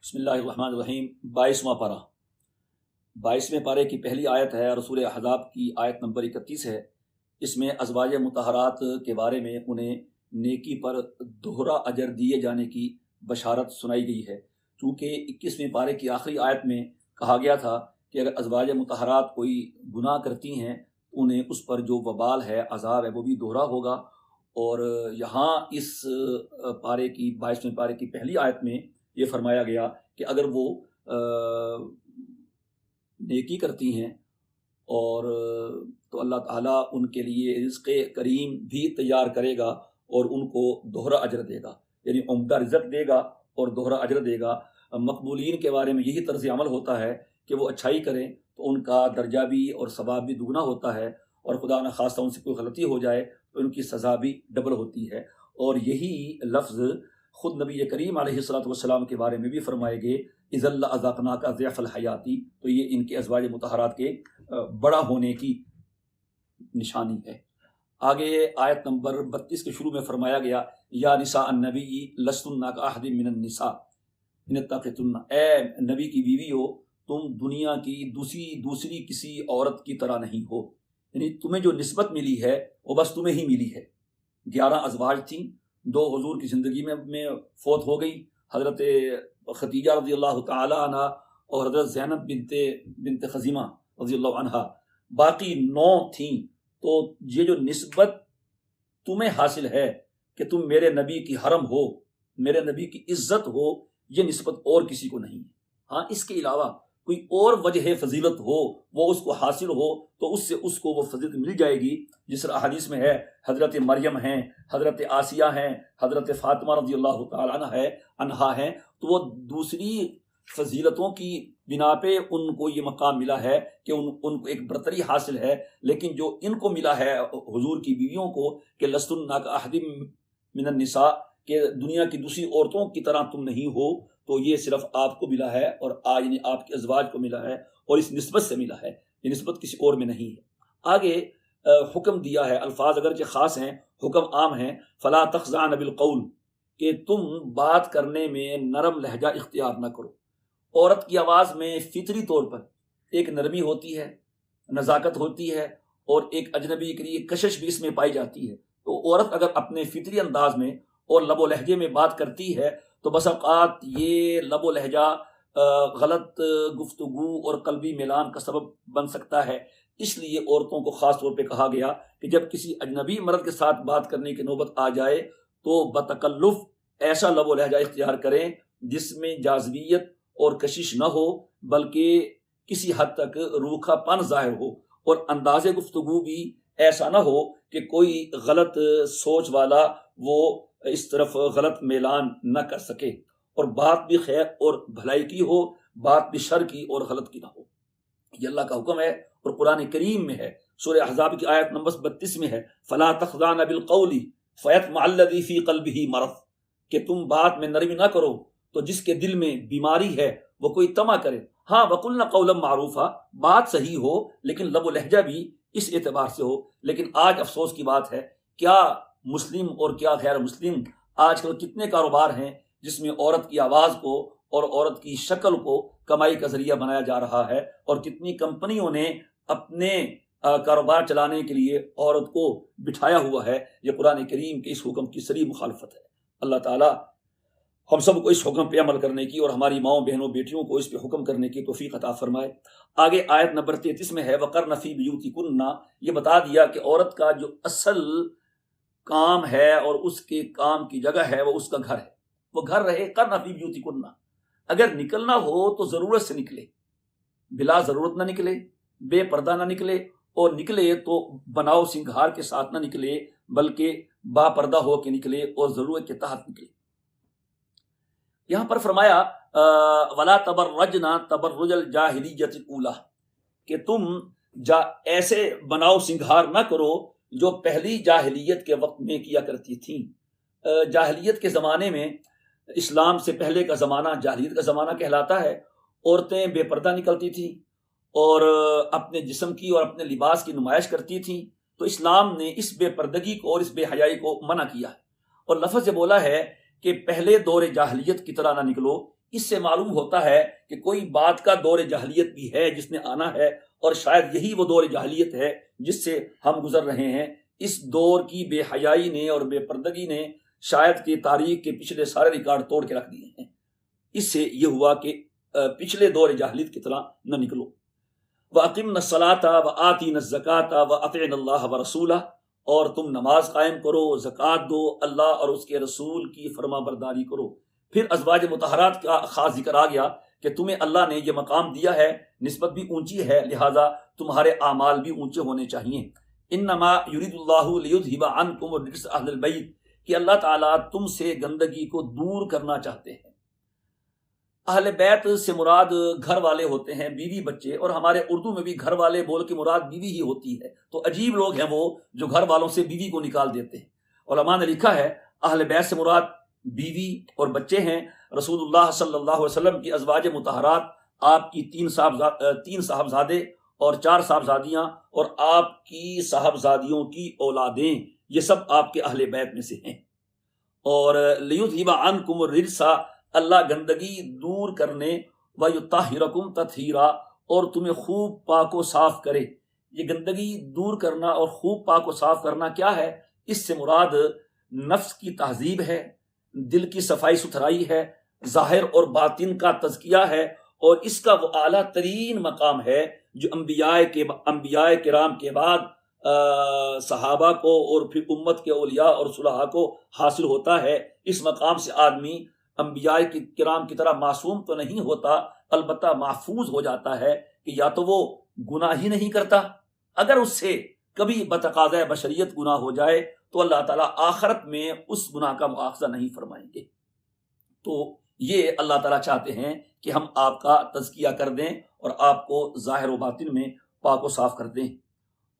بسم اللہ الرحمن الرحیم 22واں پارہ 22ویں پارے کی پہلی آیت ہے اور سورہ احزاب کی آیت نمبر 31 ہے۔ اس میں ازواج مطہرات کے بارے میں انہیں نیکی پر دوہرا اجر دیے جانے کی بشارت سنائی گئی ہے، چونکہ 21ویں پارے کی آخری آیت میں کہا گیا تھا کہ اگر ازواج مطہرات کوئی گناہ کرتی ہیں تو انہیں اس پر جو وبال ہے، عذاب ہے، وہ بھی دوہرا ہوگا۔ اور یہاں اس پارے کی 22ویں پارے کی پہلی آیت میں یہ فرمایا گیا کہ اگر وہ نیکی کرتی ہیں اور تو اللہ تعالیٰ ان کے لیے رزق کریم بھی تیار کرے گا اور ان کو دوہرا اجر دے گا، یعنی عمدہ رزق دے گا اور دوہرا اجر دے گا۔ مقبولین کے بارے میں یہی طرز عمل ہوتا ہے کہ وہ اچھائی کریں تو ان کا درجہ بھی اور ثواب بھی دگنا ہوتا ہے، اور خدا نخواستہ ان سے کوئی غلطی ہو جائے تو ان کی سزا بھی ڈبل ہوتی ہے۔ اور یہی لفظ خود نبی کریم علیہ الصلوۃ والسلام کے بارے میں بھی فرمائے گئے، اذا لأذقناک ضعف الحیاتی، تو یہ ان کے ازواج مطہرات کے بڑا ہونے کی نشانی ہے۔ آگے آیت نمبر 32 کے شروع میں فرمایا گیا، یا نساء النبی لستن کاحد من النساء ان اتقیتن، اے نبی کی بیویو تم دنیا کی دوسری کسی عورت کی طرح نہیں ہو، یعنی تمہیں جو نسبت ملی ہے وہ بس تمہیں ہی ملی ہے۔ 11 ازواج تھیں، 2 حضور کی زندگی میں فوت ہو گئی، حضرت خدیجہ رضی اللہ تعالی عنہ اور حضرت زینب بنت خزیمہ رضی اللہ عنہ، باقی 9 تھیں۔ تو یہ جو نسبت تمہیں حاصل ہے کہ تم میرے نبی کی حرم ہو، میرے نبی کی عزت ہو، یہ نسبت اور کسی کو نہیں ہے۔ ہاں، اس کے علاوہ کوئی اور وجہ فضیلت ہو، وہ اس کو حاصل ہو تو اس کو وہ فضیلت مل جائے گی، جس طرح حدیث میں ہے حضرت مریم ہیں، حضرت آسیہ ہیں، حضرت فاطمہ رضی اللہ تعالی عنہا ہیں، تو وہ دوسری فضیلتوں کی بنا پہ ان کو یہ مقام ملا ہے کہ ان کو ایک برتری حاصل ہے، لیکن جو ان کو ملا ہے حضور کی بیویوں کو کہ لستن کاحد من النساء، کہ دنیا کی دوسری عورتوں کی طرح تم نہیں ہو، تو یہ صرف آپ کو ملا ہے اور یعنی آپ کے ازواج کو ملا ہے، اور اس نسبت سے ملا ہے، یہ نسبت کسی اور میں نہیں ہے۔ آگے حکم دیا ہے، الفاظ اگرچہ خاص ہیں، حکم عام ہیں، فلا تخضعن بالقول، کہ تم بات کرنے میں نرم لہجہ اختیار نہ کرو۔ عورت کی آواز میں فطری طور پر ایک نرمی ہوتی ہے، نزاکت ہوتی ہے، اور ایک اجنبی کے لیے کشش بھی اس میں پائی جاتی ہے۔ تو عورت اگر اپنے فطری انداز میں اور لب و لہجے میں بات کرتی ہے تو بس اوقات یہ لب و لہجہ غلط گفتگو اور قلبی میلان کا سبب بن سکتا ہے۔ اس لیے عورتوں کو خاص طور پہ کہا گیا کہ جب کسی اجنبی مرد کے ساتھ بات کرنے کی نوبت آ جائے تو بتکلف ایسا لب و لہجہ اختیار کریں جس میں جاذبیت اور کشش نہ ہو، بلکہ کسی حد تک روکھا پن ظاہر ہو، اور انداز گفتگو بھی ایسا نہ ہو کہ کوئی غلط سوچ والا وہ اس طرف غلط میلان نہ کر سکے، اور بات بھی خیر اور بھلائی کی ہو، بات بھی شر کی اور غلط کی نہ ہو۔ یہ اللہ کا حکم ہے اور قرآن کریم میں ہے۔ سورہ احزاب کی آیت نمبر 32 میں ہے، فلا تخضعن بالقول فیطمع الذی فی قلبہ مرض، کہ تم بات میں نرمی نہ کرو تو جس کے دل میں بیماری ہے وہ کوئی طمع کرے۔ ہاں، وقلن قولا معروفا، بات صحیح ہو لیکن لب و لہجہ بھی اس اعتبار سے ہو۔ لیکن آج افسوس کی بات ہے، کیا مسلم اور کیا غیر مسلم، آج کل کتنے کاروبار ہیں جس میں عورت کی آواز کو اور عورت کی شکل کو کمائی کا ذریعہ بنایا جا رہا ہے، اور کتنی کمپنیوں نے اپنے کاروبار چلانے کے لیے عورت کو بٹھایا ہوا ہے۔ یہ قرآن کریم کے اس حکم کی صریح مخالفت ہے۔ اللہ تعالیٰ ہم سب کو اس حکم پہ عمل کرنے کی اور ہماری ماؤں بہنوں بیٹیوں کو اس پہ حکم کرنے کی توفیق عطا فرمائے۔ آگے آیت نمبر 33 میں ہے، وَقَرْنَ فِي بِيُوتِكُنَّ، یہ بتا دیا کہ عورت کا جو اصل کام ہے اور اس کے کام کی جگہ ہے وہ اس کا گھر ہے، وہ گھر رہے۔ قَرْنَ فِي بِيُوتِكُنَّ، اگر نکلنا ہو تو ضرورت سے نکلے، بلا ضرورت نہ نکلے، بے پردہ نہ نکلے، اور نکلے تو بناؤ سنگھار کے ساتھ نہ نکلے، بلکہ با پردہ ہو کے نکلے اور ضرورت کے تحت نکلے۔ یہاں پر فرمایا وَلَا تَبَرَّجْنَا تَبَرُّجَ الْجَاهِلِيَّةِ الْأُولَىٰ، کہ تم ایسے بناؤ سنگھار نہ کرو جو پہلی جاہلیت کے وقت میں کیا کرتی تھیں۔ جاہلیت کے زمانے میں، اسلام سے پہلے کا زمانہ جاہلیت کا زمانہ کہلاتا ہے، عورتیں بے پردہ نکلتی تھیں اور اپنے جسم کی اور اپنے لباس کی نمائش کرتی تھیں، تو اسلام نے اس بے پردگی کو اور اس بے حیائی کو منع کیا ہے، اور لفظ سے بولا ہے کہ پہلے دور جاہلیت کی طرح نہ نکلو، اس سے معلوم ہوتا ہے کہ کوئی بات کا دور جاہلیت بھی ہے جس نے آنا ہے، اور شاید یہی وہ دور جاہلیت ہے جس سے ہم گزر رہے ہیں۔ اس دور کی بے حیائی نے اور بے پردگی نے شاید کہ تاریخ کے پچھلے سارے ریکارڈ توڑ کے رکھ دیے ہیں۔ اس سے یہ ہوا کہ پچھلے دور جاہلیت کی طرح نہ نکلو۔ وَأَقِمْنَا الصَّلَاةَ وَآتِينَا الزَّكَاةَ وَأَطِعْنَا اللَّهَ وَرَسُولَهُ، اور تم نماز قائم کرو، زکوٰۃ دو، اللہ اور اس کے رسول کی فرما برداری کرو۔ پھر ازواج مطہرات کا خاص ذکر آ گیا کہ تمہیں اللہ نے یہ مقام دیا ہے، نسبت بھی اونچی ہے، لہذا تمہارے اعمال بھی اونچے ہونے چاہیے۔ انما یرید اللہ لیذھب عنکم الرجس اہل البیت، کہ اللہ تعالیٰ تم سے گندگی کو دور کرنا چاہتے ہیں۔ اہل بیت سے مراد گھر والے ہوتے ہیں، بیوی بچے، اور ہمارے اردو میں بھی گھر والے بول کے مراد بیوی ہی ہوتی ہے، تو عجیب لوگ ہیں وہ جو گھر والوں سے بیوی کو نکال دیتے ہیں۔ علماء نے لکھا ہے اہل بیت سے مراد بیوی اور بچے ہیں۔ رسول اللہ صلی اللہ علیہ وسلم کی ازواج مطہرات، آپ کی تین صاحبزادے اور 4 صاحبزادیاں اور آپ کی صاحبزادیوں کی اولادیں، یہ سب آپ کے اہل بیت میں سے ہیں۔ اور لیذھب عنکم الرجس، اللہ گندگی دور کرنے، وَیُطَہِّرَکُمْ تَطْہِیرًا، اور تمہیں خوب پاک و صاف کرے۔ یہ گندگی دور کرنا اور خوب پاک و صاف کرنا کیا ہے؟ اس سے مراد نفس کی تہذیب ہے، دل کی صفائی ستھرائی ہے، ظاہر اور باطن کا تزکیہ ہے، اور اس کا وہ اعلیٰ ترین مقام ہے جو انبیاء کرام کے بعد صحابہ کو اور پھر امت کے اولیاء اور صلحاء کو حاصل ہوتا ہے۔ اس مقام سے آدمی انبیاء کرام کی طرح معصوم تو نہیں ہوتا، البتہ محفوظ ہو جاتا ہے کہ یا تو وہ گناہ ہی نہیں کرتا، اگر اس سے کبھی بتقاضۂ بشریت گناہ ہو جائے تو اللہ تعالیٰ آخرت میں اس گناہ کا مؤاخذہ نہیں فرمائیں گے۔ تو یہ اللہ تعالیٰ چاہتے ہیں کہ ہم آپ کا تزکیہ کر دیں اور آپ کو ظاہر و باطن میں پاک و صاف کر دیں۔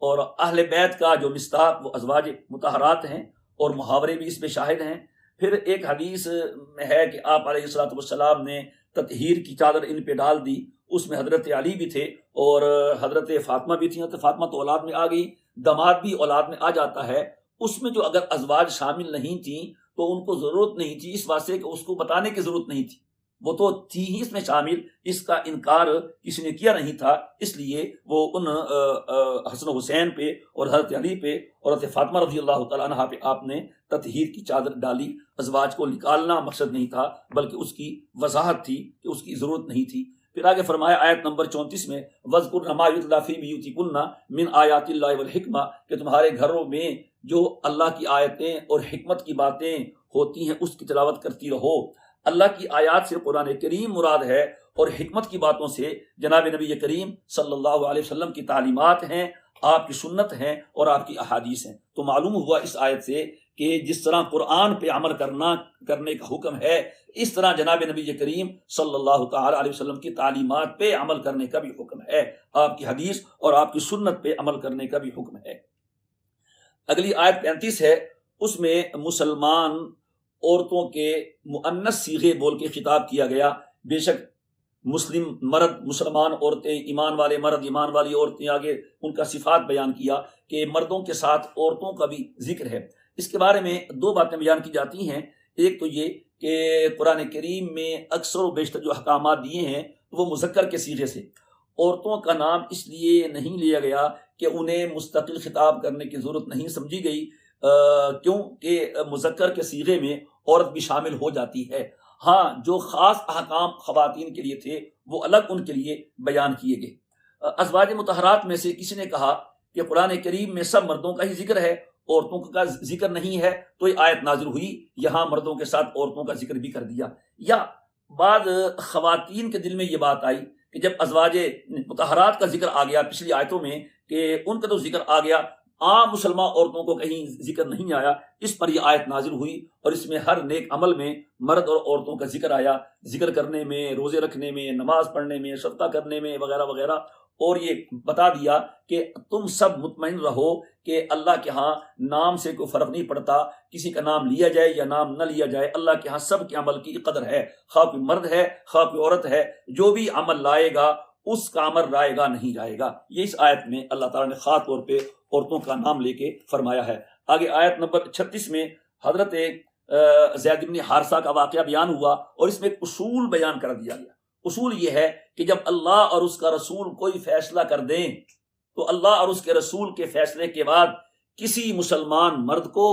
اور اہل بیت کا جو مصداق وہ ازواج مطہرات ہیں، اور محاورے بھی اس میں شاہد ہیں۔ پھر ایک حدیث میں ہے کہ آپ علیہ الصلوۃ والسلام نے تطہیر کی چادر ان پہ ڈال دی، اس میں حضرت علی بھی تھے اور حضرت فاطمہ بھی تھیں۔ حضرت فاطمہ تو اولاد میں آ گئی، داماد بھی اولاد میں آ جاتا ہے۔ اس میں جو اگر ازواج شامل نہیں تھیں تو ان کو ضرورت نہیں تھی، اس واسطے کہ اس کو بتانے کی ضرورت نہیں تھی، وہ تو تھی ہی اس میں شامل، اس کا انکار کسی نے کیا نہیں تھا، اس لیے وہ ان حسن و حسین پہ اور حضرت علی پہ اور حضرت فاطمہ رضی اللہ تعالیٰ عنہ پہ آپ نے تطہیر کی چادر ڈالی۔ ازواج کو نکالنا مقصد نہیں تھا، بلکہ اس کی وضاحت تھی کہ اس کی ضرورت نہیں تھی۔ پھر آگے فرمایا آیت نمبر 34 میں، وَاذْكُرْنَ مَا يُتْلَىٰ فِي بُيُوتِكُنَّ مِنْ آيَاتِ اللَّهِ وَالْحِكْمَةِ، کہ تمہارے گھروں میں جو اللہ کی آیتیں اور حکمت کی باتیں ہوتی ہیں اس کی تلاوت کرتی رہو۔ اللہ کی آیات سے قرآن کریم مراد ہے، اور حکمت کی باتوں سے جناب نبی کریم صلی اللہ علیہ وسلم کی تعلیمات ہیں، آپ کی سنت ہیں اور آپ کی احادیث ہیں۔ تو معلوم ہوا اس آیت سے کہ جس طرح قرآن پہ عمل کرنے کا حکم ہے، اس طرح جناب نبی کریم صلی اللہ تعالی علیہ وسلم کی تعلیمات پہ عمل کرنے کا بھی حکم ہے، آپ کی حدیث اور آپ کی سنت پہ عمل کرنے کا بھی حکم ہے۔ اگلی آیت 35 ہے، اس میں مسلمان عورتوں کے مؤنث صیغے بول کے خطاب کیا گیا۔ بے شک مسلم مرد، مسلمان عورتیں، ایمان والے مرد، ایمان والی عورتیں، آگے ان کا صفات بیان کیا کہ مردوں کے ساتھ عورتوں کا بھی ذکر ہے۔ اس کے بارے میں 2 باتیں بیان کی جاتی ہیں۔ ایک تو یہ کہ قرآن کریم میں اکثر و بیشتر جو احکامات دیے ہیں وہ مذکر کے صیغے سے، عورتوں کا نام اس لیے نہیں لیا گیا کہ انہیں مستقل خطاب کرنے کی ضرورت نہیں سمجھی گئی، کیونکہ مذکر کے صیغے میں عورت بھی شامل ہو جاتی ہے۔ ہاں، جو خاص احکام خواتین کے لیے تھے وہ الگ ان کے لیے بیان کیے گئے۔ ازواج مطہرات میں سے کسی نے کہا کہ قرآن کریم میں سب مردوں کا ہی ذکر ہے، عورتوں کا ذکر نہیں ہے، تو یہ آیت نازل ہوئی، یہاں مردوں کے ساتھ عورتوں کا ذکر بھی کر دیا۔ یا بعض خواتین کے دل میں یہ بات آئی کہ جب ازواج مطہرات کا ذکر آ گیا پچھلی آیتوں میں کہ ان کا تو ذکر آ گیا، عام مسلمان عورتوں کو کہیں ذکر نہیں آیا، اس پر یہ آیت نازل ہوئی، اور اس میں ہر نیک عمل میں مرد اور عورتوں کا ذکر آیا، ذکر کرنے میں، روزے رکھنے میں، نماز پڑھنے میں، صدقہ کرنے میں وغیرہ وغیرہ، اور یہ بتا دیا کہ تم سب مطمئن رہو کہ اللہ کے ہاں نام سے کوئی فرق نہیں پڑتا، کسی کا نام لیا جائے یا نام نہ لیا جائے، اللہ کے ہاں سب کے عمل کی قدر ہے، خواہ کوئی مرد ہے خواہ کوئی عورت ہے، جو بھی عمل لائے گا اس کا عمل رائے گا نہیں جائے گا۔ یہ اس آیت میں اللہ تعالیٰ نے خاص طور پہ عورتوں کا نام لے کے فرمایا ہے۔ آگے آیت نمبر 36 میں حضرت زید بن حارثہ کا واقعہ بیان ہوا اور اس میں ایک اصول بیان کر دیا گیا۔ اصول یہ ہے کہ جب اللہ اور اس کا رسول کوئی فیصلہ کر دیں تو اللہ اور اس کے رسول کے فیصلے کے بعد کسی مسلمان مرد کو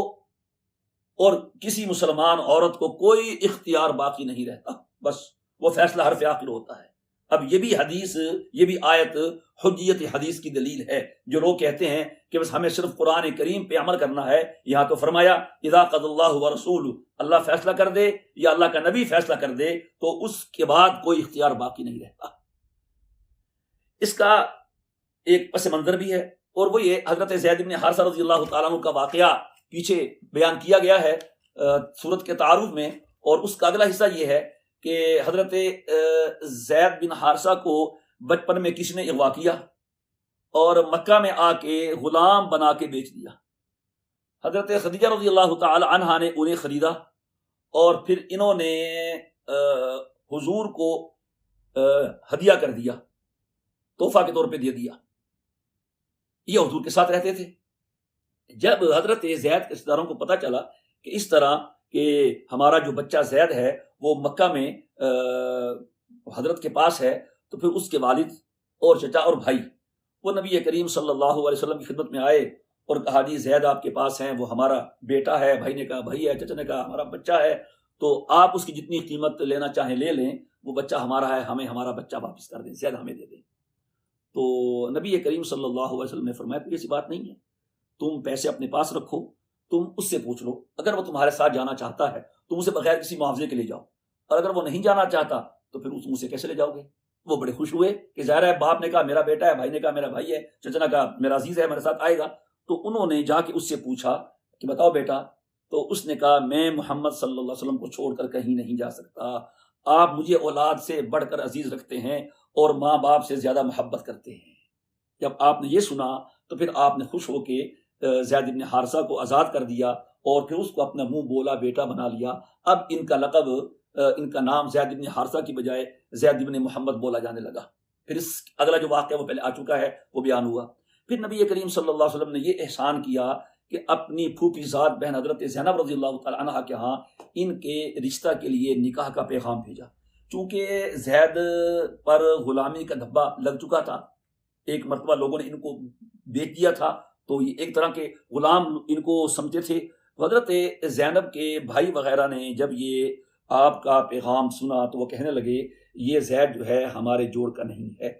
اور کسی مسلمان عورت کو کوئی اختیار باقی نہیں رہتا، بس وہ فیصلہ حرف آخر ہوتا ہے۔ اب یہ بھی حدیث، یہ بھی آیت حجیت حدیث کی دلیل ہے۔ جو لوگ کہتے ہیں کہ بس ہمیں صرف قرآن کریم پہ عمل کرنا ہے، یہاں تو فرمایا اذا قضى اللہ ورسولہ، اللہ فیصلہ کر دے یا اللہ کا نبی فیصلہ کر دے تو اس کے بعد کوئی اختیار باقی نہیں رہتا۔ اس کا ایک پس منظر بھی ہے، اور وہ یہ حضرت زید بن حارثہ رضی اللہ تعالیٰ عنہ کا واقعہ پیچھے بیان کیا گیا ہے سورت کے تعارف میں، اور اس کا اگلا حصہ یہ ہے کہ حضرت زید بن حارثہ کو بچپن میں کسی نے اغوا کیا اور مکہ میں آ کے غلام بنا کے بیچ دیا۔ حضرت خدیجہ رضی اللہ تعالی عنہا نے انہیں خریدا اور پھر انہوں نے حضور کو ہدیہ کر دیا، تحفہ کے طور پہ دے دیا۔ یہ حضور کے ساتھ رہتے تھے۔ جب حضرت زید کے رشتہ داروں کو پتہ چلا کہ اس طرح کہ ہمارا جو بچہ زید ہے وہ مکہ میں حضرت کے پاس ہے، تو پھر اس کے والد اور چچا اور بھائی وہ نبی کریم صلی اللہ علیہ وسلم کی خدمت میں آئے اور کہا جی زید آپ کے پاس ہیں، وہ ہمارا بیٹا ہے۔ بھائی نے کہا بھائی ہے، چچا نے کہا ہمارا بچہ ہے، تو آپ اس کی جتنی قیمت لینا چاہیں لے لیں، وہ بچہ ہمارا ہے، ہمیں ہمارا بچہ واپس کر دیں، زید ہمیں دے دیں۔ تو نبی کریم صلی اللہ علیہ وسلم نے فرمایا کوئی ایسی بات نہیں ہے، تم پیسے اپنے پاس رکھو، تم اس سے پوچھ لو، اگر وہ تمہارے ساتھ جانا چاہتا ہے تم اسے بغیر کسی معاوضے کے لے جاؤ، اور اگر وہ نہیں جانا چاہتا تو پھر تم اسے کیسے لے جاؤ گے؟ وہ بڑے خوش ہوئے کہ ظاہر ہے باپ نے کہا میرا بیٹا ہے، بھائی نے کہا میرا بھائی ہے، چچا نے کہا میرا عزیز ہے، میرے ساتھ آئے گا۔ تو انہوں نے جا کے اس سے پوچھا کہ بتاؤ بیٹا، تو اس نے کہا میں محمد صلی اللہ علیہ وسلم کو چھوڑ کر کہیں نہیں جا سکتا، آپ مجھے اولاد سے بڑھ کر عزیز رکھتے ہیں اور ماں باپ سے زیادہ محبت کرتے ہیں۔ جب آپ نے یہ سنا تو پھر آپ نے خوش ہو کے زید بن حارثہ کو آزاد کر دیا اور پھر اس کو اپنا منہ بولا بیٹا بنا لیا۔ اب ان کا لقب، ان کا نام زید بن حارثہ کی بجائے زید بن محمد بولا جانے لگا۔ پھر اس اگلا جو واقعہ وہ پہلے آ چکا ہے وہ بیان ہوا۔ پھر نبی کریم صلی اللہ علیہ وسلم نے یہ احسان کیا کہ اپنی پھوپھی ذات بہن حضرت زینب رضی اللہ تعالی عنہا کے ہاں ان کے رشتہ کے لیے نکاح کا پیغام بھیجا۔ چونکہ زید پر غلامی کا دھبا لگ چکا تھا، ایک مرتبہ لوگوں نے ان کو بیچ دیا تھا، تو یہ ایک طرح کے غلام ان کو سمجھتے تھے۔ حضرت زینب کے بھائی وغیرہ نے جب یہ آپ کا پیغام سنا تو وہ کہنے لگے یہ زید جو ہے ہمارے جوڑ کا نہیں ہے۔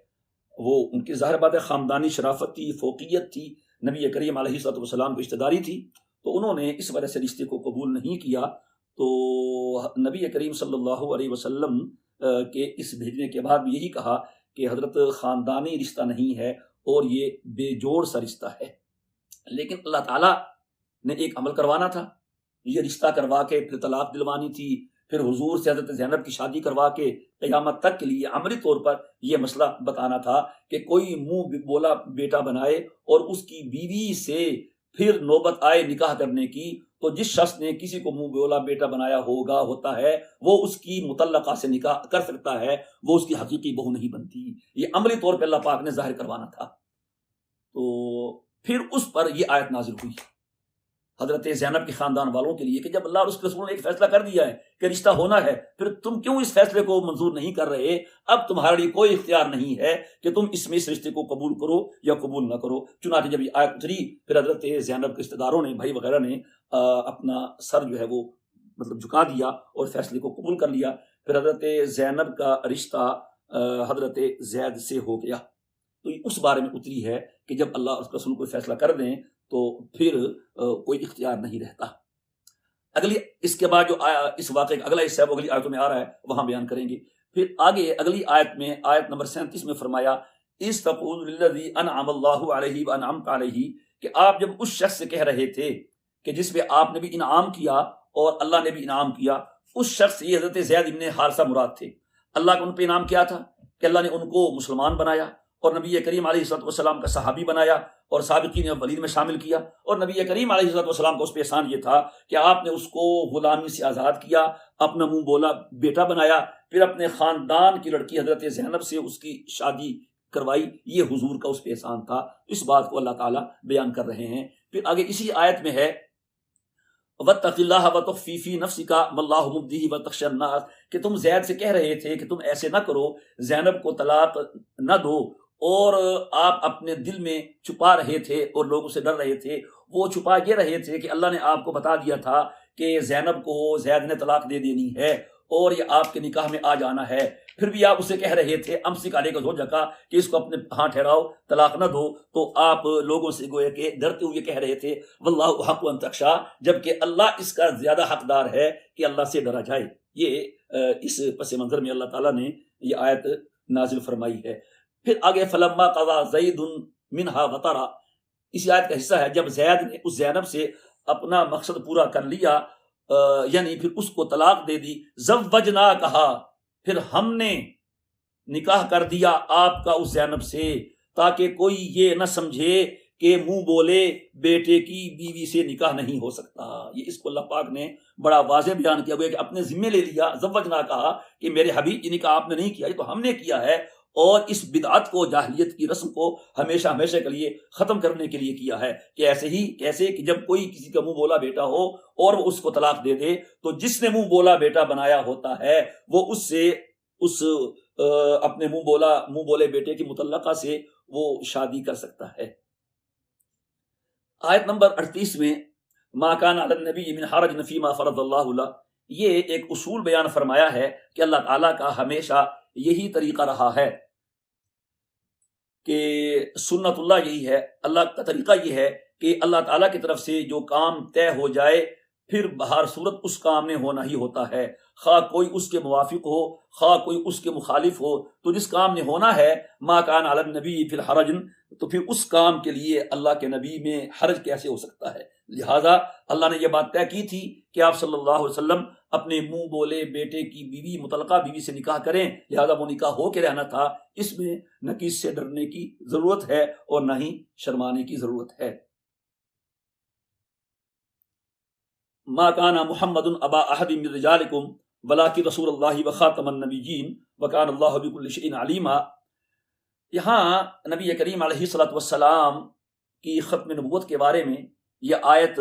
وہ ان کی ظاہر بات ہے خاندانی شرافت تھی، فوقیت تھی، نبی کریم علیہ الصلوۃ والسلام کی رشتہ داری تھی، تو انہوں نے اس وجہ سے رشتے کو قبول نہیں کیا۔ تو نبی کریم صلی اللہ علیہ وسلم کے اس بھیجنے کے بعد یہی کہا کہ حضرت خاندانی رشتہ نہیں ہے اور یہ بے جوڑ سا رشتہ ہے، لیکن اللہ تعالیٰ نے ایک عمل کروانا تھا، یہ رشتہ کروا کے پھر طلاق دلوانی تھی، پھر حضور سے حضرت زینب کی شادی کروا کے قیامت تک کے لیے عملی طور پر یہ مسئلہ بتانا تھا کہ کوئی منہ بولا بیٹا بنائے اور اس کی بیوی سے پھر نوبت آئے نکاح کرنے کی، تو جس شخص نے کسی کو منہ بولا بیٹا بنایا ہوتا ہے وہ اس کی مطلقہ سے نکاح کر سکتا ہے، وہ اس کی حقیقی بہو نہیں بنتی۔ یہ عملی طور پہ اللہ پاک نے ظاہر کروانا تھا۔ تو پھر اس پر یہ آیت نازل ہوئی حضرت زینب کے خاندان والوں کے لیے کہ جب اللہ اور اس کے رسول نے ایک فیصلہ کر دیا ہے کہ رشتہ ہونا ہے، پھر تم کیوں اس فیصلے کو منظور نہیں کر رہے؟ اب تمہارے لیے کوئی اختیار نہیں ہے کہ تم اس رشتے کو قبول کرو یا قبول نہ کرو۔ چنانچہ جب یہ آیت اتری پھر حضرت زینب کے رشتہ داروں نے، بھائی وغیرہ نے اپنا سر جو ہے وہ مطلب جھکا دیا اور فیصلے کو قبول کر لیا۔ پھر حضرت زینب کا رشتہ حضرت زید سے ہو گیا۔ تو یہ اس بارے میں اتری ہے کہ جب اللہ اور اس کے رسول کوئی فیصلہ کر دیں تو پھر کوئی اختیار نہیں رہتا۔ اگلی اس کے بعد جو اس واقعے کا اگلا حصہ ہے وہ اگلی آیتوں میں آ رہا ہے، وہاں بیان کریں گے۔ پھر آگے اگلی آیت میں، آیت نمبر 37 میں فرمایا اِذْ تَقُولُ لِلَّذِي أَنْعَمَ اللَّهُ عَلَيْهِ وَأَنْعَمْتَ عَلَيْهِ، کہ آپ جب اس شخص سے کہہ رہے تھے کہ جس پہ آپ نے بھی انعام کیا اور اللہ نے بھی انعام کیا، اس شخص یہ حضرت زید بن حارثہ مراد تھے۔ اللہ کا ان پہ انعام کیا تھا کہ اللہ نے ان کو مسلمان بنایا اور نبی کریم علیہ الصلوۃ والسلام کا صحابی بنایا اور سابقین اولین میں شامل کیا، اور نبی کریم علیہ الصلوۃ والسلام کا اس پہ احسان یہ تھا کہ آپ نے اس کو غلامی سے آزاد کیا، اپنا منہ بولا بیٹا بنایا، پھر اپنے خاندان کی لڑکی حضرت زینب سے اس کی شادی کروائی۔ یہ حضور کا اس پہ احسان تھا۔ اس بات کو اللہ تعالیٰ بیان کر رہے ہیں۔ پھر آگے اسی آیت میں ہے وَاتَّقِ اللَّهَ وَتُخْفِي فِي نَفْسِكَ وَاللَّهُ مُبْدِيهِ وَتَخْشَى النَّاسَ کہ تم زید سے کہہ رہے تھے کہ تم ایسے نہ کرو، زینب کو طلاق نہ دو، اور آپ اپنے دل میں چھپا رہے تھے اور لوگوں سے ڈر رہے تھے۔ وہ چھپا یہ رہے تھے کہ اللہ نے آپ کو بتا دیا تھا کہ زینب کو زید نے طلاق دے دینی ہے اور یہ آپ کے نکاح میں آ جانا ہے، پھر بھی آپ اسے کہہ رہے تھے امسک علیک زوجک کہ اس کو اپنے ہاں ٹھہراؤ، طلاق نہ دو، تو آپ لوگوں سے گویا کہ ڈرتے ہوئے کہہ رہے تھے واللہ احق ان تخشی، جبکہ اللہ اس کا زیادہ حقدار ہے کہ اللہ سے ڈرا جائے۔ یہ اس پس منظر میں اللہ تعالیٰ نے یہ آیت نازل فرمائی ہے۔ پھر آگے فلما قضا زید منہا وطرا، اسی آیت کا حصہ ہے جب زید نے اس زینب سے اپنا مقصد پورا کر لیا، یعنی پھر اس کو طلاق دے دی، زوجنا کہا، پھر ہم نے نکاح کر دیا آپ کا اس زینب سے، تاکہ کوئی یہ نہ سمجھے کہ منہ بولے بیٹے کی بیوی سے نکاح نہیں ہو سکتا۔ یہ اس کو اللہ پاک نے بڑا واضح بیان کیا گیا کہ اپنے ذمے لے لیا، زوجنا کہا کہ میرے حبیب یہ نکاح آپ نے نہیں کیا، یہ تو ہم نے کیا ہے، اور اس بدعت کو، جاہلیت کی رسم کو ہمیشہ ہمیشہ کے لیے ختم کرنے کے لیے کیا ہے کہ ایسے ہی کیسے کہ جب کوئی کسی کا منہ بولا بیٹا ہو اور وہ اس کو طلاق دے دے تو جس نے منہ بولا بیٹا بنایا ہوتا ہے وہ اس سے اپنے منہ بولے بیٹے کی مطلقہ سے وہ شادی کر سکتا ہے۔ آیت نمبر 38 میں ما کان علی النبی من حرج فیما فرض اللہ له، یہ ایک اصول بیان فرمایا ہے کہ اللہ تعالیٰ کا ہمیشہ یہی طریقہ رہا ہے کہ سنت اللہ یہی ہے، اللہ کا طریقہ یہ ہے کہ اللہ تعالیٰ کی طرف سے جو کام طے ہو جائے پھر بہر صورت اس کام میں ہونا ہی ہوتا ہے، خواہ کوئی اس کے موافق ہو خواہ کوئی اس کے مخالف ہو، تو جس کام نے ہونا ہے ما کان علی النبی فی الحرج، تو پھر اس کام کے لیے اللہ کے نبی میں حرج کیسے ہو سکتا ہے؟ لہٰذا اللہ نے یہ بات طے کی تھی کہ آپ صلی اللہ علیہ وسلم اپنے منہ بولے بیٹے کی بیوی، مطلقہ بیوی سے نکاح کریں، لہذا وہ نکاح ہو کے رہنا تھا، اس میں نہ کس سے ڈرنے کی ضرورت ہے اور نہ ہی شرمانے کی ضرورت ہے۔ ما کان محمد ابا احد من رجالکم ولکن رسول اللہ وخاتم النبیین وکان اللہ بکل شیء علیما، یہاں نبی کریم علیہ الصلوۃ والسلام کی ختم نبوت کے بارے میں یہ آیت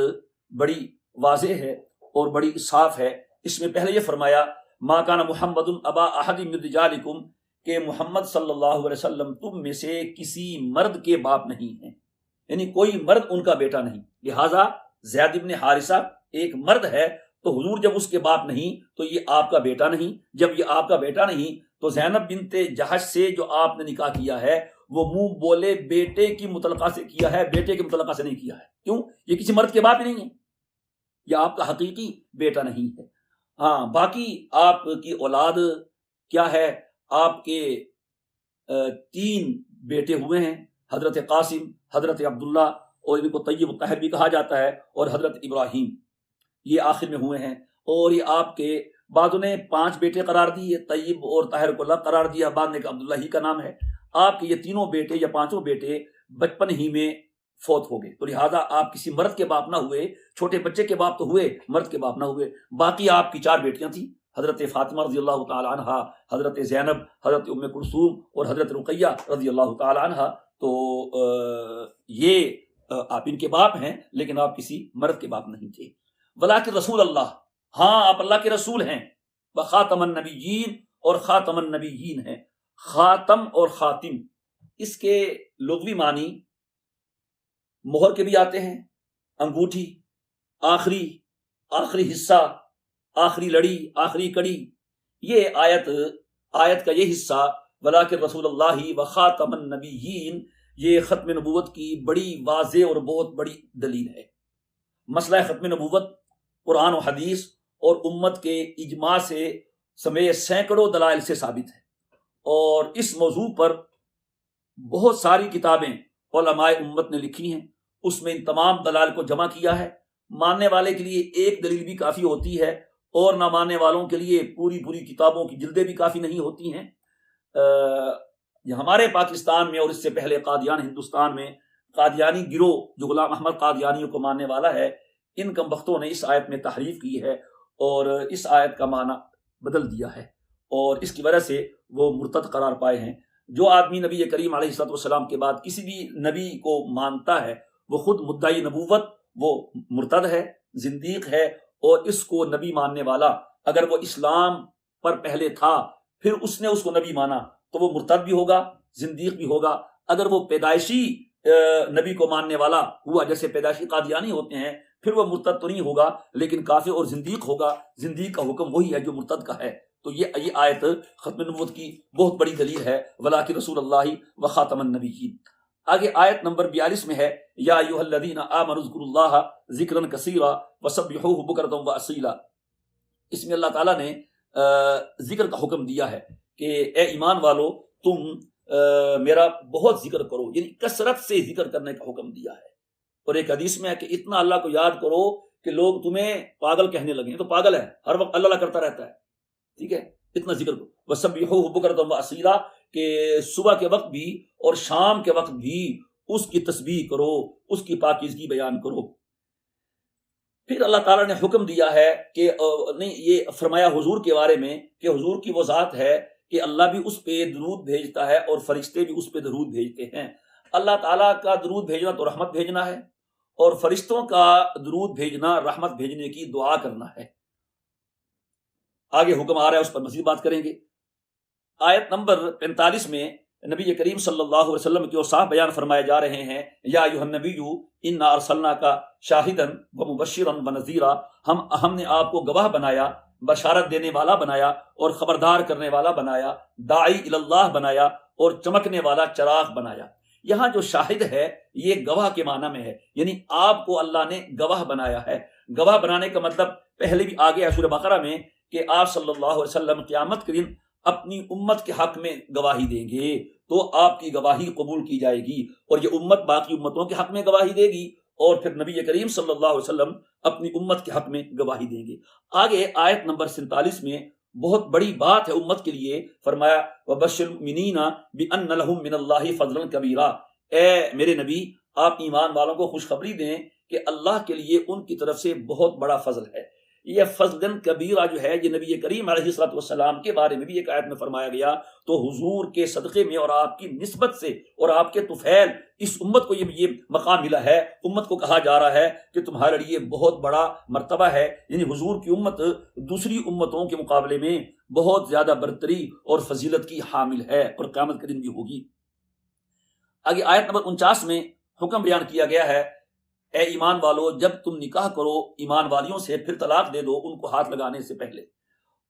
بڑی واضح ہے اور بڑی صاف ہے۔ اس میں پہلے یہ فرمایا ما کان محمد ابا احد من رجالکم کہ محمد صلی اللہ علیہ وسلم تم میں سے کسی مرد کے باپ نہیں ہیں، یعنی کوئی مرد ان کا بیٹا نہیں، لہٰذا زید بن حارثہ ایک مرد ہے تو حضور جب اس کے باپ نہیں تو یہ آپ کا بیٹا نہیں، جب یہ آپ کا بیٹا نہیں تو زینب بنت جہش سے جو آپ نے نکاح کیا ہے وہ منہ بولے بیٹے کی مطلقہ سے کیا ہے، بیٹے کی مطلقہ سے نہیں کیا ہے۔ کیوں؟ یہ کسی مرد کے باپ ہی نہیں ہے، یہ آپ کا حقیقی بیٹا نہیں ہے۔ ہاں، باقی آپ کی اولاد کیا ہے؟ آپ کے 3 بیٹے ہوئے ہیں، حضرت قاسم، حضرت عبداللہ، اور ان کو طیب الطاہر بھی کہا جاتا ہے، اور حضرت ابراہیم، یہ آخر میں ہوئے ہیں۔ اور یہ آپ کے بعضوں نے 5 بیٹے قرار دیے، طیب اور طاہر کو لقب قرار دیا، بعد میں کہ عبداللہ ہی کا نام ہے۔ آپ کے یہ 3 بیٹے یا 5 بیٹے بچپن ہی میں فوت ہو گئے، تو لہٰذا آپ کسی مرد کے باپ نہ ہوئے، چھوٹے بچے کے باپ تو ہوئے، مرد کے باپ نہ ہوئے۔ باقی آپ کی 4 بیٹیاں تھیں، حضرت فاطمہ رضی اللہ تعالی عنہا، حضرت زینب، حضرت ام کلثوم اور حضرت رقیہ رضی اللہ تعالی عنہا، تو یہ آپ ان کے باپ ہیں، لیکن آپ کسی مرد کے باپ نہیں تھے۔ ولیکن رسول اللہ، ہاں آپ اللہ کے رسول ہیں، وخاتم النبیین، اور خاتم النبیین ہیں۔ خاتم اور خاتم اس کے لغوی معنی مہر کے بھی آتے ہیں، انگوٹھی، آخری حصہ، آخری لڑی، آخری کڑی۔ یہ آیت کا یہ حصہ ولیکن رسول اللہ وخاتم النبیین، یہ ختم نبوت کی بڑی واضح اور بہت بڑی دلیل ہے۔ مسئلہ ختم نبوت قرآن و حدیث اور امت کے اجماع سے سمیت سینکڑوں دلائل سے ثابت ہے، اور اس موضوع پر بہت ساری کتابیں علماء امت نے لکھی ہیں، اس میں ان تمام دلائل کو جمع کیا ہے۔ ماننے والے کے لیے ایک دلیل بھی کافی ہوتی ہے، اور نہ ماننے والوں کے لیے پوری کتابوں کی جلدیں بھی کافی نہیں ہوتی ہیں۔ ہمارے پاکستان میں اور اس سے پہلے قادیان ہندوستان میں قادیانی گروہ جو غلام احمد قادیانیوں کو ماننے والا ہے، ان کم بختوں نے اس آیت میں تحریف کی ہے اور اس آیت کا معنی بدل دیا ہے، اور اس کی وجہ سے وہ مرتد قرار پائے ہیں۔ جو آدمی نبی کریم علیہ الصلوۃ والسلام کے بعد کسی بھی نبی کو مانتا ہے وہ خود مدعی نبوت، وہ مرتد ہے، زندیق ہے، اور اس کو نبی ماننے والا اگر وہ اسلام پر پہلے تھا پھر اس نے اس کو نبی مانا تو وہ مرتد بھی ہوگا، زندیق بھی ہوگا۔ اگر وہ پیدائشی نبی کو ماننے والا ہوا، جیسے پیدائشی قادیانی ہوتے ہیں، پھر وہ مرتد تو نہیں ہوگا لیکن کافر اور زندیق ہوگا۔ زندیق کا حکم وہی ہے جو مرتد کا ہے۔ تو یہ آیت ختم نبوت کی بہت بڑی دلیل ہے، ولاکن رسول اللہ و خاتم النبیین۔ آگے آیت نمبر 42 میں ہے، یا ایھا الذین آمنوا اذکروا اللہ ذکرا کثیرا وسبحوہ بکرۃ واصیلا۔ اس میں اللہ تعالیٰ نے ذکر کا حکم دیا ہے کہ اے ایمان والو تم میرا بہت ذکر کرو، یعنی کثرت سے ذکر کرنے کا حکم دیا ہے۔ اور ایک حدیث میں ہے کہ اتنا اللہ کو یاد کرو کہ لوگ تمہیں پاگل کہنے لگیں، تو پاگل ہے، ہر وقت اللہ کرتا رہتا ہے، ٹھیک ہے، اتنا ذکر کرو۔ وسبحوہ بکرۃ واصیلا، کہ صبح کے وقت بھی اور شام کے وقت بھی اس کی تسبیح کرو، اس کی پاکیزگی بیان کرو۔ پھر اللہ تعالیٰ نے حکم دیا ہے کہ نہیں، یہ فرمایا حضور کے بارے میں کہ حضور کی وہ ذات ہے کہ اللہ بھی اس پہ درود بھیجتا ہے اور فرشتے بھی اس پہ درود بھیجتے ہیں۔ اللہ تعالیٰ کا درود بھیجنا تو رحمت بھیجنا ہے، اور فرشتوں کا درود بھیجنا رحمت بھیجنے کی دعا کرنا ہے۔ آگے حکم آ رہا ہے، اس پر مزید بات کریں گے۔ آیت نمبر 45 میں نبی کریم صلی اللہ علیہ وسلم کی اوصاف بیان فرمائے جا رہے ہیں، یا ایھا النبی انا ارسلناک شاہدا ومبشرا ونذیرا، ہم نے آپ کو گواہ بنایا، بشارت دینے والا بنایا اور خبردار کرنے والا بنایا، داعی الی اللہ بنایا اور چمکنے والا چراغ بنایا۔ یہاں جو شاہد ہے یہ گواہ کے معنی میں ہے، یعنی آپ کو اللہ نے گواہ بنایا ہے۔ گواہ بنانے کا مطلب پہلے بھی آگے ہے سورہ بقرہ میں کہ آپ صلی اللہ علیہ وسلم قیامت کے دن اپنی امت کے حق میں گواہی دیں گے، تو آپ کی گواہی قبول کی جائے گی، اور یہ امت باقی امتوں کے حق میں گواہی دے گی، اور پھر نبی کریم صلی اللہ علیہ وسلم اپنی امت کے حق میں گواہی دیں گے۔ آگے آیت نمبر 47 میں بہت بڑی بات ہے امت کے لیے، فرمایا وبشر المؤمنین بان لهم من اللہ فضلا کبیرا، اے میرے نبی آپ ایمان والوں کو خوشخبری دیں کہ اللہ کے لیے ان کی طرف سے بہت بڑا فضل ہے۔ یہ فضل کبیرہ جو ہے یہ نبی کریم علیہ الصلوۃ والسلام کے بارے میں بھی ایک آیت میں فرمایا گیا، تو حضور کے صدقے میں اور آپ کی نسبت سے اور آپ کے طفیل اس امت کو یہ مقام ملا ہے۔ امت کو کہا جا رہا ہے کہ تمہارے لیے بہت بڑا مرتبہ ہے، یعنی حضور کی امت دوسری امتوں کے مقابلے میں بہت زیادہ برتری اور فضیلت کی حامل ہے، اور قیامت کے دن بھی ہوگی۔ آگے آیت نمبر 49 میں حکم بیان کیا گیا ہے، اے ایمان والو جب تم نکاح کرو ایمان والیوں سے پھر طلاق دے دو ان کو ہاتھ لگانے سے پہلے۔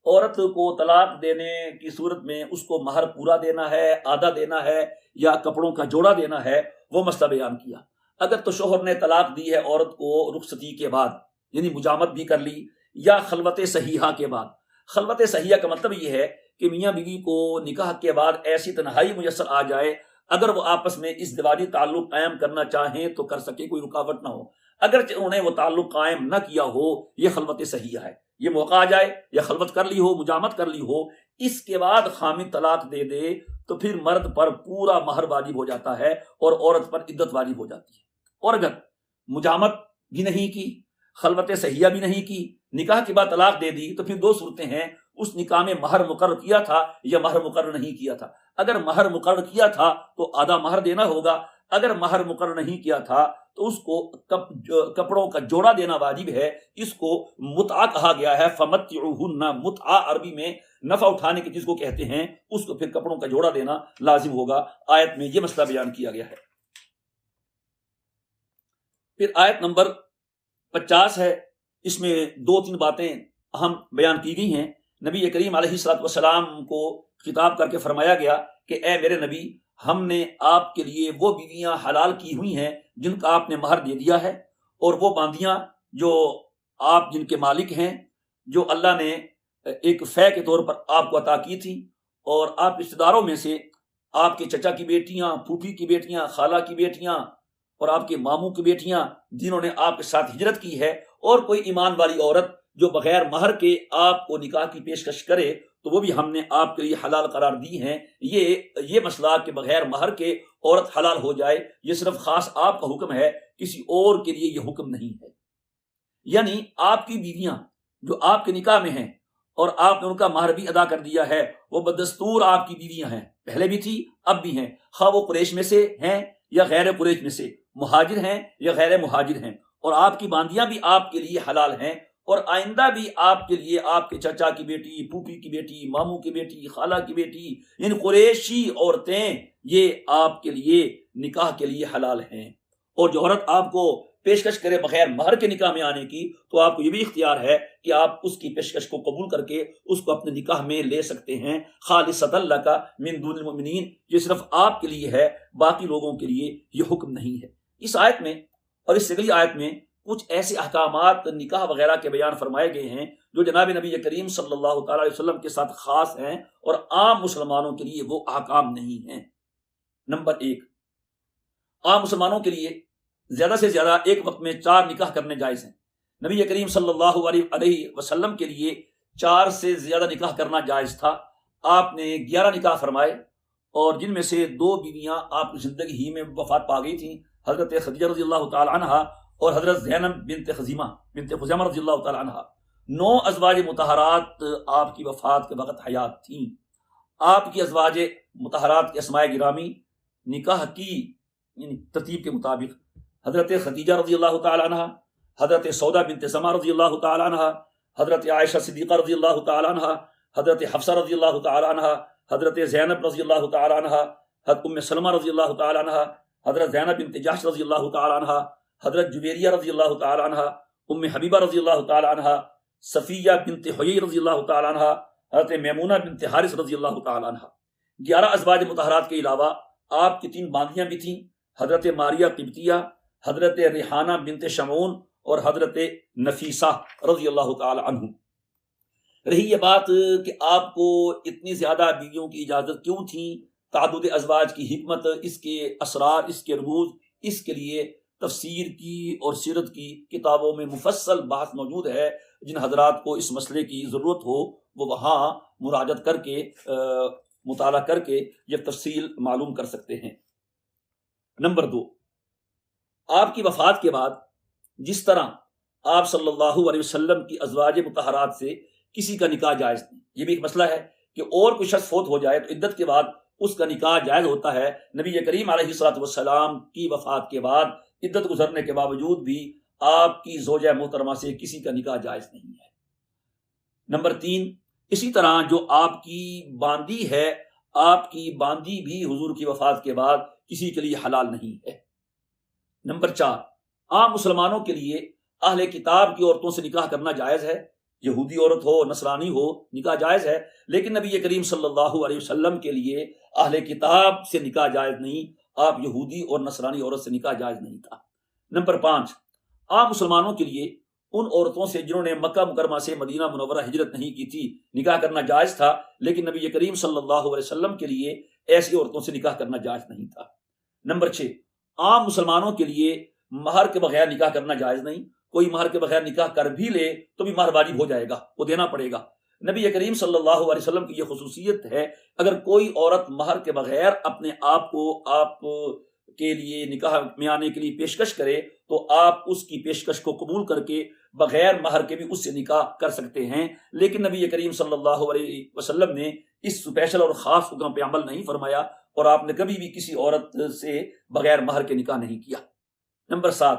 عورت کو طلاق دینے کی صورت میں اس کو مہر پورا دینا ہے، آدھا دینا ہے، یا کپڑوں کا جوڑا دینا ہے، وہ مسئلہ بیان کیا۔ اگر تو شوہر نے طلاق دی ہے عورت کو رخصتی کے بعد، یعنی مجامت بھی کر لی، یا خلوت صحیحہ کے بعد۔ خلوت صحیحہ کا مطلب یہ ہے کہ میاں بیوی کو نکاح کے بعد ایسی تنہائی میسر آ جائے، اگر وہ آپس میں ازدواجی تعلق قائم کرنا چاہیں تو کر سکے، کوئی رکاوٹ نہ ہو۔ اگرچہ انہوں نے وہ تعلق قائم نہ کیا ہو، یہ خلوت صحیحہ ہے۔ یہ موقع آ جائے یا خلوت کر لی ہو، مجامت کر لی ہو، اس کے بعد خامد طلاق دے دے تو پھر مرد پر پورا مہر واجب ہو جاتا ہے اور عورت پر عدت واجب ہو جاتی ہے۔ اور اگر مجامت بھی نہیں کی، خلوت صحیحہ بھی نہیں کی، نکاح کے بعد طلاق دے دی، تو پھر دو صورتیں ہیں، اس نکاح میں مہر مقرر کیا تھا یا مہر مقرر نہیں کیا تھا۔ اگر مہر مقرر کیا تھا تو آدھا مہر دینا ہوگا، اگر مہر مقرر نہیں کیا تھا تو اس کو کپڑوں کا جوڑا دینا واجب ہے۔ اس کو متعہ کہا گیا ہے، فمتعوہن، متعہ عربی میں نفع اٹھانے کی چیز کو کہتے ہیں، اس کو پھر کپڑوں کا جوڑا دینا لازم ہوگا۔ آیت میں یہ مسئلہ بیان کیا گیا ہے۔ پھر آیت نمبر 50 ہے، اس میں 2-3 باتیں اہم بیان کی گئی ہیں۔ نبی کریم علیہ الصلوۃ والسلام کو خطاب کر کے فرمایا گیا کہ اے میرے نبی، ہم نے آپ کے لیے وہ بیویاں حلال کی ہوئی ہیں جن کا آپ نے مہر دے دیا ہے، اور وہ باندیاں جو آپ جن کے مالک ہیں، جو اللہ نے ایک فے کے طور پر آپ کو عطا کی تھی، اور آپ رشتہ داروں میں سے آپ کے چچا کی بیٹیاں، پھوپھی کی بیٹیاں، خالہ کی بیٹیاں اور آپ کے ماموں کی بیٹیاں جنہوں نے آپ کے ساتھ ہجرت کی ہے، اور کوئی ایمان والی عورت جو بغیر مہر کے آپ کو نکاح کی پیشکش کرے تو وہ بھی ہم نے آپ کے لیے حلال قرار دی ہیں۔ یہ مسئلہ کہ بغیر مہر کے عورت حلال ہو جائے، یہ صرف خاص آپ کا حکم ہے، کسی اور کے لیے یہ حکم نہیں ہے۔ یعنی آپ کی بیویاں جو آپ کے نکاح میں ہیں اور آپ نے ان کا مہر بھی ادا کر دیا ہے، وہ بدستور آپ کی بیویاں ہیں، پہلے بھی تھی اب بھی ہیں، خواہ وہ قریش میں سے ہیں یا غیر قریش میں سے، مہاجر ہیں یا غیر مہاجر ہیں، اور آپ کی باندیاں بھی آپ کے لیے حلال ہیں، اور آئندہ بھی آپ کے لیے آپ کے چچا کی بیٹی، پھوپھی کی بیٹی، ماموں کی بیٹی، خالہ کی بیٹی، ان قریشی عورتیں یہ آپ کے لیے نکاح کے لیے حلال ہیں۔ اور جو عورت آپ کو پیشکش کرے بغیر مہر کے نکاح میں آنے کی، تو آپ کو یہ بھی اختیار ہے کہ آپ اس کی پیشکش کو قبول کر کے اس کو اپنے نکاح میں لے سکتے ہیں، خالصۃ لک من دون المؤمنین، یہ صرف آپ کے لیے ہے، باقی لوگوں کے لیے یہ حکم نہیں ہے۔ اس آیت میں اور اس سے اگلی آیت میں کچھ ایسے احکامات نکاح وغیرہ کے بیان فرمائے گئے ہیں جو جناب نبی کریم صلی اللہ تعالی علیہ وسلم کے ساتھ خاص ہیں اور عام مسلمانوں کے لیے وہ احکام نہیں ہیں۔ نمبر 1، عام مسلمانوں کے لیے زیادہ سے زیادہ ایک وقت میں 4 نکاح کرنے جائز ہیں۔ نبی کریم صلی اللہ علیہ وسلم کے لیے 4 سے زیادہ نکاح کرنا جائز تھا۔ آپ نے 11 نکاح فرمائے، اور جن میں سے 2 بیویاں آپ کی زندگی ہی میں وفات پا گئی تھیں، حضرت خدیجہ رضی اللہ تعالی عنہا اور حضرت زینب بنت خزیمہ رضی اللہ تعالی عنہا۔ 9 ازواج مطہرات آپ کی وفات کے وقت حیات تھیں۔ آپ کی ازواج مطہرات کے اسماء گرامی نکاح کی ترتیب کے مطابق حضرت خدیجہ رضی اللہ تعالی عنہا، حضرت سودا بنت زمعہ رضی اللہ تعالی عنہا، حضرت عائشہ صدیقہ رضی اللہ تعالی عنہا، حضرت حفصہ رضی اللہ تعالی عنہا، حضرت زینب رضی اللہ تعالی عنہا، حضرت ام سلمہ رضی اللہ تعالی عنہا، حضرت زینب بنت جحش رضی اللہ تعالی عنہا، حضرت جویریہ رضی اللہ تعالی عنہا، ام حبیبہ رضی اللہ تعالی عنہا، صفیہ بنت حیی رضی اللہ تعالی عنہا، حضرت میمونہ بنت حارث رضی اللہ تعالی عنہا۔ 11 ازواج مطہرات کے علاوہ آپ کی 3 باندیاں بھی تھیں، حضرت ماریہ قبطیہ، حضرت ریحانہ بنت شمعون اور حضرت نفیسہ رضی اللہ تعالی عنہ۔ رہی یہ بات کہ آپ کو اتنی زیادہ بیویوں کی اجازت کیوں تھی، تعدد ازواج کی حکمت، اس کے اسرار، اس کے رموز، اس کے لیے تفسیر کی اور سیرت کی کتابوں میں مفصل بحث موجود ہے۔ جن حضرات کو اس مسئلے کی ضرورت ہو وہ وہاں مراجعت کر کے مطالعہ کر کے یہ تفصیل معلوم کر سکتے ہیں۔ نمبر 2، آپ کی وفات کے بعد جس طرح آپ صلی اللہ علیہ وسلم کی ازواج مطہرات سے کسی کا نکاح جائز نہیں، یہ بھی ایک مسئلہ ہے کہ اور کوئی شخص فوت ہو جائے تو عدت کے بعد اس کا نکاح جائز ہوتا ہے۔ نبی کریم علیہ الصلوۃ والسلام کی وفات کے بعد عدت گزرنے کے باوجود بھی آپ کی زوجہ محترمہ سے کسی کا نکاح جائز نہیں ہے۔ نمبر 3، اسی طرح جو آپ کی باندی ہے، آپ کی باندی بھی حضور کی وفات کے بعد کسی کے لیے حلال نہیں ہے۔ نمبر 4، عام مسلمانوں کے لیے اہل کتاب کی عورتوں سے نکاح کرنا جائز ہے، یہودی عورت ہو، نصرانی ہو، نکاح جائز ہے، لیکن نبی کریم صلی اللہ علیہ وسلم کے لیے اہل کتاب سے نکاح جائز نہیں، آپ یہودی اور نصرانی عورت سے نکاح جائز نہیں تھا۔ نمبر 5، عام مسلمانوں کے لیے ان عورتوں سے جنہوں نے مکہ مکرمہ سے مدینہ منورہ ہجرت نہیں کی تھی نکاح کرنا جائز تھا، لیکن نبی کریم صلی اللہ علیہ وسلم کے لیے ایسی عورتوں سے نکاح کرنا جائز نہیں تھا۔ نمبر 6، عام مسلمانوں کے لیے مہر کے بغیر نکاح کرنا جائز نہیں، کوئی مہر کے بغیر نکاح کر بھی لے تو بھی مہر واجب ہو جائے گا، وہ دینا پڑے گا۔ نبی کریم صلی اللہ علیہ وسلم کی یہ خصوصیت ہے، اگر کوئی عورت مہر کے بغیر اپنے آپ کو آپ کے لیے نکاح میں آنے کے لیے پیشکش کرے تو آپ اس کی پیشکش کو قبول کر کے بغیر مہر کے بھی اس سے نکاح کر سکتے ہیں، لیکن نبی کریم صلی اللہ علیہ وسلم نے اس اسپیشل اور خاص حکم پہ عمل نہیں فرمایا، اور آپ نے کبھی بھی کسی عورت سے بغیر مہر کے نکاح نہیں کیا۔ نمبر 7،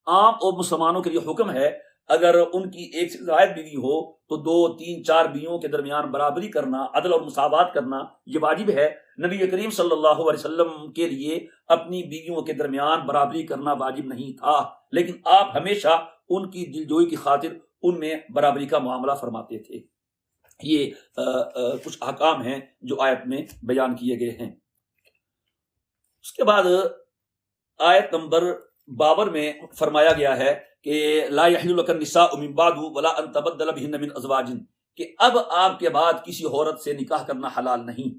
عام اور مسلمانوں کے لیے حکم ہے اگر ان کی ایک سے زائد بیوی ہو تو 2، 3، 4 بیویوں کے درمیان برابری کرنا، عدل اور مساوات کرنا یہ واجب ہے۔ نبی کریم صلی اللہ علیہ وسلم کے لیے اپنی بیویوں کے درمیان برابری کرنا واجب نہیں تھا، لیکن آپ ہمیشہ ان کی دلجوئی کی خاطر ان میں برابری کا معاملہ فرماتے تھے۔ یہ کچھ احکام ہیں جو آیت میں بیان کیے گئے ہیں۔ اس کے بعد آیت نمبر 52 میں فرمایا گیا ہے کہ لا یحل لک النساء من بعد ولا ان تبدل بهن من ازواج، کہ اب آپ کے بعد کسی عورت سے نکاح کرنا حلال نہیں،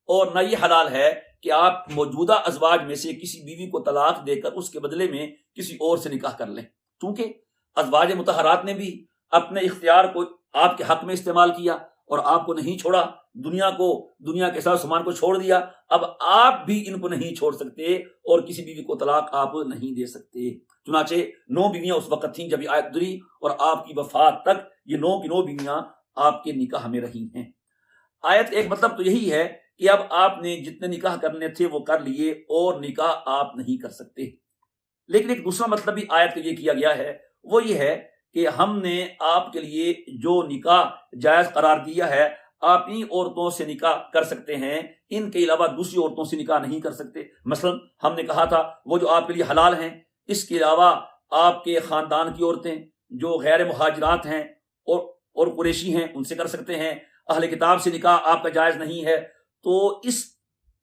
اور نہ یہ حلال ہے کہ آپ موجودہ ازواج میں سے کسی بیوی کو طلاق دے کر اس کے بدلے میں کسی اور سے نکاح کر لیں، کیونکہ ازواج مطہرات نے بھی اپنے اختیار کو آپ کے حق میں استعمال کیا اور آپ کو نہیں چھوڑا، دنیا کے ساتھ سامان کو چھوڑ دیا، اب آپ بھی ان کو نہیں چھوڑ سکتے اور کسی بیوی کو طلاق آپ نہیں دے سکتے۔ چنانچہ 9 بیویاں اس وقت تھیں جب یہ آیت اتری، اور آپ کی وفات تک یہ 9 کی 9 بیویاں آپ کے نکاح میں رہی ہیں۔ آیت ایک مطلب تو یہی ہے کہ اب آپ نے جتنے نکاح کرنے تھے وہ کر لیے، اور نکاح آپ نہیں کر سکتے۔ لیکن ایک دوسرا مطلب بھی آیت کا یہ کیا گیا ہے، وہ یہ ہے کہ ہم نے آپ کے لیے جو نکاح جائز قرار دیا ہے، آپ ان عورتوں سے نکاح کر سکتے ہیں، ان کے علاوہ دوسری عورتوں سے نکاح نہیں کر سکتے۔ مثلا ہم نے کہا تھا وہ جو آپ کے لیے حلال ہیں، اس کے علاوہ آپ کے خاندان کی عورتیں جو غیر مہاجرات ہیں اور قریشی ہیں، ان سے کر سکتے ہیں۔ اہل کتاب سے نکاح آپ کا جائز نہیں ہے، تو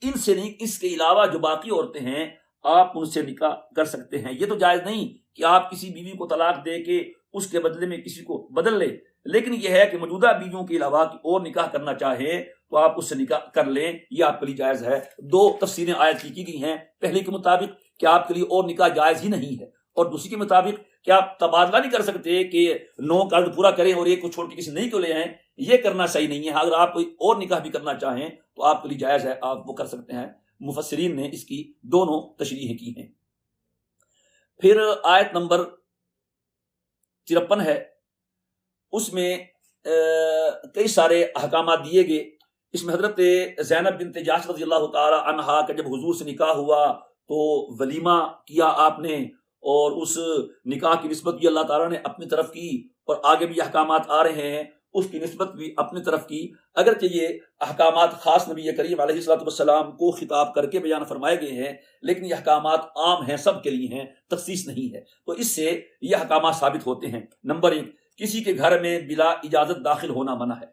ان سے نہیں، اس کے علاوہ جو باقی عورتیں ہیں آپ ان سے نکاح کر سکتے ہیں۔ یہ تو جائز نہیں کہ آپ کسی بیوی کو طلاق دے کے اس کے بدلے میں کسی کو بدل لے، لیکن یہ ہے کہ موجودہ بیویوں کے علاوہ اور نکاح کرنا چاہیں تو آپ اس سے نکاح کر لیں، یہ آپ کے لیے جائز ہے۔ دو تفسیریں آیت کی گئی ہیں، پہلے کے مطابق کہ آپ کے لیے اور نکاح جائز ہی نہیں ہے، اور دوسری کے مطابق کہ آپ تبادلہ نہیں کر سکتے کہ 9 قرض پورا کریں اور ایک کو چھوڑ کے کسی نئی کو لے آئیں، یہ کرنا صحیح نہیں ہے۔ اگر آپ کوئی اور نکاح بھی کرنا چاہیں تو آپ کے لیے جائز ہے، آپ وہ کر سکتے ہیں۔ مفسرین نے اس کی دونوں تشریح کی ہیں۔ پھر آیت نمبر 53 ہے، اس میں کئی سارے احکامات دیے گئے۔ اس میں حضرت زینب بنت جحش رضی اللہ تعالی عنہا کا جب حضور سے نکاح ہوا تو ولیمہ کیا آپ نے، اور اس نکاح کی نسبت بھی اللہ تعالیٰ نے اپنی طرف کی، اور آگے بھی احکامات آ رہے ہیں اس کی نسبت بھی اپنی طرف کی۔ اگرچہ یہ احکامات خاص نبی کریم علیہ الصلوۃ والسلام کو خطاب کر کے بیان فرمائے گئے ہیں، لیکن یہ احکامات عام ہیں، سب کے لیے ہیں، تخصیص نہیں ہے۔ تو اس سے یہ احکامات ثابت ہوتے ہیں۔ نمبر 1، کسی کے گھر میں بلا اجازت داخل ہونا منع ہے۔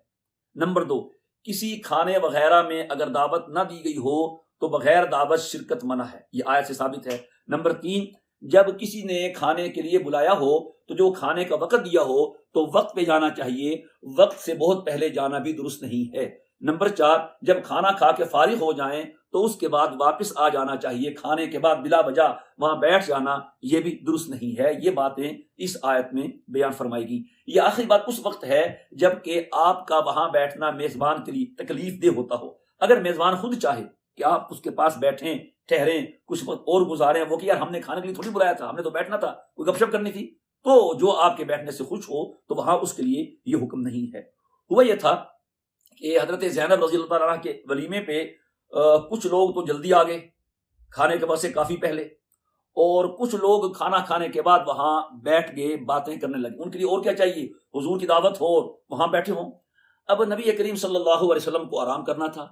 نمبر 2، کسی کھانے وغیرہ میں اگر دعوت نہ دی گئی ہو تو بغیر دعوت شرکت منع ہے، یہ آیت سے ثابت ہے۔ نمبر 3، جب کسی نے کھانے کے لیے بلایا ہو تو جو کھانے کا وقت دیا ہو تو وقت پہ جانا چاہیے، وقت سے بہت پہلے جانا بھی درست نہیں ہے۔ نمبر 4، جب کھانا کھا کے فارغ ہو جائیں تو اس کے بعد واپس آ جانا چاہیے، کھانے کے بعد بلا وجہ وہاں بیٹھ جانا یہ بھی درست نہیں ہے۔ یہ باتیں اس آیت میں بیان فرمائی گئی۔ یہ آخری بات اس وقت ہے جب کہ آپ کا وہاں بیٹھنا میزبان کے لیے تکلیف دہ ہوتا ہو۔ اگر میزبان خود چاہے کہ آپ اس کے پاس بیٹھیں، ٹھہریں، کچھ وقت اور گزاریں، وہ کہ یار ہم نے کھانے کے لیے تھوڑی بلایا تھا، ہم نے تو بیٹھنا تھا، کوئی گپ شپ کرنی تھی، تو جو آپ کے بیٹھنے سے خوش ہو تو وہاں اس کے لیے یہ حکم نہیں ہے۔ ہوا یہ تھا کہ حضرت زینب رضی اللہ عنہ کے ولیمے پہ کچھ لوگ تو جلدی آ گئے کھانے کے وقت سے کافی پہلے، اور کچھ لوگ کھانا کھانے کے بعد وہاں بیٹھ گئے، باتیں کرنے لگے۔ ان کے لیے اور کیا چاہیے؟ حضور کی دعوت ہو، وہاں بیٹھے ہوں۔ اب نبی کریم صلی اللہ علیہ وسلم کو آرام کرنا تھا،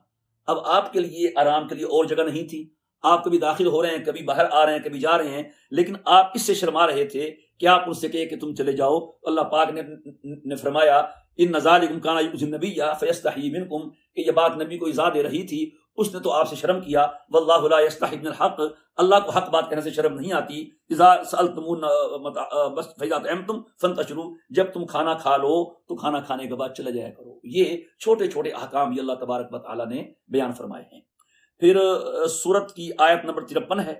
اب آپ کے لیے آرام کے لیے اور جگہ نہیں تھی، آپ کبھی داخل ہو رہے ہیں، کبھی باہر آ رہے ہیں، کبھی جا رہے ہیں، لیکن آپ اس سے شرما رہے تھے کہ آپ ان سے کہے کہ تم چلے جاؤ۔ اللہ پاک نے فرمایا ان ذالکم کان یؤذی النبی فیستحیی منکم، کہ یہ بات نبی کو ایذا دے رہی تھی، اس نے تو آپ سے شرم کیا۔ واللہ لا یستحی من الحق، اللہ کو حق بات کہنے سے شرم نہیں آتی۔ اذا سألتمون فإذا طعمتم فانتشروا، جب تم کھانا کھا لو تو کھانا کھانے کے بعد چلے جایا کرو۔ یہ چھوٹے چھوٹے احکام یہ اللہ تبارک و تعالیٰ نے بیان فرمائے ہیں۔ پھر سورت کی آیت نمبر 53 ہے،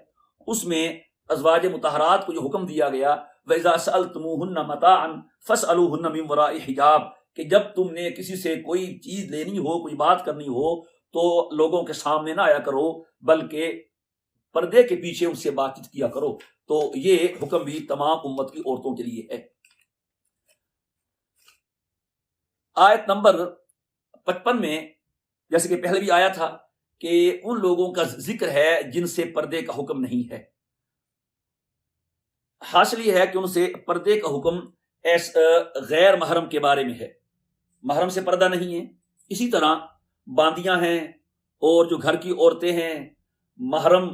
اس میں ازواج مطہرات کو جو حکم دیا گیا وَإِذَا سَأَلْتُمُوهُنَّ مَتَاعًا فَاسْأَلُوهُنَّ مِن وَرَاءِ حِجَاب، کہ جب تم نے کسی سے کوئی چیز لینی ہو، کوئی بات کرنی ہو تو لوگوں کے سامنے نہ آیا کرو، بلکہ پردے کے پیچھے ان سے بات چیت کیا کرو۔ تو یہ حکم بھی تمام امت کی عورتوں کے لیے ہے۔ آیت نمبر 55 میں جیسے کہ پہلے بھی آیا تھا کہ ان لوگوں کا ذکر ہے جن سے پردے کا حکم نہیں ہے۔ حاصل یہ ہے کہ ان سے پردے کا حکم غیر محرم کے بارے میں ہے، محرم سے پردہ نہیں ہے۔ اسی طرح باندیاں ہیں اور جو گھر کی عورتیں ہیں، محرم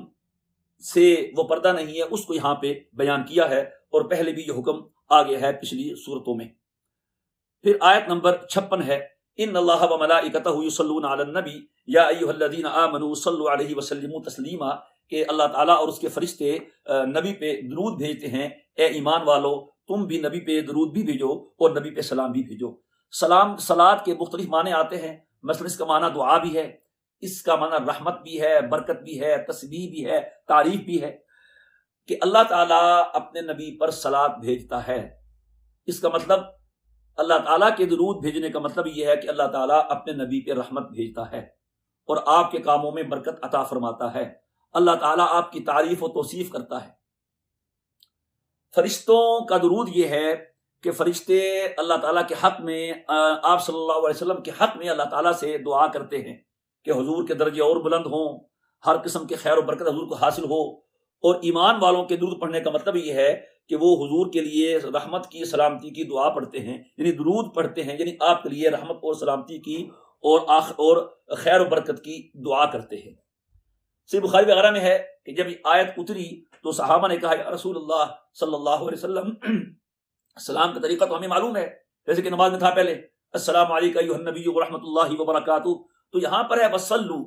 سے وہ پردہ نہیں ہے، اس کو یہاں پہ بیان کیا ہے، اور پہلے بھی یہ حکم آ گیا ہے پچھلی صورتوں میں۔ پھر آیت نمبر 56 ہے، ان اللہ و ملائکتہ یصلون علی النبی یا ایھا الذین آمنوا صلوا علیہ وسلموا تسلیما، کہ اللہ تعالیٰ اور اس کے فرشتے نبی پہ درود بھیجتے ہیں، اے ایمان والو تم بھی نبی پہ درود بھی بھیجو اور نبی پہ سلام بھی بھیجو۔ سلام صلات کے مختلف معنی آتے ہیں، مثلا اس کا معنی دعا بھی ہے، اس کا معنی رحمت بھی ہے، برکت بھی ہے، تسبیح بھی ہے، تعریف بھی ہے، کہ اللہ تعالیٰ اپنے نبی پر صلات بھیجتا ہے۔ اس کا مطلب اللہ تعالیٰ کے درود بھیجنے کا مطلب یہ ہے کہ اللہ تعالیٰ اپنے نبی پہ رحمت بھیجتا ہے اور آپ کے کاموں میں برکت عطا فرماتا ہے۔ اللہ تعالیٰ آپ کی تعریف و توصیف کرتا ہے۔ فرشتوں کا درود یہ ہے کہ فرشتے اللہ تعالیٰ کے حق میں، آپ صلی اللہ علیہ وسلم کے حق میں اللہ تعالیٰ سے دعا کرتے ہیں کہ حضور کے درجے اور بلند ہوں، ہر قسم کے خیر و برکت حضور کو حاصل ہو، اور ایمان والوں کے درود پڑھنے کا مطلب یہ ہے کہ وہ حضور کے لیے رحمت کی سلامتی کی دعا پڑھتے ہیں، یعنی درود پڑھتے ہیں، یعنی آپ کے لیے رحمت اور سلامتی کی اور خیر و برکت کی دعا کرتے ہیں۔ صحیح بخاری وغیرہ میں ہے کہ جب یہ آیت اتری تو صحابہ نے کہا یا رسول اللہ صلی اللہ علیہ وسلم، سلام کا طریقہ تو ہمیں معلوم ہے، جیسے کہ نماز میں تھا پہلے السلام علیکم ایھا النبی ورحمۃ اللہ وبرکاتہ، تو یہاں پر ہے وصلو،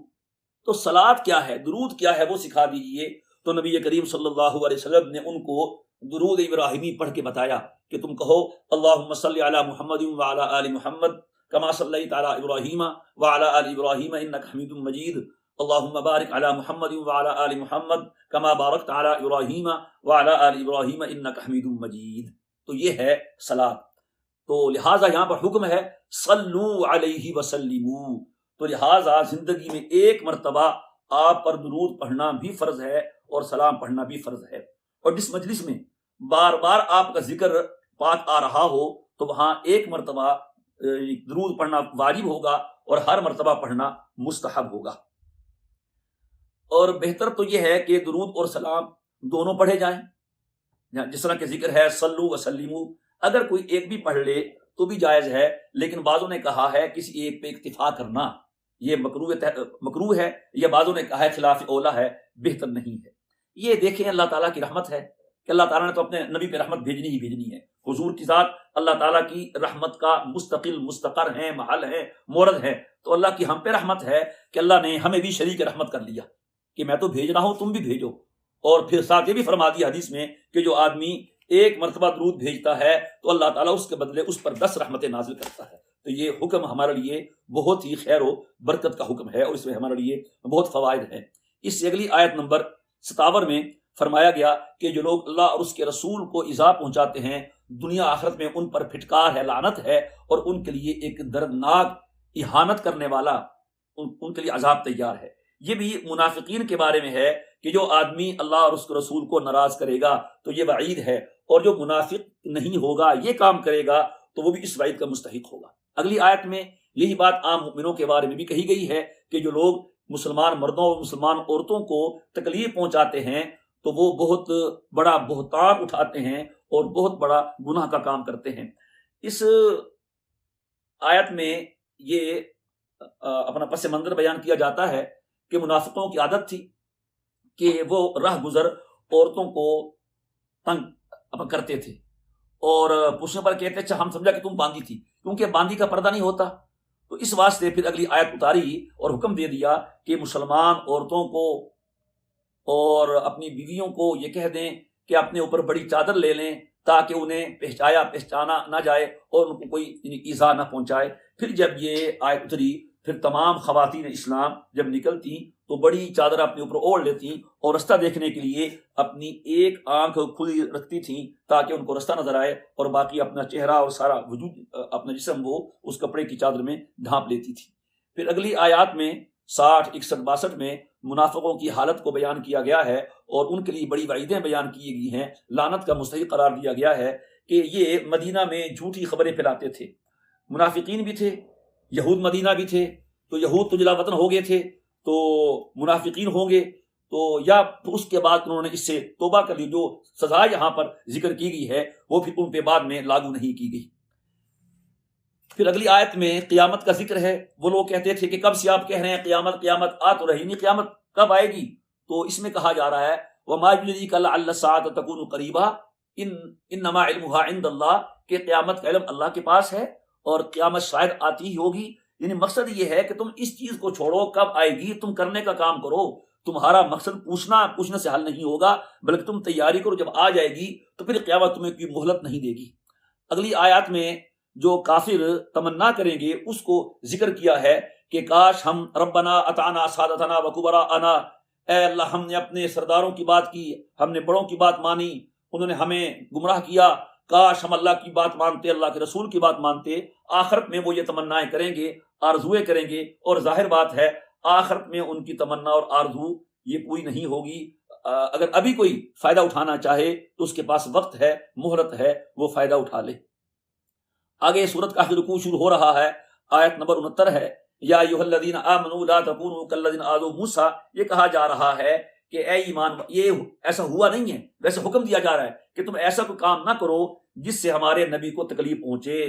تو صلاۃ کیا ہے، درود کیا ہے وہ سکھا دیجئے۔ تو نبی کریم صلی اللہ علیہ وسلم نے ان کو درود ابراہیمی پڑھ کے بتایا کہ تم کہو اللہم صلی علی محمد وعلی آل محمد کما صلیت علی ابراہیم وعلی آل ابراہیم انک حمید مجید، اللہم بارک علی محمد وعلی آل محمد کما بارکت علی ابراہیم وعلی آل ابراہیم انک حمید مجید۔ تو یہ ہے صلاۃ۔ تو لہٰذا یہاں پر حکم ہے صلو علیہ وسلموا، تو لہٰذا زندگی میں ایک مرتبہ آپ پر درود پڑھنا بھی فرض ہے اور سلام پڑھنا بھی فرض ہے، اور جس مجلس میں بار بار آپ کا ذکر پاک آ رہا ہو تو وہاں ایک مرتبہ درود پڑھنا واجب ہوگا اور ہر مرتبہ پڑھنا مستحب ہوگا۔ اور بہتر تو یہ ہے کہ درود اور سلام دونوں پڑھے جائیں، جس طرح کہ ذکر ہے صلو وسلموا، اگر کوئی ایک بھی پڑھ لے تو بھی جائز ہے، لیکن بعضوں نے کہا ہے کسی ایک پہ اکتفا کرنا یہ مکروہ ہے، یا بعضوں نے کہا ہے خلاف اولا ہے، بہتر نہیں ہے۔ یہ دیکھیں اللہ تعالیٰ کی رحمت ہے کہ اللہ تعالیٰ نے تو اپنے نبی پہ رحمت بھیجنی ہی بھیجنی ہے۔ حضور کی ذات اللہ تعالیٰ کی رحمت کا مستقل مستقر ہے، محل ہے، مورد ہے، تو اللہ کی ہم پہ رحمت ہے کہ اللہ نے ہمیں بھی شریک رحمت کر لیا کہ میں تو بھیج رہا ہوں تم بھی بھیجو، اور پھر ساتھ یہ بھی فرما دیا حدیث میں کہ جو آدمی ایک مرتبہ درود بھیجتا ہے تو اللہ تعالیٰ اس کے بدلے اس پر 10 رحمتیں نازل کرتا ہے۔ تو یہ حکم ہمارے لیے بہت ہی خیر و برکت کا حکم ہے، اور اس میں ہمارے لیے بہت فوائد ہیں۔ اس سے اگلی آیت نمبر 57 میں فرمایا گیا کہ جو لوگ اللہ اور اس کے رسول کو ایذا پہنچاتے ہیں دنیا آخرت میں ان پر پھٹکار ہے، لعنت ہے، اور ان کے لیے ایک دردناک اہانت کرنے والا ان کے لیے عذاب تیار ہے۔ یہ بھی منافقین کے بارے میں ہے کہ جو آدمی اللہ اور اس کے رسول کو ناراض کرے گا تو یہ وعید ہے، اور جو منافق نہیں ہوگا یہ کام کرے گا تو وہ بھی اس وعید کا مستحق ہوگا۔ اگلی آیت میں یہی بات عام مومنوں کے بارے میں بھی کہی گئی ہے کہ جو لوگ مسلمان مردوں اور مسلمان عورتوں کو تکلیف پہنچاتے ہیں تو وہ بہت بڑا بہتان اٹھاتے ہیں اور بہت بڑا گناہ کا کام کرتے ہیں۔ اس آیت میں یہ اپنا پس منظر بیان کیا جاتا ہے کہ منافقوں کی عادت تھی کہ وہ راہ گزر عورتوں کو تنگ کرتے تھے، اور پوچھنے پر کہتے اچھا ہم سمجھا کہ تم باندھی تھی، کیونکہ باندھی کا پردہ نہیں ہوتا، تو اس واسطے پھر اگلی آیت اتاری اور حکم دے دیا کہ مسلمان عورتوں کو اور اپنی بیویوں کو یہ کہہ دیں کہ اپنے اوپر بڑی چادر لے لیں تاکہ انہیں پہچانا نہ جائے اور ان کو کوئی ایذا نہ پہنچائے۔ پھر جب یہ آیت اتری پھر تمام خواتین اسلام جب نکلتی تو بڑی چادر اپنے اوپر اوڑھ لیتی اور رستہ دیکھنے کے لیے اپنی ایک آنکھ کھلی رکھتی تھیں تاکہ ان کو رستہ نظر آئے، اور باقی اپنا چہرہ اور سارا وجود اپنا جسم وہ اس کپڑے کی چادر میں ڈھانپ لیتی تھی۔ پھر اگلی آیات میں 60، 61، 62 میں منافقوں کی حالت کو بیان کیا گیا ہے اور ان کے لیے بڑی وعیدیں بیان کی گئی ہیں، لعنت کا مستحق قرار دیا گیا ہے کہ یہ مدینہ میں جھوٹی خبریں پھیلاتے تھے۔ منافقین بھی تھے، یہود مدینہ بھی تھے، تو یہود تو جلا وطن ہو گئے تھے تو منافقین ہوں گے، تو یا اس کے بعد انہوں نے اس سے توبہ کر لی، جو سزا یہاں پر ذکر کی گئی ہے وہ پھر ان پہ بعد میں لاگو نہیں کی گئی۔ پھر اگلی آیت میں قیامت کا ذکر ہے۔ وہ لوگ کہتے تھے کہ کب سے آپ کہہ رہے ہیں قیامت قیامت، آ تو رہی نہیں، قیامت کب آئے گی؟ تو اس میں کہا جا رہا ہے وَمَا يُدْرِيكَ لَعَلَّ السَّاعَةَ تَكُونُ قَرِيبًا إِنَّمَا عِلْمُهَا عِندَ اللَّهِ، کہ قیامت کا علم اللہ کے پاس ہے اور قیامت شاید آتی ہی ہوگی۔ یعنی مقصد یہ ہے کہ تم اس چیز کو چھوڑو، کب آئے گی تم کرنے کا کام کرو، تمہارا مقصد پوچھنے سے حل نہیں ہوگا، بلکہ تم تیاری کرو، جب آ جائے گی تو پھر قیامت تمہیں کوئی مہلت نہیں دے گی۔ اگلی آیات میں جو کافر تمنا کریں گے اس کو ذکر کیا ہے کہ کاش ہم ربنا اطعنا سادتنا وکبراءنا، اے اللہ ہم نے اپنے سرداروں کی بات کی، ہم نے بڑوں کی بات مانی، انہوں نے ہمیں گمراہ کیا، کاش ہم اللہ کی بات مانتے، اللہ کے رسول کی بات مانتے۔ آخرت میں وہ یہ تمنائیں کریں گے، آرزویں کریں گے، اور ظاہر بات ہے آخرت میں ان کی تمنا اور آرزو یہ پوری نہیں ہوگی۔ اگر ابھی کوئی فائدہ اٹھانا چاہے تو اس کے پاس وقت ہے، مہلت ہے، وہ فائدہ اٹھا لے۔ آگے سورت کا آخری رکوع شروع ہو رہا ہے، آیت نمبر 69 ہے، یا ایھا الذین آمنوا لا تکونوا کالذین آذوا موسیٰ۔ یہ کہا جا رہا ہے کہ اے ایمان، یہ ایسا ہوا نہیں ہے، ویسے حکم دیا جا رہا ہے کہ تم ایسا کوئی کام نہ کرو جس سے ہمارے نبی کو تکلیف پہنچے.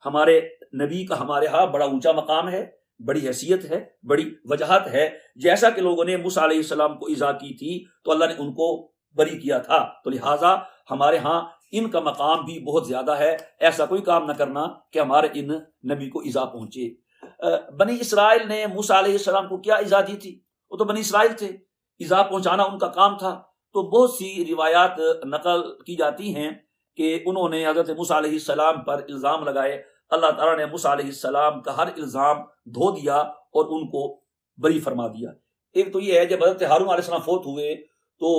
ہمارے نبی کا ہمارے ہاں بڑا اونچا مقام ہے، بڑی حیثیت ہے، بڑی وجاہت ہے. جیسا کہ لوگوں نے موسیٰ علیہ السلام کو ایذا کی تھی تو اللہ نے ان کو بری کیا تھا، تو لہٰذا ہمارے ہاں ان کا مقام بھی بہت زیادہ ہے. ایسا کوئی کام نہ کرنا کہ ہمارے ان نبی کو ایذا پہنچے. بنی اسرائیل نے موسیٰ علیہ السلام کو کیا ایذا دی تھی؟ وہ تو بنی اسرائیل تھے، ایذا پہنچانا ان کا کام تھا. تو بہت سی روایات نقل کی جاتی ہیں کہ انہوں نے حضرت موسیٰ علیہ السلام پر الزام لگائے. اللہ تعالیٰ نے موسیٰ علیہ السلام کا ہر الزام دھو دیا اور ان کو بری فرما دیا. ایک تو یہ ہے جب حضرت ہارون علیہ السلام فوت ہوئے تو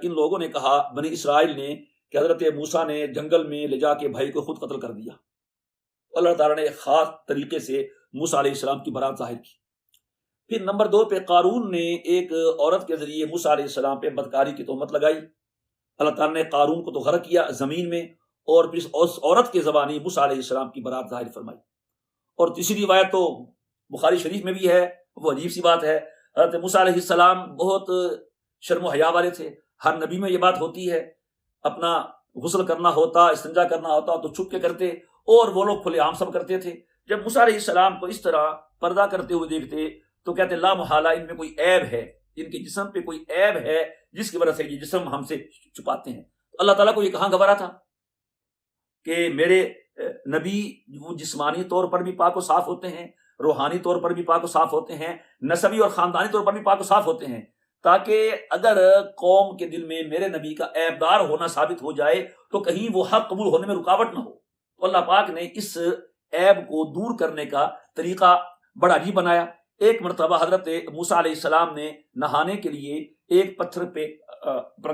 ان لوگوں نے کہا، بنی اسرائیل نے، کہ حضرت موسیٰ نے جنگل میں لے جا کے بھائی کو خود قتل کر دیا. اللہ تعالیٰ نے ایک خاص طریقے سے موسیٰ علیہ السلام کی برات ظاہر کی. پھر نمبر 2 پہ قارون نے ایک عورت کے ذریعے موسیٰ علیہ السلام پہ بدکاری کی تہمت لگائی. اللہ تعالیٰ نے قارون کو تو غرق کیا زمین میں، اور پھر اس عورت کے زبانی موسیٰ علیہ السلام کی برات ظاہر فرمائی. اور تیسری روایت تو بخاری شریف میں بھی ہے، وہ عجیب سی بات ہے. حضرت موسیٰ علیہ السلام بہت شرم و حیا والے تھے. ہر نبی میں یہ بات ہوتی ہے، اپنا غسل کرنا ہوتا، استنجا کرنا ہوتا تو چھپ کے کرتے، اور وہ لوگ کھلے عام سب کرتے تھے. جب موسیٰ علیہ السلام کو اس طرح پردہ کرتے ہوئے دیکھتے تو کہتے لا محالہ ان میں کوئی عیب ہے، ان کے جسم پہ کوئی عیب ہے جس کی وجہ سے یہ جسم ہم سے چھپاتے ہیں. تو اللہ تعالیٰ کو یہ کہاں گوارا تھا کہ میرے نبی وہ جسمانی طور پر بھی پاک و صاف ہوتے ہیں، روحانی طور پر بھی پاک و صاف ہوتے ہیں، نسبی اور خاندانی طور پر بھی پاک و صاف ہوتے ہیں، تاکہ اگر قوم کے دل میں میرے نبی کا عیب دار ہونا ثابت ہو جائے تو کہیں وہ حق قبول ہونے میں رکاوٹ نہ ہو. تو اللہ پاک نے اس عیب کو دور کرنے کا طریقہ بڑا عجیب بنایا. ایک مرتبہ حضرت موسیٰ علیہ السلام نے نہانے کے لیے ایک پتھر پہ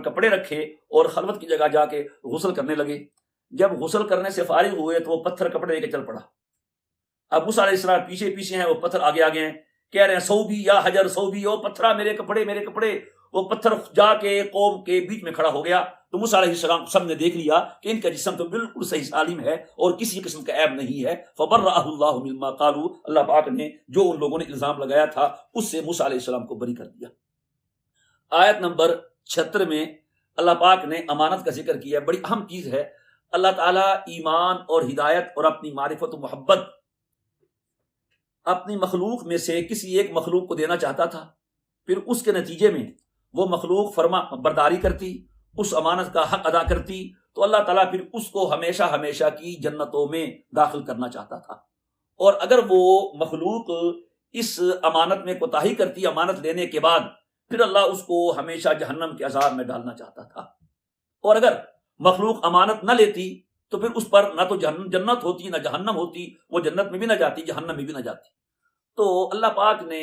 کپڑے رکھے اور خلوت کی جگہ جا کے غسل کرنے لگے. جب غسل کرنے سے فارغ ہوئے تو وہ پتھر کپڑے لے کے چل پڑا. اب موسیٰ علیہ السلام پیچھے پیچھے ہیں، وہ پتھر آگے آگے ہیں، کہہ رہے ہیں صوبی یا حجر صوبی، او پتھرا میرے کپڑے میرے کپڑے. وہ پتھر جا کے قوم کے بیچ میں کھڑا ہو گیا. تو موسیٰ علیہ السلام سب نے دیکھ لیا کہ ان کا جسم تو بالکل صحیح سالم ہے اور کسی قسم کا عیب نہیں ہے. فبرأہ اللہ مما قالوا، اللہ پاک نے جو ان لوگوں نے الزام لگایا تھا اس سے موسیٰ علیہ السلام کو بری کر دیا. آیت نمبر 76 میں اللہ پاک نے امانت کا ذکر کیا. بڑی اہم چیز ہے. اللہ تعالیٰ ایمان اور ہدایت اور اپنی معرفت و محبت اپنی مخلوق میں سے کسی ایک مخلوق کو دینا چاہتا تھا، پھر اس کے نتیجے میں وہ مخلوق فرما برداری کرتی، اس امانت کا حق ادا کرتی، تو اللہ تعالیٰ پھر اس کو ہمیشہ ہمیشہ کی جنتوں میں داخل کرنا چاہتا تھا. اور اگر وہ مخلوق اس امانت میں کوتاہی کرتی امانت لینے کے بعد، پھر اللہ اس کو ہمیشہ جہنم کے عذاب میں ڈالنا چاہتا تھا. اور اگر مخلوق امانت نہ لیتی تو پھر اس پر نہ تو جنت ہوتی نہ جہنم ہوتی، وہ جنت میں بھی نہ جاتی جہنم میں بھی نہ جاتی. تو اللہ پاک نے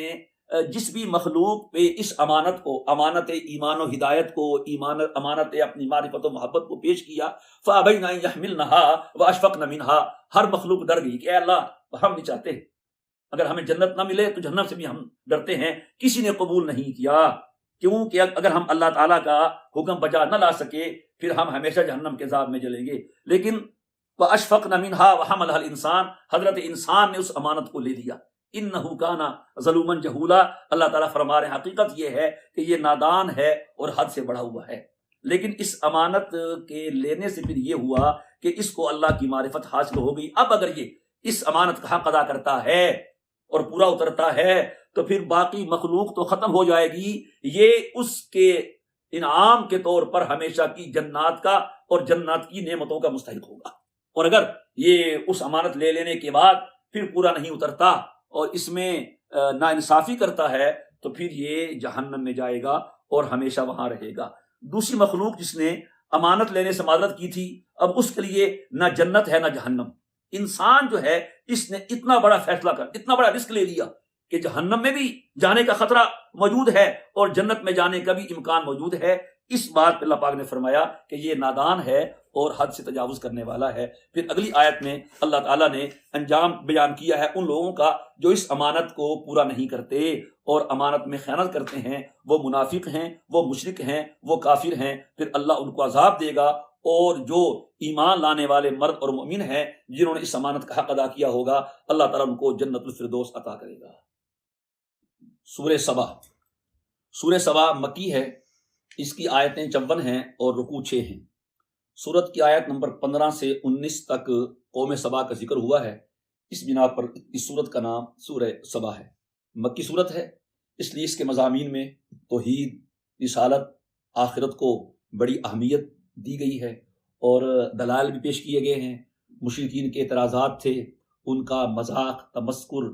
جس بھی مخلوق پہ اس امانت کو، امانت ایمان و ہدایت کو، امانت اپنی معرفت و محبت کو پیش کیا، فَأَبَيْنَ أَن يَحْمِلْنَهَا وَأَشْفَقْنَ مِنْهَا، ہر مخلوق ڈر گئی کہ اے اللہ ہم نہیں چاہتے، اگر ہمیں جنت نہ ملے تو جہنم سے بھی ہم ڈرتے ہیں. کسی نے قبول نہیں کیا، کیونکہ اگر ہم اللہ تعالیٰ کا حکم بجا نہ لا سکے پھر ہم ہمیشہ جہنم کے عذاب میں جلیں گے. لیکن وَأَشْفَقْنَ مِنْهَا وَحَمَلَهَا الْإِنسَانُ، حضرت انسان نے اس امانت کو لے لیا. اِنَّهُ كَانَ ظَلُومًا جَهُولًا، اللہ تعالیٰ فرما رہے ہیں حقیقت یہ ہے کہ یہ نادان ہے اور حد سے بڑھا ہوا ہے. لیکن اس امانت کے لینے سے پھر یہ ہوا کہ اس کو اللہ کی معرفت حاصل ہو گئی. اب اگر یہ اس امانت کا حق ادا کرتا ہے اور پورا اترتا ہے تو پھر باقی مخلوق تو ختم ہو جائے گی، یہ اس کے انعام کے طور پر ہمیشہ کی جنات کا اور جنات کی نعمتوں کا مستحق ہوگا. اور اگر یہ اس امانت لے لینے کے بعد پھر پورا نہیں اترتا اور اس میں ناانصافی کرتا ہے تو پھر یہ جہنم میں جائے گا اور ہمیشہ وہاں رہے گا. دوسری مخلوق جس نے امانت لینے سے معذرت کی تھی، اب اس کے لیے نہ جنت ہے نہ جہنم. انسان جو ہے اس نے اتنا بڑا فیصلہ کر، اتنا بڑا رسک لے لیا کہ جہنم میں بھی جانے کا خطرہ موجود ہے اور جنت میں جانے کا بھی امکان موجود ہے. اس بات پہ اللہ پاک نے فرمایا کہ یہ نادان ہے اور حد سے تجاوز کرنے والا ہے. پھر اگلی آیت میں اللہ تعالیٰ نے انجام بیان کیا ہے ان لوگوں کا جو اس امانت کو پورا نہیں کرتے اور امانت میں خیانت کرتے ہیں. وہ منافق ہیں، وہ مشرک ہیں، وہ کافر ہیں. پھر اللہ ان کو عذاب دے گا. اور جو ایمان لانے والے مرد اور مومن ہیں جنہوں نے اس امانت کا حق ادا کیا ہوگا، اللہ تعالیٰ ان کو جنت الفردوس عطا کرے گا. سورہ سبا مکی ہے اس کی آیتیں 54 ہیں اور رکوع 6 ہیں۔ سورت کی آیت نمبر 15 سے 19 تک قوم سبا کا ذکر ہوا ہے، اس بنا پر اس سورت کا نام سورہ سبا ہے۔ مکی سورت ہے، اس لیے اس کے مضامین میں توحید، رسالت، آخرت کو بڑی اہمیت دی گئی ہے اور دلائل بھی پیش کیے گئے ہیں۔ مشرکین کے اعتراضات تھے، ان کا مذاق، تمسخر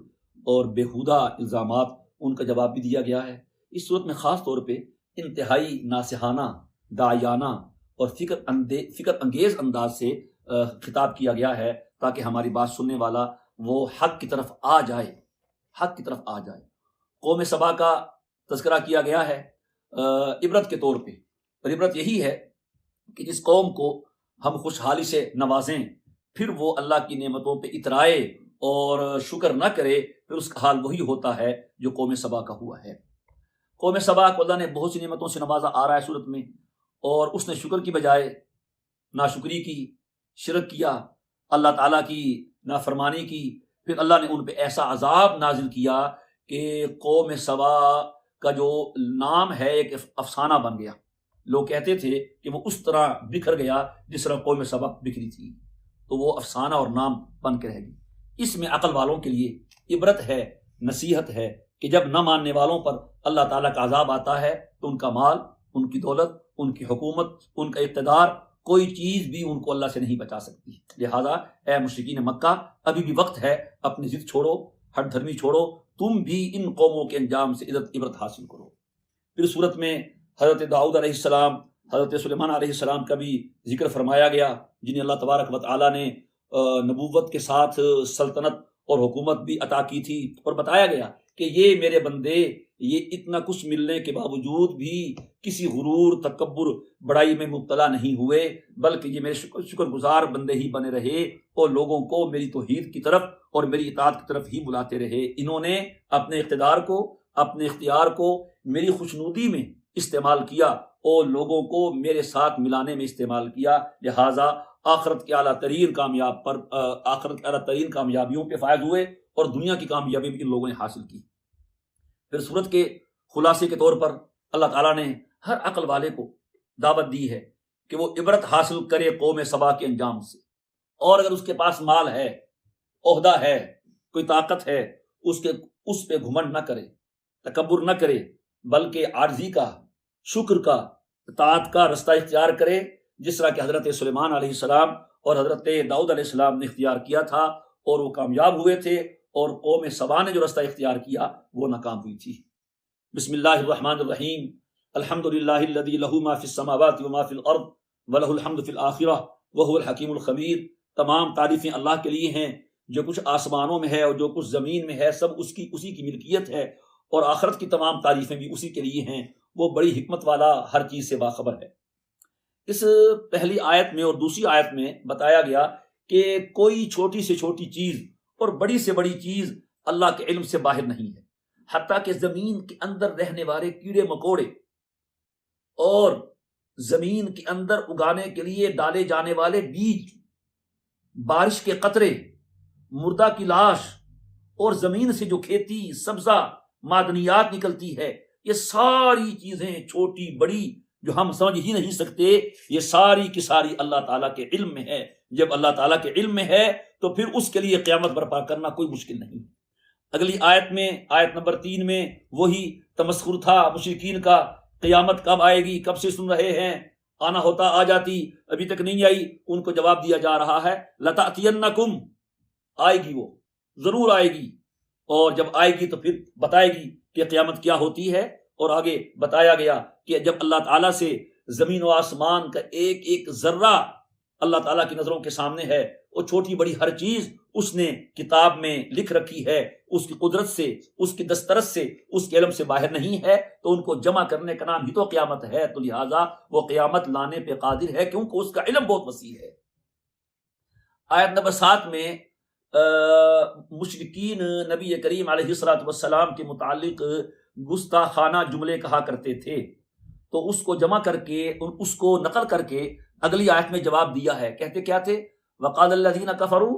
اور بیہودہ الزامات، ان کا جواب بھی دیا گیا ہے۔ اس صورت میں خاص طور پہ انتہائی ناصحانہ، داعیانہ اور فکر انگیز انداز سے خطاب کیا گیا ہے تاکہ ہماری بات سننے والا وہ حق کی طرف آ جائے، حق کی طرف آ جائے۔ قوم سبا کا تذکرہ کیا گیا ہے عبرت کے طور پہ، اور عبرت یہی ہے کہ جس قوم کو ہم خوشحالی سے نوازیں پھر وہ اللہ کی نعمتوں پہ اترائے اور شکر نہ کرے، پھر اس کا حال وہی ہوتا ہے جو قوم سبا کا ہوا ہے۔ قوم سبا کو اللہ نے بہت سی نعمتوں سے نوازا آ رہا ہے صورت میں، اور اس نے شکر کی بجائے ناشکری کی، شرک کیا، اللہ تعالیٰ کی نافرمانی کی۔ پھر اللہ نے ان پہ ایسا عذاب نازل کیا کہ قوم سبا کا جو نام ہے ایک افسانہ بن گیا۔ لوگ کہتے تھے کہ وہ اس طرح بکھر گیا جس طرح قوم سبا بکھری تھی، تو وہ افسانہ اور نام بن کے رہ گئی۔ اس میں عقل والوں کے لیے عبرت ہے، نصیحت ہے کہ جب نہ ماننے والوں پر اللہ تعالیٰ کا عذاب آتا ہے تو ان کا مال، ان کی دولت، ان کی حکومت، ان کا اقتدار، کوئی چیز بھی ان کو اللہ سے نہیں بچا سکتی۔ لہذا اے مشرکین مکہ، ابھی بھی وقت ہے، اپنی ضد چھوڑو، ہٹ دھرمی چھوڑو، تم بھی ان قوموں کے انجام سے عبرت حاصل کرو۔ پھر صورت میں حضرت داؤد علیہ السلام، حضرت سلیمان علیہ السلام کا بھی ذکر فرمایا گیا، جنہیں اللہ تبارک و تعالیٰ نے نبوت کے ساتھ سلطنت اور حکومت بھی عطا کی تھی، اور بتایا گیا کہ یہ میرے بندے یہ اتنا کچھ ملنے کے باوجود بھی کسی غرور، تکبر، بڑائی میں مبتلا نہیں ہوئے، بلکہ یہ میرے شکر گزار بندے ہی بنے رہے اور لوگوں کو میری توحید کی طرف اور میری اطاعت کی طرف ہی بلاتے رہے۔ انہوں نے اپنے اقتدار کو، اپنے اختیار کو میری خوشنودی میں استعمال کیا اور لوگوں کو میرے ساتھ ملانے میں استعمال کیا، لہٰذا آخرت کے اعلیٰ ترین کامیابیوں پہ فائز ہوئے اور دنیا کی کامیابی بھی ان لوگوں نے حاصل کی۔ پھر سورت کے خلاصے کے طور پر اللہ تعالیٰ نے ہر عقل والے کو دعوت دی ہے کہ وہ عبرت حاصل کرے قوم سبا کے انجام سے، اور اگر اس کے پاس مال ہے، عہدہ ہے، کوئی طاقت ہے، اس پہ گھمنڈ نہ کرے، تکبر نہ کرے، بلکہ عاجزی کا، شکر کا، اطاعت کا رستہ اختیار کرے، جس طرح کہ حضرت سلیمان علیہ السلام اور حضرت داؤد علیہ السلام نے اختیار کیا تھا اور وہ کامیاب ہوئے تھے، اور قوم سبا نے جو رستہ اختیار کیا وہ ناکام ہوئی تھی۔ بسم اللہ الرحمن الرحیم، الحمد للہ الذی لہ ما فی السماوات وما فی الارض ولہ الحمد فی الآخرہ وہو الحکیم الخبیر۔ تمام تعریفیں اللہ کے لیے ہیں، جو کچھ آسمانوں میں ہے اور جو کچھ زمین میں ہے سب اسی کی ملکیت ہے، اور آخرت کی تمام تعریفیں بھی اسی کے لیے ہیں، وہ بڑی حکمت والا، ہر چیز سے باخبر ہے۔ اس پہلی آیت میں اور دوسری آیت میں بتایا گیا کہ کوئی چھوٹی سے چھوٹی چیز اور بڑی سے بڑی چیز اللہ کے علم سے باہر نہیں ہے، حتیٰ کہ زمین کے اندر رہنے والے کیڑے مکوڑے اور زمین کے اندر اگانے کے لیے ڈالے جانے والے بیج، بارش کے قطرے، مردہ کی لاش، اور زمین سے جو کھیتی، سبزہ، معدنیات نکلتی ہے، یہ ساری چیزیں چھوٹی بڑی جو ہم سمجھ ہی نہیں سکتے، یہ ساری کی ساری اللہ تعالیٰ کے علم میں ہے۔ جب اللہ تعالیٰ کے علم میں ہے تو پھر اس کے لیے قیامت برپا کرنا کوئی مشکل نہیں۔ اگلی آیت میں، آیت نمبر 3 میں وہی تمسخر تھا مشرکین کا، قیامت کب آئے گی، کب سے سن رہے ہیں، آنا ہوتا آ جاتی، ابھی تک نہیں آئی۔ ان کو جواب دیا جا رہا ہے لَتَأْتِيَنَّكُمْ، آئے گی، وہ ضرور آئے گی، اور جب آئے گی تو پھر بتائے گی کہ قیامت کیا ہوتی ہے۔ اور آگے بتایا گیا کہ جب اللہ تعالیٰ سے زمین و آسمان کا ایک ایک ذرہ اللہ تعالیٰ کی نظروں کے سامنے ہے، وہ چھوٹی بڑی ہر چیز اس نے کتاب میں لکھ رکھی ہے، اس کی قدرت سے، اس کی دسترس سے، اس کے علم سے باہر نہیں ہے، تو ان کو جمع کرنے کا نام ہی تو قیامت ہے، تو لہٰذا وہ قیامت لانے پہ قادر ہے کیونکہ اس کا علم بہت وسیع ہے۔ آیت نمبر 7 میں مشرکین نبی کریم علیہ الصلوۃ والسلام کے متعلق گستاخانہ جملے کہا کرتے تھے، تو اس کو جمع کر کے، اس کو نقل کر کے اگلی آیت میں جواب دیا ہے۔ کہتے کیا تھے؟ وقال الذین کفروا،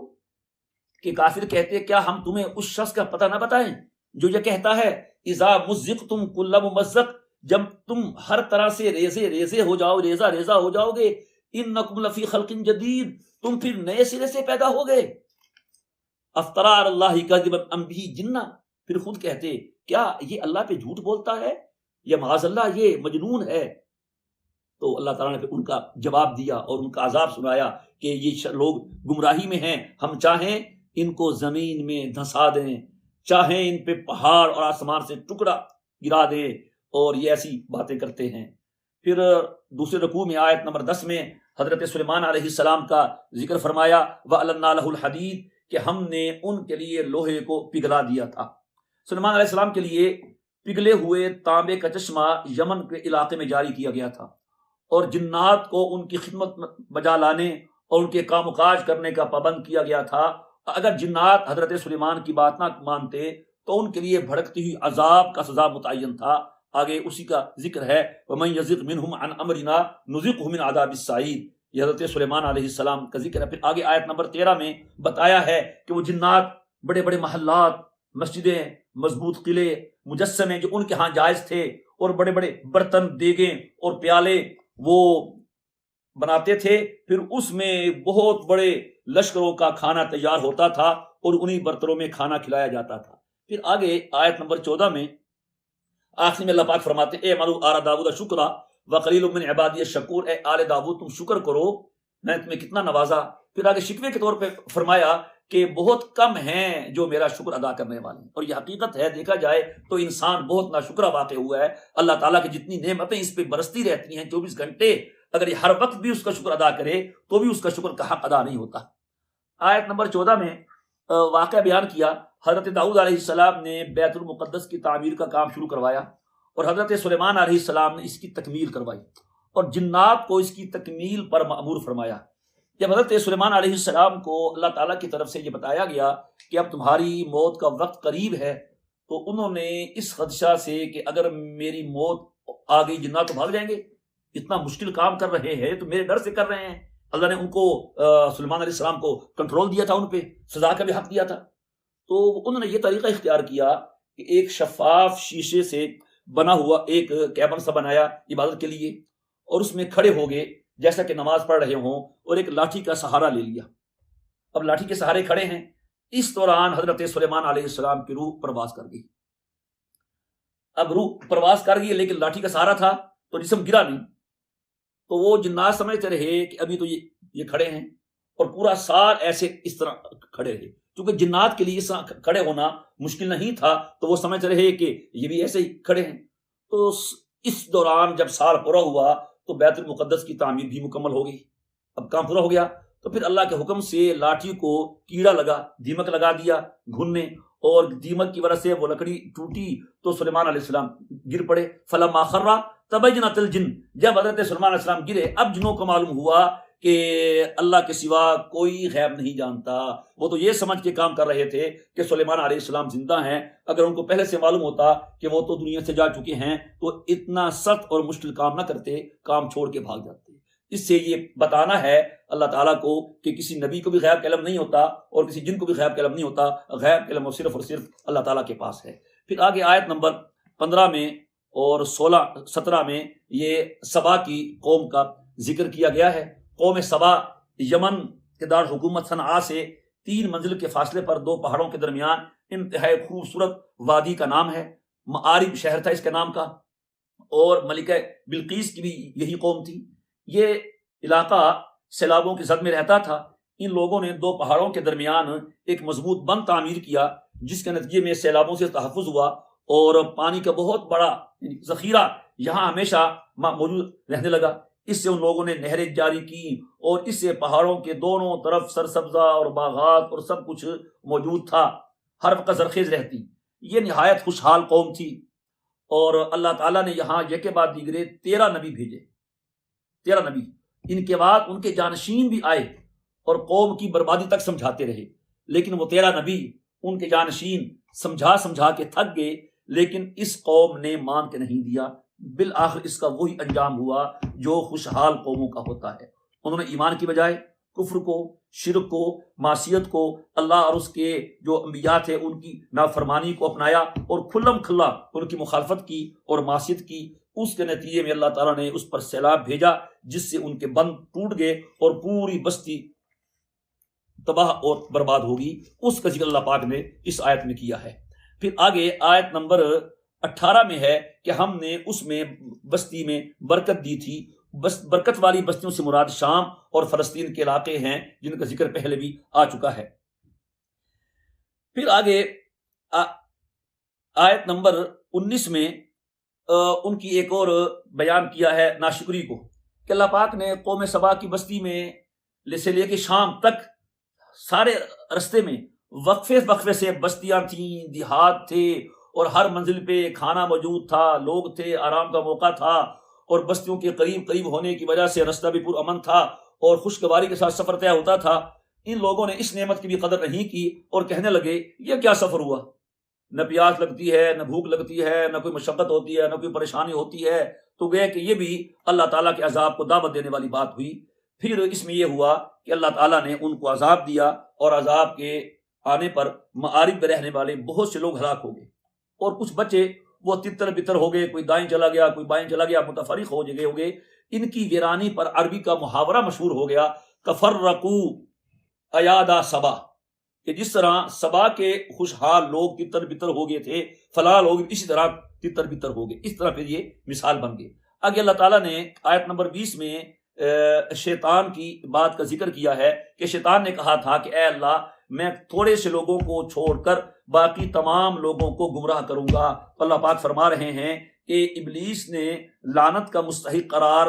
کہ کافر کہتے کیا ہم تمہیں اس شخص کا پتہ نہ بتائیں جو یہ کہتا ہے اذا مزقتم کل ممزق، جب تم ہر طرح سے ریزے ہو جاؤ، ریزہ ہو جاؤ گے، انکم لفی خلق جدید، تم پھر نئے سرے سے پیدا ہو گئے۔ افطرا علی اللہ کذبا ام بہ جنہ، پھر خود کہتے کیا یہ اللہ پہ جھوٹ بولتا ہے یا معاذ اللہ یہ مجنون ہے؟ تو اللہ تعالیٰ نے پھر ان کا جواب دیا اور ان کا عذاب سنایا کہ یہ لوگ گمراہی میں ہیں، ہم چاہیں ان کو زمین میں دھنسا دیں، چاہیں ان پہ پہاڑ اور آسمان سے ٹکڑا گرا دیں، اور یہ ایسی باتیں کرتے ہیں۔ پھر دوسرے رکوع میں آیت نمبر 10 میں حضرت سلیمان علیہ السلام کا ذکر فرمایا، وَأَلَنَّا لَهُ الْحَدِيدَ، کہ ہم نے ان کے لیے لوہے کو پگھلا دیا تھا۔ سلیمان علیہ السلام کے لیے پگھلے ہوئے تانبے کا چشمہ یمن کے علاقے میں جاری کیا گیا تھا، اور جنات کو ان کی خدمت بجا لانے اور ان کے کام و کاج کرنے کا پابند کیا گیا تھا۔ اگر جنات حضرت سلیمان کی بات نہ مانتے تو ان کے لیے بھڑکتی ہوئی عذاب کا سزا متعین تھا۔ آگے اسی کا ذکر ہے، وَمَن يَزِغْ مِنْهُمْ عَنْ أَمْرِنَا نُذِقْهُ مِنْ عَذَابِ السَّعِيرِ، یہ حضرت سلیمان علیہ السلام کا ذکر ہے۔ پھر آگے آیت نمبر 13 میں بتایا ہے کہ وہ جنات بڑے بڑے محلات، مسجدیں، مضبوط قلعے، مجسمے جو ان کے ہاں جائز تھے، اور بڑے بڑے برتن، دیگیں اور پیالے وہ بناتے تھے، پھر اس میں بہت بڑے لشکروں کا کھانا تیار ہوتا تھا اور انہی برتنوں میں کھانا کھلایا جاتا تھا۔ پھر آگے آیت نمبر 14 میں آخری میں اللہ پاک فرماتے ہیں، اعملوا آل داؤد شکرا وقلیل من عبادی الشکور، اے آل داؤد تم شکر کرو، میں تمہیں کتنا نوازا۔ پھر آگے شکوے کے طور پہ فرمایا کہ بہت کم ہیں جو میرا شکر ادا کرنے والے ہیں، اور یہ حقیقت ہے، دیکھا جائے تو انسان بہت ناشکرہ واقع ہوا ہے۔ اللہ تعالیٰ کی جتنی نعمتیں اس پہ برستی رہتی ہیں 24 گھنٹے، اگر یہ ہر وقت بھی اس کا شکر ادا کرے تو بھی اس کا شکر کا حق ادا نہیں ہوتا۔ آیت نمبر 14 میں واقعہ بیان کیا، حضرت داؤد علیہ السلام نے بیت المقدس کی تعمیر کا کام شروع کروایا، اور حضرت سلیمان علیہ السلام نے اس کی تکمیل کروائی، اور جنات کو اس کی تکمیل پر مأمور فرمایا۔ جب حضرت سلیمان علیہ السلام کو اللہ تعالیٰ کی طرف سے یہ بتایا گیا کہ اب تمہاری موت کا وقت قریب ہے، تو انہوں نے اس خدشہ سے کہ اگر میری موت آ گئی جنات تو بھاگ جائیں گے، اتنا مشکل کام کر رہے ہیں تو میرے ڈر سے کر رہے ہیں۔ اللہ نے ان کو سلیمان علیہ السلام کو کنٹرول دیا تھا، ان پہ سزا کا بھی حق دیا تھا، تو انہوں نے یہ طریقہ اختیار کیا کہ ایک شفاف شیشے سے بنا ہوا ایک کیبن سا بنایا عبادت کے لیے، اور اس میں کھڑے ہو گئے جیسا کہ نماز پڑھ رہے ہوں، اور ایک لاٹھی کا سہارا لے لیا۔ اب لاٹھی کے سہارے کھڑے ہیں، اس دوران حضرت سلیمان علیہ السلام کی روح پرواز کر گئی۔ اب روح پرواز کر گئی لیکن لاٹھی کا سہارا تھا تو جسم گرا نہیں، تو وہ جنات سمجھتے رہے کہ ابھی تو یہ کھڑے ہیں، اور پورا سال ایسے اس طرح کھڑے رہے، کیونکہ جنات کے لیے اس طرح کھڑے ہونا مشکل نہیں تھا، تو وہ سمجھ رہے کہ یہ بھی ایسے ہی کھڑے ہیں۔ تو اس دوران جب سال پورا ہوا تو بیت المقدس کی تعمیر بھی مکمل ہو گئی، اب کام پورا ہو گیا، تو پھر اللہ کے حکم سے لاٹھی کو کیڑا لگا، دیمک لگا دیا گھننے، اور دیمک کی وجہ سے وہ لکڑی ٹوٹی تو سلیمان علیہ السلام گر پڑے۔ فلما خر تبینت الجن، جب حضرت سلیمان علیہ السلام گرے اب جنوں کو معلوم ہوا کہ اللہ کے سوا کوئی غیب نہیں جانتا۔ وہ تو یہ سمجھ کے کام کر رہے تھے کہ سلیمان علیہ السلام زندہ ہیں، اگر ان کو پہلے سے معلوم ہوتا کہ وہ تو دنیا سے جا چکے ہیں تو اتنا سخت اور مشکل کام نہ کرتے، کام چھوڑ کے بھاگ جاتے۔ اس سے یہ بتانا ہے اللہ تعالیٰ کو کہ کسی نبی کو بھی غیب کا علم نہیں ہوتا اور کسی جن کو بھی غیب کا علم نہیں ہوتا، غیب کا علم صرف اور صرف اللہ تعالیٰ کے پاس ہے۔ پھر آگے آیت نمبر 15 میں اور 16-17 میں یہ سبا کی قوم کا ذکر کیا گیا ہے۔ قوم سبا یمن کے دار حکومت صنعاء سے 3 منزل کے فاصلے پر 2 پہاڑوں کے درمیان انتہائی خوبصورت وادی کا نام ہے، معارب شہر تھا اس کے نام کا، اور ملکہ بلقیس کی بھی یہی قوم تھی۔ یہ علاقہ سیلابوں کی زد میں رہتا تھا۔ ان لوگوں نے 2 پہاڑوں کے درمیان ایک مضبوط بند تعمیر کیا، جس کے نتیجے میں سیلابوں سے تحفظ ہوا، اور پانی کا بہت بڑا ذخیرہ یہاں ہمیشہ موجود رہنے لگا۔ اس سے ان لوگوں نے نہریں جاری کی، اور اس سے پہاڑوں کے دونوں طرف سرسبزہ اور باغات اور سب کچھ موجود تھا، ہر وقت زرخیز رہتی۔ یہ نہایت خوشحال قوم تھی، اور اللہ تعالیٰ نے یہاں یک بعد دیگرے 13 نبی بھیجے، 13 نبی۔ ان کے بعد ان کے جانشین بھی آئے اور قوم کی بربادی تک سمجھاتے رہے، لیکن وہ 13 نبی ان کے جانشین سمجھا کے تھک گئے، لیکن اس قوم نے مان کے نہیں دیا۔ بالآخر اس کا وہی انجام ہوا جو خوشحال قوموں کا ہوتا ہے۔ انہوں نے ایمان کی بجائے کفر کو، شرک کو، معصیت کو، اللہ اور اس کے جو انبیاء تھے ان کی نافرمانی کو اپنایا، اور کھلم کھلا ان کی مخالفت کی اور معصیت کی۔ اس کے نتیجے میں اللہ تعالیٰ نے اس پر سیلاب بھیجا جس سے ان کے بند ٹوٹ گئے اور پوری بستی تباہ اور برباد ہوگی. اس کا ذکر اللہ پاک نے اس آیت میں کیا ہے. پھر آگے آیت نمبر 18 میں ہے کہ ہم نے اس میں بستی میں برکت دی تھی. برکت والی بستیوں سے مراد شام اور فلسطین کے علاقے ہیں جن کا ذکر پہلے بھی آ چکا ہے. پھر آگے آیت نمبر 19 میں ان کی ایک اور بیان کیا ہے ناشکری کو کہ اللہ پاک نے قوم سبا کی بستی میں سے لے کے شام تک سارے رستے میں وقفے سے بستیاں تھیں، دیہات تھے اور ہر منزل پہ کھانا موجود تھا، لوگ تھے، آرام کا موقع تھا اور بستیوں کے قریب ہونے کی وجہ سے رستہ بھی پرامن تھا اور خوشگواری کے ساتھ سفر طے ہوتا تھا. ان لوگوں نے اس نعمت کی بھی قدر نہیں کی اور کہنے لگے یہ کیا سفر ہوا، نہ پیاس لگتی ہے، نہ بھوک لگتی ہے، نہ کوئی مشقت ہوتی ہے، نہ کوئی پریشانی ہوتی ہے. تو گئے کہ یہ بھی اللہ تعالیٰ کے عذاب کو دعوت دینے والی بات ہوئی. پھر اس میں یہ ہوا کہ اللہ تعالیٰ نے ان کو عذاب دیا اور عذاب کے آنے پر معارف میں رہنے والے بہت سے لوگ ہلاک ہو گئے اور کچھ بچے وہ تتر بتر ہو گئے، کوئی دائیں چلا گیا، کوئی بائیں چلا گیا، متفرق ہو گئے. ان کی ویرانی پر عربی کا محاورہ مشہور ہو گیا تفرقو ایادا سبا، کہ جس طرح سبا کے خوشحال لوگ تتر بتر ہو گئے تھے، فلاں لوگ اسی طرح تتر بتر ہو گئے. اس طرح پھر یہ مثال بن گئی. آگے اللہ تعالیٰ نے آیت نمبر 20 میں شیطان کی بات کا ذکر کیا ہے کہ شیطان نے کہا تھا کہ اے اللہ میں تھوڑے سے لوگوں کو چھوڑ کر باقی تمام لوگوں کو گمراہ کروں گا. اللہ پاک فرما رہے ہیں کہ ابلیس نے لعنت کا مستحق قرار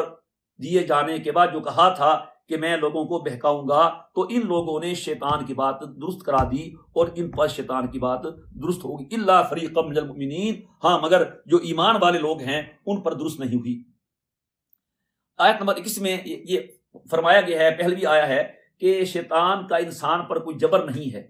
دیے جانے کے بعد جو کہا تھا کہ میں لوگوں کو بہکاؤں گا، تو ان لوگوں نے شیطان کی بات درست کرا دی اور ان پر شیطان کی بات درست ہوگی. الا فریقا من المؤمنین، ہاں مگر جو ایمان والے لوگ ہیں ان پر درست نہیں ہوئی. آیت نمبر 21 میں یہ فرمایا گیا ہے، پہلے بھی آیا ہے کہ شیطان کا انسان پر کوئی جبر نہیں ہے،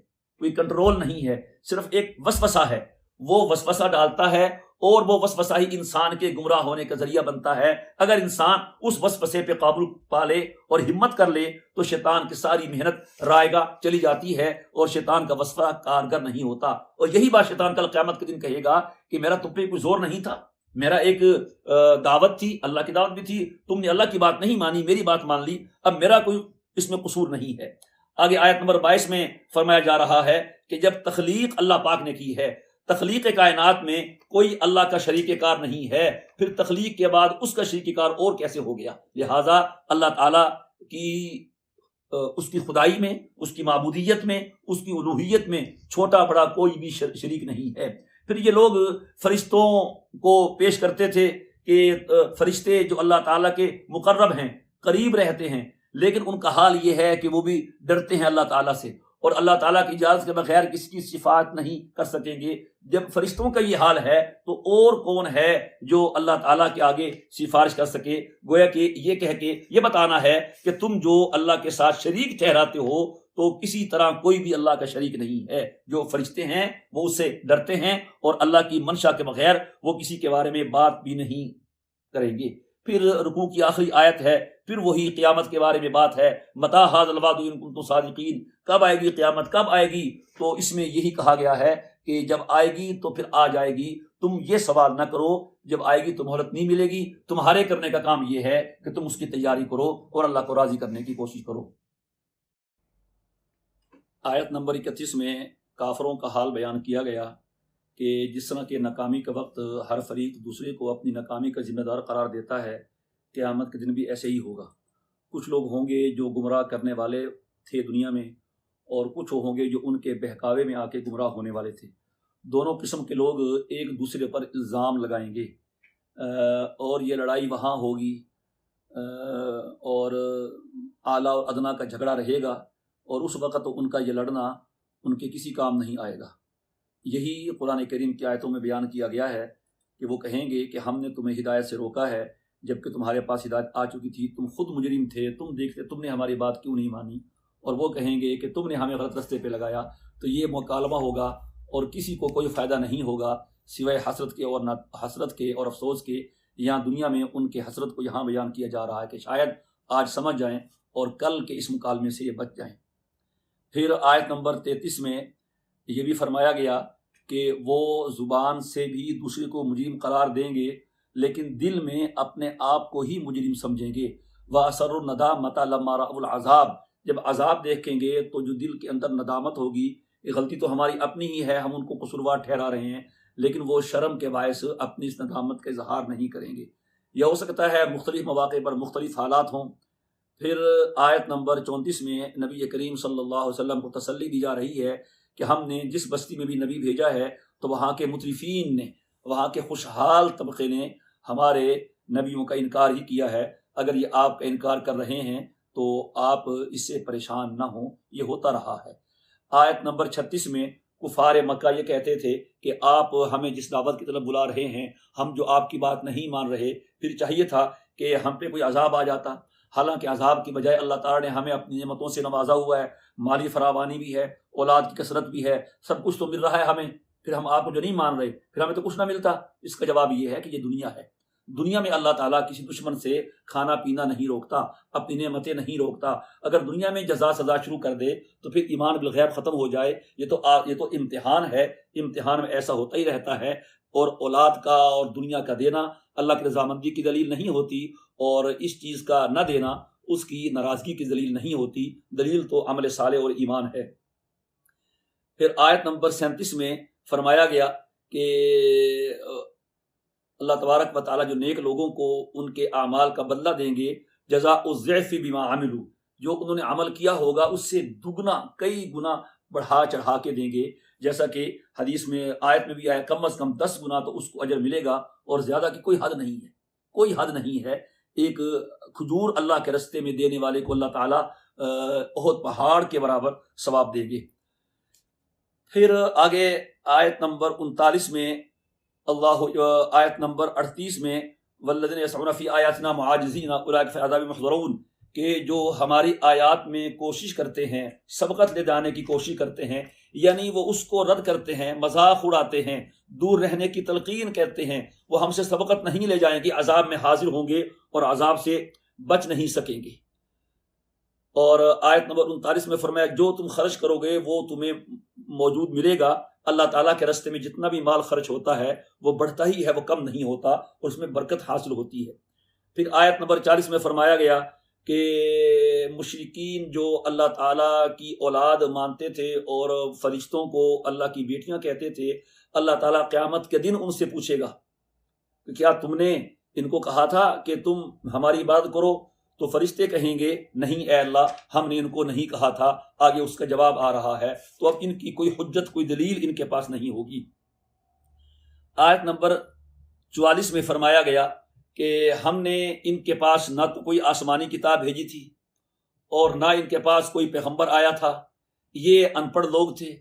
کوئی کنٹرول نہیں ہے، صرف ایک وسوسہ ہے. وہ وسوسہ ڈالتا ہے اور وہ وسوسہ ہی انسان کے گمراہ ہونے کا ذریعہ بنتا ہے. اگر انسان اس وسوسے پہ قابو پا لے اور ہمت کر لے تو شیطان کی ساری محنت رائے گا چلی جاتی ہے اور شیطان کا وسوسہ کارگر نہیں ہوتا. اور یہی بات شیطان کل قیامت کے دن کہے گا کہ میرا تم پہ کوئی زور نہیں تھا، میرا ایک دعوت تھی، اللہ کی دعوت بھی تھی، تم نے اللہ کی بات نہیں مانی، میری بات مان لی، اب میرا کوئی اس میں قصور نہیں ہے. آگے آیت نمبر 22 میں فرمایا جا رہا ہے کہ جب تخلیق اللہ پاک نے کی ہے، تخلیق کائنات میں کوئی اللہ کا شریک کار نہیں ہے، پھر تخلیق کے بعد اس کا شریک کار اور کیسے ہو گیا؟ لہٰذا اللہ تعالیٰ کی اس کی خدائی میں، اس کی معبودیت میں، اس کی الوہیت میں چھوٹا بڑا کوئی بھی شریک نہیں ہے. پھر یہ لوگ فرشتوں کو پیش کرتے تھے کہ فرشتے جو اللہ تعالیٰ کے مقرب ہیں، قریب رہتے ہیں، لیکن ان کا حال یہ ہے کہ وہ بھی ڈرتے ہیں اللہ تعالیٰ سے اور اللہ تعالیٰ کی اجازت کے بغیر کسی کی شفاعت نہیں کر سکیں گے. جب فرشتوں کا یہ حال ہے تو اور کون ہے جو اللہ تعالیٰ کے آگے سفارش کر سکے؟ گویا کہ یہ کہہ کے یہ بتانا ہے کہ تم جو اللہ کے ساتھ شریک ٹھہراتے ہو تو کسی طرح کوئی بھی اللہ کا شریک نہیں ہے. جو فرشتے ہیں وہ اس سے ڈرتے ہیں اور اللہ کی منشا کے بغیر وہ کسی کے بارے میں بات بھی نہیں کریں گے. پھر رکوع کی آخری آیت ہے، پھر وہی قیامت کے بارے میں بات ہے. متى هذا الوعد ان کنتم صادقین، کب آئے گی قیامت، کب آئے گی؟ تو اس میں یہی کہا گیا ہے کہ جب آئے گی تو پھر آ جائے گی. تم یہ سوال نہ کرو، جب آئے گی تو مہلت نہیں ملے گی. تمہارے کرنے کا کام یہ ہے کہ تم اس کی تیاری کرو اور اللہ کو راضی کرنے کی کوشش کرو. آیت نمبر 31 میں کافروں کا حال بیان کیا گیا کہ جس طرح کہ ناکامی کا وقت ہر فریق دوسرے کو اپنی ناکامی کا ذمہ دار قرار دیتا ہے، قیامت کے دن بھی ایسے ہی ہوگا. کچھ لوگ ہوں گے جو گمراہ کرنے والے تھے دنیا میں اور کچھ ہوں گے جو ان کے بہکاوے میں آ کے گمراہ ہونے والے تھے. دونوں قسم کے لوگ ایک دوسرے پر الزام لگائیں گے اور یہ لڑائی وہاں ہوگی اور اعلیٰ اور ادنا کا جھگڑا رہے گا اور اس وقت ان کا یہ لڑنا ان کے کسی کام نہیں آئے گا. یہی قرآن کریم کی آیتوں میں بیان کیا گیا ہے کہ وہ کہیں گے کہ ہم نے تمہیں ہدایت سے روکا ہے جبکہ تمہارے پاس ہدایت آ چکی تھی، تم خود مجرم تھے، تم دیکھتے تم نے ہماری بات کیوں نہیں مانی. اور وہ کہیں گے کہ تم نے ہمیں غلط رستے پہ لگایا. تو یہ مکالمہ ہوگا اور کسی کو کوئی فائدہ نہیں ہوگا سوائے حسرت کے اور حسرت کے اور افسوس کے. یہاں دنیا میں ان کے حسرت کو یہاں بیان کیا جا رہا ہے کہ شاید آج سمجھ جائیں اور کل کے اس مکالمے سے یہ بچ جائیں. پھر آیت نمبر 33 میں یہ بھی فرمایا گیا کہ وہ زبان سے بھی دوسرے کو مجرم قرار دیں گے لیکن دل میں اپنے آپ کو ہی مجرم سمجھیں گے۔ وَأَسَرُّوا النَّدَامَةَ لَمَّا رَأَوُا الْعَذَابَ، جب عذاب دیکھیں گے تو جو دل کے اندر ندامت ہوگی، یہ غلطی تو ہماری اپنی ہی ہے، ہم ان کو قصوروار ٹھہرا رہے ہیں، لیکن وہ شرم کے باعث اپنی اس ندامت کا اظہار نہیں کریں گے۔ یہ ہو سکتا ہے مختلف مواقع پر مختلف حالات ہوں۔ پھر آیت نمبر 34 میں نبی کریم صلی اللہ علیہ وسلم کو تسلی دی جا رہی ہے کہ ہم نے جس بستی میں بھی نبی بھیجا ہے تو وہاں کے مترفین نے، وہاں کے خوشحال طبقے نے ہمارے نبیوں کا انکار ہی کیا ہے۔ اگر یہ آپ کا انکار کر رہے ہیں تو آپ اس سے پریشان نہ ہوں، یہ ہوتا رہا ہے۔ آیت نمبر 36 میں کفار مکہ یہ کہتے تھے کہ آپ ہمیں جس دعوت کی طرف بلا رہے ہیں، ہم جو آپ کی بات نہیں مان رہے، پھر چاہیے تھا کہ ہم پہ کوئی عذاب آ جاتا۔ حالانکہ عذاب کی بجائے اللہ تعالیٰ نے ہمیں اپنی نعمتوں سے نوازا ہوا ہے، مالی فراوانی بھی ہے، اولاد کی کثرت بھی ہے، سب کچھ تو مل رہا ہے ہمیں، پھر ہم آپ کو جو نہیں مان رہے، پھر ہمیں تو کچھ نہ ملتا۔ اس کا جواب یہ ہے کہ یہ دنیا ہے۔ دنیا میں اللہ تعالیٰ کسی دشمن سے کھانا پینا نہیں روکتا، اپنی نعمتیں نہیں روکتا۔ اگر دنیا میں جزا سزا شروع کر دے تو پھر ایمان بالغیب ختم ہو جائے۔ یہ تو امتحان ہے، امتحان میں ایسا ہوتا ہی رہتا ہے۔ اور اولاد کا اور دنیا کا دینا اللہ کی رضامندی کی دلیل نہیں ہوتی، اور اس چیز کا نہ دینا اس کی ناراضگی کی دلیل نہیں ہوتی۔ دلیل تو عمل صالح اور ایمان ہے۔ پھر آیت نمبر 37 میں فرمایا گیا کہ اللہ تبارک و تعالیٰ جو نیک لوگوں کو ان کے اعمال کا بدلہ دیں گے، جزاء الضعف بما عملوا، جو انہوں نے عمل کیا ہوگا اس سے دگنا کئی گنا بڑھا چڑھا کے دیں گے۔ جیسا کہ حدیث میں آیت میں بھی آیا، کم از کم 10 گنا تو اس کو اجر ملے گا، اور زیادہ کی کوئی حد نہیں ہے، کوئی حد نہیں ہے۔ ایک کھجور اللہ کے رستے میں دینے والے کو اللہ تعالیٰ احد پہاڑ کے برابر ثواب دیں گے۔ پھر آگے آیت نمبر 39 میں آیت نمبر 38 میں والذین یسعون فی آیاتنا معاجزین اولئک فی العذاب محضرون، کہ جو ہماری آیات میں کوشش کرتے ہیں، سبقت لے جانے کی کوشش کرتے ہیں، یعنی وہ اس کو رد کرتے ہیں، مذاق اڑاتے ہیں، دور رہنے کی تلقین کرتے ہیں، وہ ہم سے سبقت نہیں لے جائیں گے، عذاب میں حاضر ہوں گے اور عذاب سے بچ نہیں سکیں گے۔ اور آیت نمبر 39 میں فرمایا جو تم خرچ کرو گے وہ تمہیں موجود ملے گا۔ اللہ تعالیٰ کے راستے میں جتنا بھی مال خرچ ہوتا ہے وہ بڑھتا ہی ہے، وہ کم نہیں ہوتا، اور اس میں برکت حاصل ہوتی ہے۔ پھر آیت نمبر 40 میں فرمایا گیا کہ مشرکین جو اللہ تعالیٰ کی اولاد مانتے تھے اور فرشتوں کو اللہ کی بیٹیاں کہتے تھے، اللہ تعالیٰ قیامت کے دن ان سے پوچھے گا کہ کیا تم نے ان کو کہا تھا کہ تم ہماری عبادت کرو؟ تو فرشتے کہیں گے نہیں اے اللہ، ہم نے ان کو نہیں کہا تھا۔ آگے اس کا جواب آ رہا ہے، تو اب ان کی کوئی حجت، کوئی دلیل ان کے پاس نہیں ہوگی۔ آیت نمبر 44 میں فرمایا گیا کہ ہم نے ان کے پاس نہ تو کوئی آسمانی کتاب بھیجی تھی اور نہ ان کے پاس کوئی پیغمبر آیا تھا، یہ ان پڑھ لوگ تھے،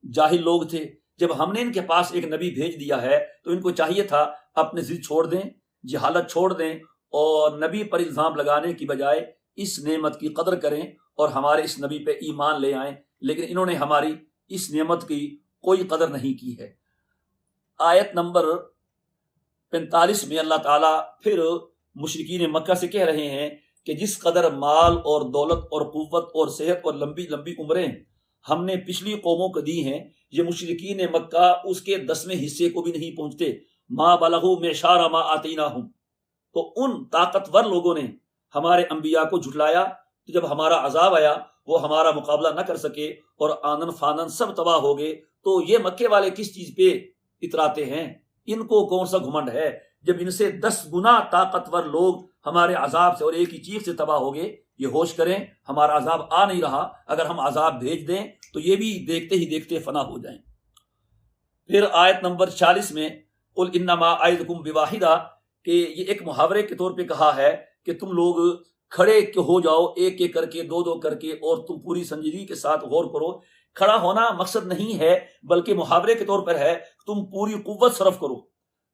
جاہل لوگ تھے۔ جب ہم نے ان کے پاس ایک نبی بھیج دیا ہے تو ان کو چاہیے تھا اپنے ضد چھوڑ دیں، جہالت چھوڑ دیں، اور نبی پر الزام لگانے کی بجائے اس نعمت کی قدر کریں اور ہمارے اس نبی پہ ایمان لے آئیں، لیکن انہوں نے ہماری اس نعمت کی کوئی قدر نہیں کی ہے۔ آیت نمبر 45 میں اللہ تعالیٰ پھر مشرکین مکہ سے کہہ رہے ہیں کہ جس قدر مال اور دولت اور قوت اور صحت اور لمبی لمبی عمریں ہم نے پچھلی قوموں کو دی ہیں، یہ مشرکین مکہ اس کے 10ویں حصے کو بھی نہیں پہنچتے۔ ما بلغوا معشار ما آتیناہم، تو ان طاقتور لوگوں نے ہمارے انبیاء کو جھٹلایا، تو جب ہمارا عذاب آیا وہ ہمارا مقابلہ نہ کر سکے اور آنن فانن سب تباہ ہو گئے۔ تو یہ مکے والے کس چیز پہ اتراتے ہیں؟ ان کو کون سا گھمنڈ ہے جب ان سے 10 گنا طاقتور لوگ ہمارے عذاب سے اور ایک ہی چیخ سے تباہ ہو گئے؟ یہ ہوش کریں، ہمارا عذاب آ نہیں رہا، اگر ہم عذاب بھیج دیں تو یہ بھی دیکھتے ہی دیکھتے فنا ہو جائیں۔ پھر آیت نمبر 40 میں قل انما اعظکم بواحدہ، کہ یہ ایک محاورے کے طور پہ کہا ہے کہ تم لوگ کھڑے ہو جاؤ ایک ایک کر کے، دو دو کر کے، اور تم پوری سنجیدگی کے ساتھ غور کرو۔ کھڑا ہونا مقصد نہیں ہے، بلکہ محاورے کے طور پر ہے، تم پوری قوت صرف کرو،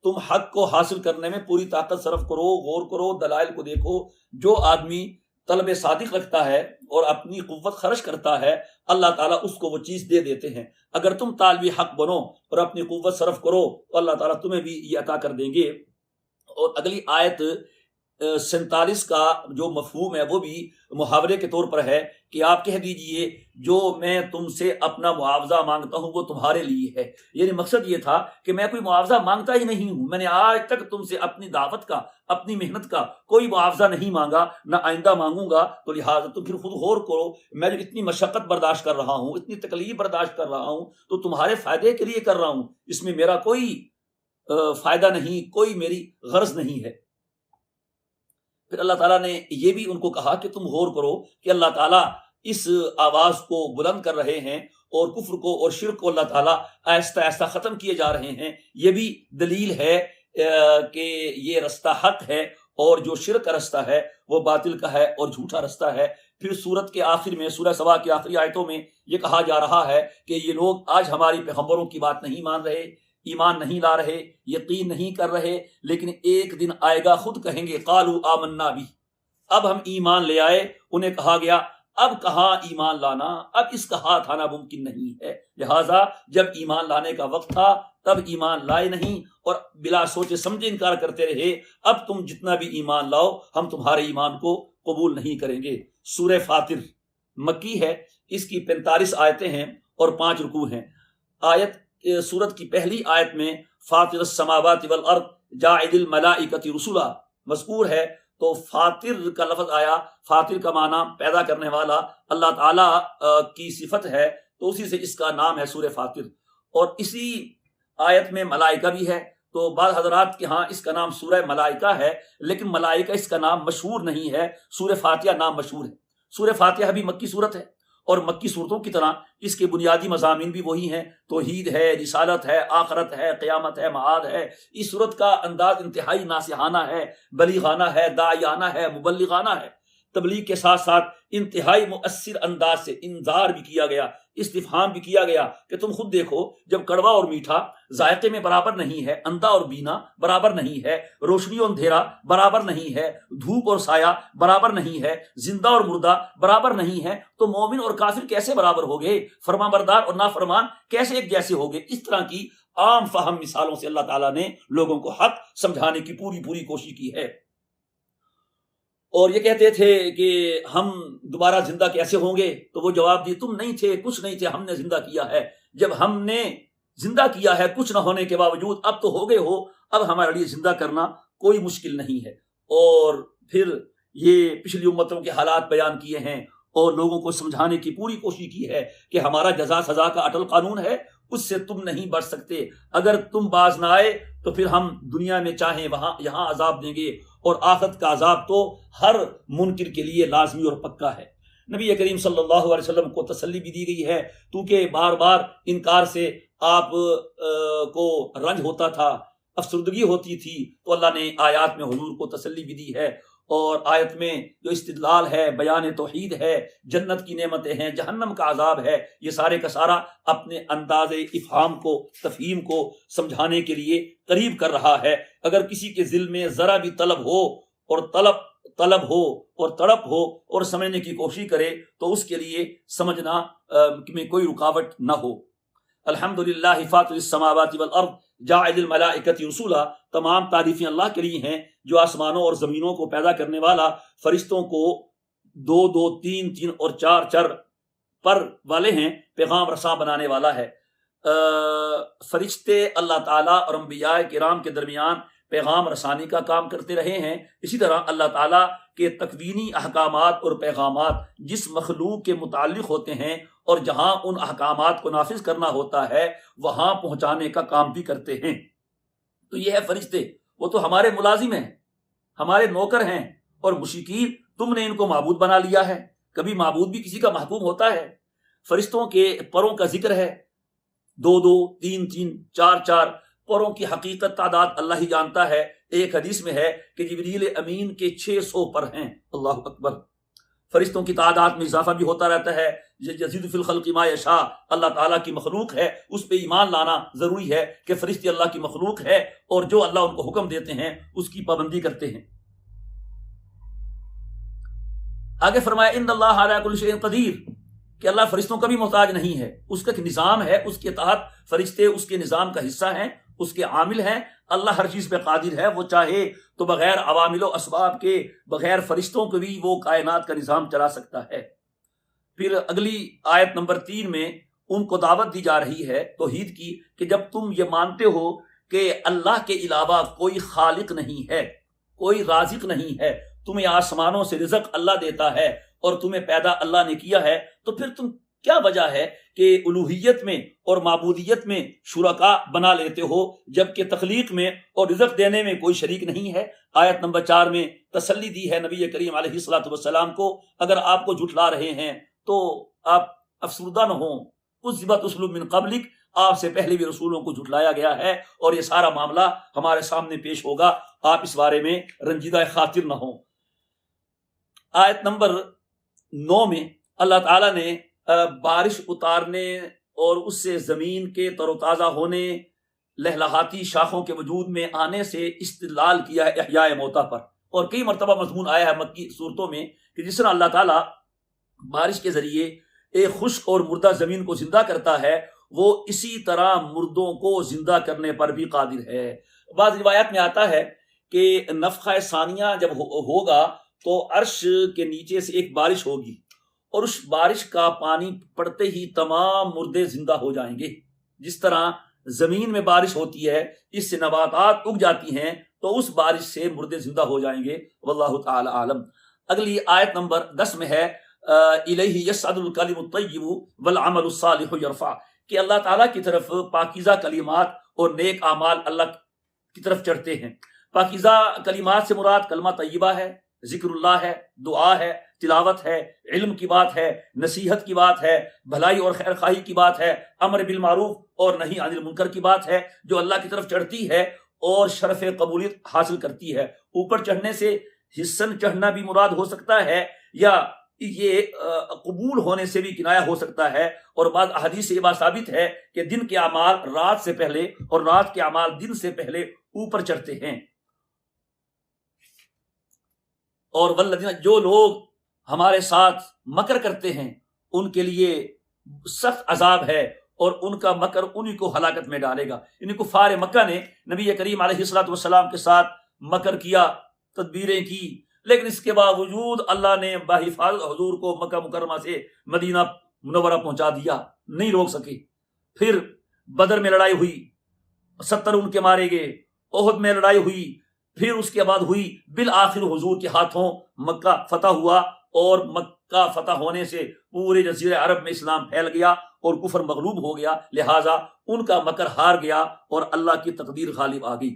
تم حق کو حاصل کرنے میں پوری طاقت صرف کرو، غور کرو، دلائل کو دیکھو۔ جو آدمی طلب صادق رکھتا ہے اور اپنی قوت خرچ کرتا ہے، اللہ تعالیٰ اس کو وہ چیز دے دیتے ہیں۔ اگر تم طالب حق بنو اور اپنی قوت صرف کرو تو اللہ تعالیٰ تمہیں بھی یہ عطا کر دیں گے۔ اور اگلی آیت 47 کا جو مفہوم ہے وہ بھی محاورے کے طور پر ہے کہ آپ کہہ دیجئے جو میں تم سے اپنا معاوضہ مانگتا ہوں وہ تمہارے لیے ہے. یعنی مقصد یہ تھا کہ میں کوئی معاوضہ مانگتا ہی نہیں ہوں. میں نے آج تک تم سے اپنی دعوت کا، اپنی محنت کا کوئی معاوضہ نہیں مانگا، نہ آئندہ مانگوں گا. تو لہٰذا تم پھر خود غور کرو، میں جو اتنی مشقت برداشت کر رہا ہوں، اتنی تکلیف برداشت کر رہا ہوں، تو تمہارے فائدے کے لیے کر رہا ہوں. اس میں میرا کوئی فائدہ نہیں، کوئی میری غرض نہیں ہے. پھر اللہ تعالیٰ نے یہ بھی ان کو کہا کہ تم غور کرو کہ اللہ تعالیٰ اس آواز کو بلند کر رہے ہیں اور کفر کو اور شرک کو اللہ تعالیٰ آہستہ آہستہ ختم کیے جا رہے ہیں. یہ بھی دلیل ہے کہ یہ رستہ حق ہے اور جو شرک کا رستہ ہے وہ باطل کا ہے اور جھوٹا رستہ ہے. پھر سورت کے آخر میں، سورہ سبا کی آخری آیتوں میں یہ کہا جا رہا ہے کہ یہ لوگ آج ہماری پیغمبروں کی بات نہیں مان رہے، ایمان نہیں لا رہے، یقین نہیں کر رہے، لیکن ایک دن آئے گا خود کہیں گے قالوا آمنا بھی، اب ہم ایمان لے آئے. انہیں کہا گیا اب کہاں ایمان لانا، اب اس کا ہاتھ آنا ممکن نہیں ہے. لہٰذا جب ایمان لانے کا وقت تھا تب ایمان لائے نہیں اور بلا سوچے سمجھے انکار کرتے رہے. اب تم جتنا بھی ایمان لاؤ ہم تمہارے ایمان کو قبول نہیں کریں گے. سورہ فاطر مکی ہے، اس کی 45 آیتیں ہیں اور 5 رکوع ہیں. سورت کی پہلی آیت میں فاطر السماوات والارض جاعل الملائکۃ رسلا مذکور ہے. تو فاطر کا لفظ آیا، فاطر کا معنی پیدا کرنے والا، اللہ تعالیٰ کی صفت ہے، تو اسی سے اس کا نام ہے سورہ فاطر. اور اسی آیت میں ملائکہ بھی ہے. تو بعض حضرات کے ہاں اس کا نام سورہ ملائکہ ہے، لیکن ملائکہ اس کا نام مشہور نہیں ہے، سورہ فاتحہ نام مشہور ہے. سورہ فاتحہ بھی مکی صورت ہے اور مکی صورتوں کی طرح اس کے بنیادی مضامین بھی وہی ہیں، توحید ہے، رسالت ہے، آخرت ہے، قیامت ہے، معاد ہے. اس صورت کا انداز انتہائی ناصحانہ ہے، بلیغانہ ہے، داعیانہ ہے، مبلغانہ ہے. تبلیغ کے ساتھ ساتھ انتہائی مؤثر انداز سے انذار بھی کیا گیا، استفہام بھی کیا گیا کہ تم خود دیکھو، جب کڑوا اور میٹھا ذائقے میں برابر نہیں ہے، اندھا اور بینا برابر نہیں ہے، روشنی اور اندھیرا برابر نہیں ہے، دھوپ اور سایہ برابر نہیں ہے، زندہ اور مردہ برابر نہیں ہے، تو مومن اور کافر کیسے برابر ہو گئے، فرمان بردار اور نافرمان کیسے ایک جیسے ہو گئے. اس طرح کی عام فہم مثالوں سے اللہ تعالیٰ نے لوگوں کو حق سمجھانے کی پوری کوشش کی ہے. اور یہ کہتے تھے کہ ہم دوبارہ زندہ کیسے ہوں گے، تو وہ جواب دی تم نہیں تھے، کچھ نہیں تھے، ہم نے زندہ کیا ہے. جب ہم نے زندہ کیا ہے کچھ نہ ہونے کے باوجود، اب تو ہو گئے ہو، اب ہمارے لیے زندہ کرنا کوئی مشکل نہیں ہے. اور پھر یہ پچھلی امتوں کے حالات بیان کیے ہیں اور لوگوں کو سمجھانے کی پوری کوشش کی ہے کہ ہمارا جزا سزا کا اٹل قانون ہے، اس سے تم نہیں بچ سکتے. اگر تم باز نہ آئے تو پھر ہم دنیا میں چاہیں یہاں عذاب دیں گے، اور آخرت کا عذاب تو ہر منکر کے لیے لازمی اور پکا ہے. نبی کریم صلی اللہ علیہ وسلم کو تسلی بھی دی گئی ہے، کیونکہ بار بار انکار سے آپ کو رنج ہوتا تھا، افسردگی ہوتی تھی، تو اللہ نے آیات میں حضور کو تسلی بھی دی ہے. اور آیت میں جو استدلال ہے، بیان توحید ہے، جنت کی نعمتیں ہیں، جہنم کا عذاب ہے، یہ سارے کا سارا اپنے انداز افہام کو، تفہیم کو سمجھانے کے لیے قریب کر رہا ہے. اگر کسی کے دل میں ذرا بھی طلب ہو اور طلب ہو اور تڑپ ہو اور سمجھنے کی کوشش کرے تو اس کے لیے سمجھنا میں کوئی رکاوٹ نہ ہو. الحمدللہ فاطر السماوات والارض جاعل الملائکۃ رسلا، تمام تعریفیں اللہ کے لیے ہیں جو آسمانوں اور زمینوں کو پیدا کرنے والا، فرشتوں کو 2 2 3 3 اور 4 4 پر والے ہیں، پیغام رساں بنانے والا ہے. فرشتے اللہ تعالیٰ اور انبیاء کرام کے درمیان پیغام رسانی کا کام کرتے رہے ہیں. اسی طرح اللہ تعالیٰ کے تکوینی احکامات اور پیغامات جس مخلوق کے متعلق ہوتے ہیں اور جہاں ان احکامات کو نافذ کرنا ہوتا ہے وہاں پہنچانے کا کام بھی کرتے ہیں. تو یہ ہے فرشتے، وہ تو ہمارے ملازم ہیں، ہمارے نوکر ہیں. اور مشرکین تم نے ان کو معبود بنا لیا ہے. کبھی معبود بھی کسی کا محکوم ہوتا ہے. فرشتوں کے پروں کا ذکر ہے، 2 2 3 3 4 4 پروں کی حقیقت تعداد اللہ ہی جانتا ہے. ایک حدیث میں ہے کہ جبریل امین کے 600 پر ہیں. اللہ اکبر. فرشتوں کی تعداد میں اضافہ بھی ہوتا رہتا ہے. یزید فی الخلق ما یشاء، اللہ تعالیٰ کی مخلوق ہے، اس پہ ایمان لانا ضروری ہے کہ فرشتے اللہ کی مخلوق ہے اور جو اللہ ان کو حکم دیتے ہیں اس کی پابندی کرتے ہیں. آگے فرمایا ان اللہ علی کل شیء قدیر، کہ اللہ فرشتوں کا بھی محتاج نہیں ہے، اس کا ایک نظام ہے، اس کے تحت فرشتے اس کے نظام کا حصہ ہیں، اس کے عامل ہیں. اللہ ہر چیز پہ قادر ہے. وہ چاہے تو بغیر عوامل و اسباب کے، بغیر فرشتوں کے بھی وہ کائنات کا نظام چلا سکتا ہے. پھر اگلی آیت نمبر 3 میں ان کو دعوت دی جا رہی ہے توحید کی کہ جب تم یہ مانتے ہو کہ اللہ کے علاوہ کوئی خالق نہیں ہے، کوئی رازق نہیں ہے، تمہیں آسمانوں سے رزق اللہ دیتا ہے اور تمہیں پیدا اللہ نے کیا ہے، تو پھر تم کیا وجہ ہے کہ الوہیت میں اور معبودیت میں شرکاء بنا لیتے ہو جبکہ تخلیق میں اور رزق دینے میں کوئی شریک نہیں ہے. آیت نمبر 4 میں تسلی دی ہے نبی کریم علیہ الصلوۃ والسلام کو، اگر آپ کو جھٹلا رہے ہیں تو آپ افسردہ نہ ہوں. کذبت رسل من قبلک، آپ سے پہلے بھی رسولوں کو جھٹلایا گیا ہے اور یہ سارا معاملہ ہمارے سامنے پیش ہوگا، آپ اس بارے میں رنجیدہ خاطر نہ ہوں. آیت نمبر 9 میں اللہ تعالیٰ نے بارش اتارنے اور اس سے زمین کے تر و تازہ ہونے، لہلہاتی شاخوں کے وجود میں آنے سے استدلال کیا ہے احیاء موتا پر. اور کئی مرتبہ مضمون آیا ہے مکی صورتوں میں کہ جس طرح اللہ تعالیٰ بارش کے ذریعے ایک خشک اور مردہ زمین کو زندہ کرتا ہے، وہ اسی طرح مردوں کو زندہ کرنے پر بھی قادر ہے. بعض روایات میں آتا ہے کہ نفخہ ثانیہ جب ہوگا تو عرش کے نیچے سے ایک بارش ہوگی اور اس بارش کا پانی پڑتے ہی تمام مردے زندہ ہو جائیں گے. جس طرح زمین میں بارش ہوتی ہے، اس سے نباتات اگ جاتی ہیں، تو اس بارش سے مردے زندہ ہو جائیں گے. واللہ تعالی عالم. اگلی آیت نمبر 10 میں ہے الیہ یصعد الکلم الطیب والعمل الصالح یرفع، کہ اللہ تعالیٰ کی طرف پاکیزہ کلمات اور نیک اعمال اللہ کی طرف چڑھتے ہیں. پاکیزہ کلمات سے مراد کلمہ طیبہ ہے، ذکر اللہ ہے، دعا ہے، تلاوت ہے، علم کی بات ہے، نصیحت کی بات ہے، بھلائی اور خیر خواہی کی بات ہے، امر بالمعروف اور نہی عن المنکر کی بات ہے، جو اللہ کی طرف چڑھتی ہے اور شرف قبولیت حاصل کرتی ہے. اوپر چڑھنے سے حسن چڑھنا بھی مراد ہو سکتا ہے، یا یہ قبول ہونے سے بھی کنایہ ہو سکتا ہے. اور بعض احادیث سے یہ بات ثابت ہے کہ دن کے اعمال رات سے پہلے اور رات کے اعمال دن سے پہلے اوپر چڑھتے ہیں. اور والذین، جو لوگ ہمارے ساتھ مکر کرتے ہیں ان کے لیے سخت عذاب ہے اور ان کا مکر انہی کو ہلاکت میں ڈالے گا. یعنی کفار مکہ نے نبی کریم علیہ الصلوۃ والسلام کے ساتھ مکر کیا، تدبیریں کی، لیکن اس کے باوجود اللہ نے بحفاظت حضور کو مکہ مکرمہ سے مدینہ منورہ پہنچا دیا، نہیں روک سکے. پھر بدر میں لڑائی ہوئی، 70 ان کے مارے گئے. احد میں لڑائی ہوئی، پھر اس کے بعد ہوئی، بالآخر حضور کے ہاتھوں مکہ فتح ہوا، اور مکہ فتح ہونے سے پورے جزیرہ عرب میں اسلام پھیل گیا اور کفر مغلوب ہو گیا. لہٰذا ان کا مکر ہار گیا اور اللہ کی تقدیر غالب آ گئی.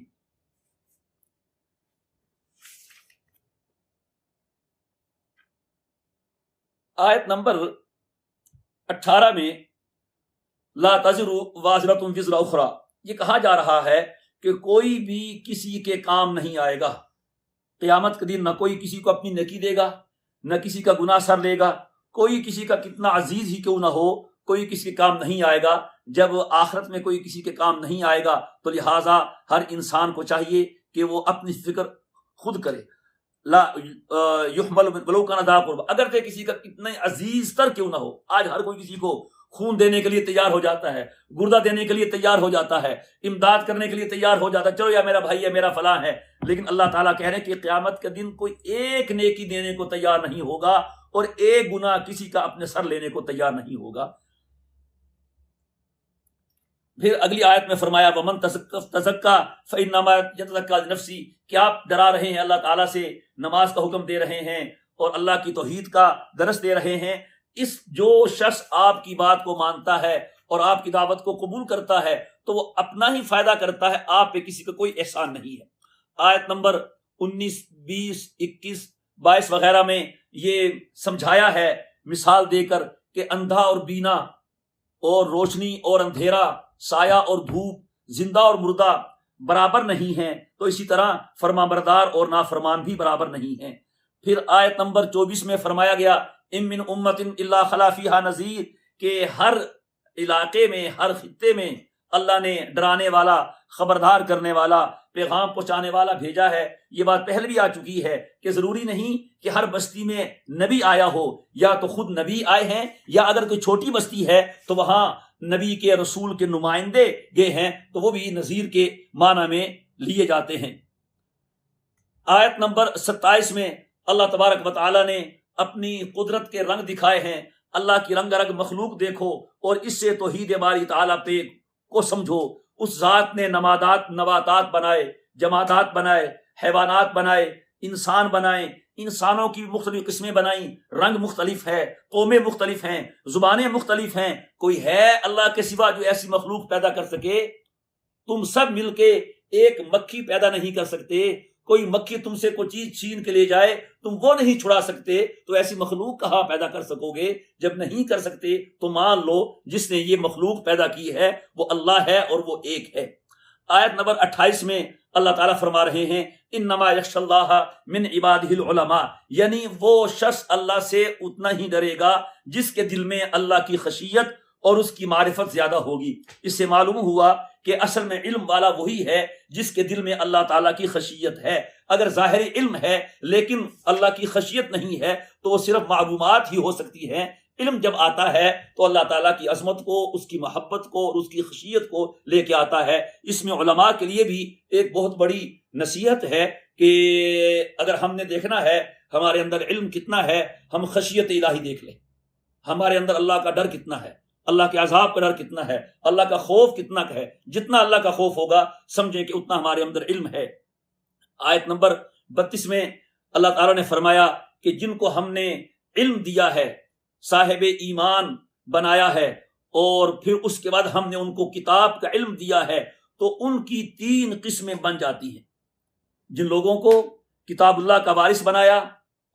آیت نمبر 18 میں لا تزر وازرۃ وزر اخری، یہ کہا جا رہا ہے کہ کوئی بھی کسی کے کام نہیں آئے گا. قیامت کے دن نہ کوئی کسی کو اپنی نیکی دے گا، نہ کسی کا گناہ سر لے گا. کوئی کسی کا کتنا عزیز ہی کیوں نہ ہو، کوئی کسی کے کام نہیں آئے گا. جب آخرت میں کوئی کسی کے کام نہیں آئے گا تو لہٰذا ہر انسان کو چاہیے کہ وہ اپنی فکر خود کرے. لا یحمل ولو کان ذا قربى، اگر کہ کسی کا کتنا عزیز تر کیوں نہ ہو. آج ہر کوئی کسی کو خون دینے کے لیے تیار ہو جاتا ہے، گردہ دینے کے لیے تیار ہو جاتا ہے، امداد کرنے کے لیے تیار ہو جاتا ہے، چلو یا میرا بھائی ہے، میرا فلاں ہے. لیکن اللہ تعالیٰ کہہ رہے ہیں کہ قیامت کے دن کوئی ایک نیکی دینے کو تیار نہیں ہوگا اور ایک گناہ کسی کا اپنے سر لینے کو تیار نہیں ہوگا. پھر اگلی آیت میں فرمایا ومن تزکا فانما یتزکا لنفسی، کہ آپ ڈرا رہے ہیں اللہ تعالیٰ سے، نماز کا حکم دے رہے ہیں اور اللہ کی توحید کا درس دے رہے ہیں. اس جو شخص آپ کی بات کو مانتا ہے اور آپ کی دعوت کو قبول کرتا ہے تو وہ اپنا ہی فائدہ کرتا ہے، آپ پہ کسی کا کوئی احسان نہیں ہے. آیت نمبر 19، 20، 21، 22 وغیرہ میں یہ سمجھایا ہے مثال دے کر کہ اندھا اور بینا اور روشنی اور اندھیرا، سایہ اور دھوپ، زندہ اور مردہ برابر نہیں ہیں، تو اسی طرح فرمانبردار اور نافرمان بھی برابر نہیں ہیں. پھر آیت نمبر 24 میں فرمایا گیا ان من امت الا خلا فیہا نذیر، کہ ہر علاقے میں، ہر خطے میں اللہ نے ڈرانے والا، خبردار کرنے والا، پیغام پہنچانے والا بھیجا ہے۔ یہ بات پہلے بھی آ چکی ہے کہ ضروری نہیں کہ ہر بستی میں نبی آیا ہو، یا تو خود نبی آئے ہیں، یا اگر کوئی چھوٹی بستی ہے تو وہاں نبی کے رسول کے نمائندے گئے ہیں تو وہ بھی نذیر کے معنی میں لیے جاتے ہیں۔ آیت نمبر 27 میں اللہ تبارک و تعالی نے اپنی قدرت کے رنگ دکھائے ہیں۔ اللہ کی رنگ رنگ مخلوق دیکھو اور اس سے توحید باری تعالیٰ پہ کو سمجھو۔ اس ذات نے نباتات بنائے، جمادات بنائے، حیوانات بنائے، انسان بنائے، انسانوں کی مختلف قسمیں بنائیں، رنگ مختلف ہے، قومیں مختلف ہیں، زبانیں مختلف ہیں۔ کوئی ہے اللہ کے سوا جو ایسی مخلوق پیدا کر سکے؟ تم سب مل کے ایک مکھی پیدا نہیں کر سکتے۔ کوئی مکھی تم سے کوئی چیز چھین کے لے جائے تم وہ نہیں چھڑا سکتے، تو ایسی مخلوق کہاں پیدا کر سکو گے؟ جب نہیں کر سکتے تو مان لو جس نے یہ مخلوق پیدا کی ہے وہ اللہ ہے اور وہ ایک ہے۔ آیت نمبر 28 میں اللہ تعالیٰ فرما رہے ہیں انما یخشی اللہ من عبادہ العلماء، یعنی وہ شخص اللہ سے اتنا ہی ڈرے گا جس کے دل میں اللہ کی خشیت اور اس کی معرفت زیادہ ہوگی۔ اس سے معلوم ہوا کہ اصل میں علم والا وہی ہے جس کے دل میں اللہ تعالیٰ کی خشیت ہے۔ اگر ظاہری علم ہے لیکن اللہ کی خشیت نہیں ہے تو وہ صرف معلومات ہی ہو سکتی ہیں۔ علم جب آتا ہے تو اللہ تعالیٰ کی عظمت کو، اس کی محبت کو اور اس کی خشیت کو لے کے آتا ہے۔ اس میں علماء کے لیے بھی ایک بہت بڑی نصیحت ہے کہ اگر ہم نے دیکھنا ہے ہمارے اندر علم کتنا ہے، ہم خشیت الہی دیکھ لیں، ہمارے اندر اللہ کا ڈر کتنا ہے، اللہ کے عذاب کا ڈر کتنا ہے، اللہ کا خوف کتنا ہے۔ جتنا اللہ کا خوف ہوگا سمجھیں کہ اتنا ہمارے اندر علم ہے۔ آیت نمبر 32 میں اللہ تعالیٰ نے فرمایا کہ جن کو ہم نے علم دیا ہے، صاحب ایمان بنایا ہے، اور پھر اس کے بعد ہم نے ان کو کتاب کا علم دیا ہے، تو ان کی 3 قسمیں بن جاتی ہیں۔ جن لوگوں کو کتاب اللہ کا وارث بنایا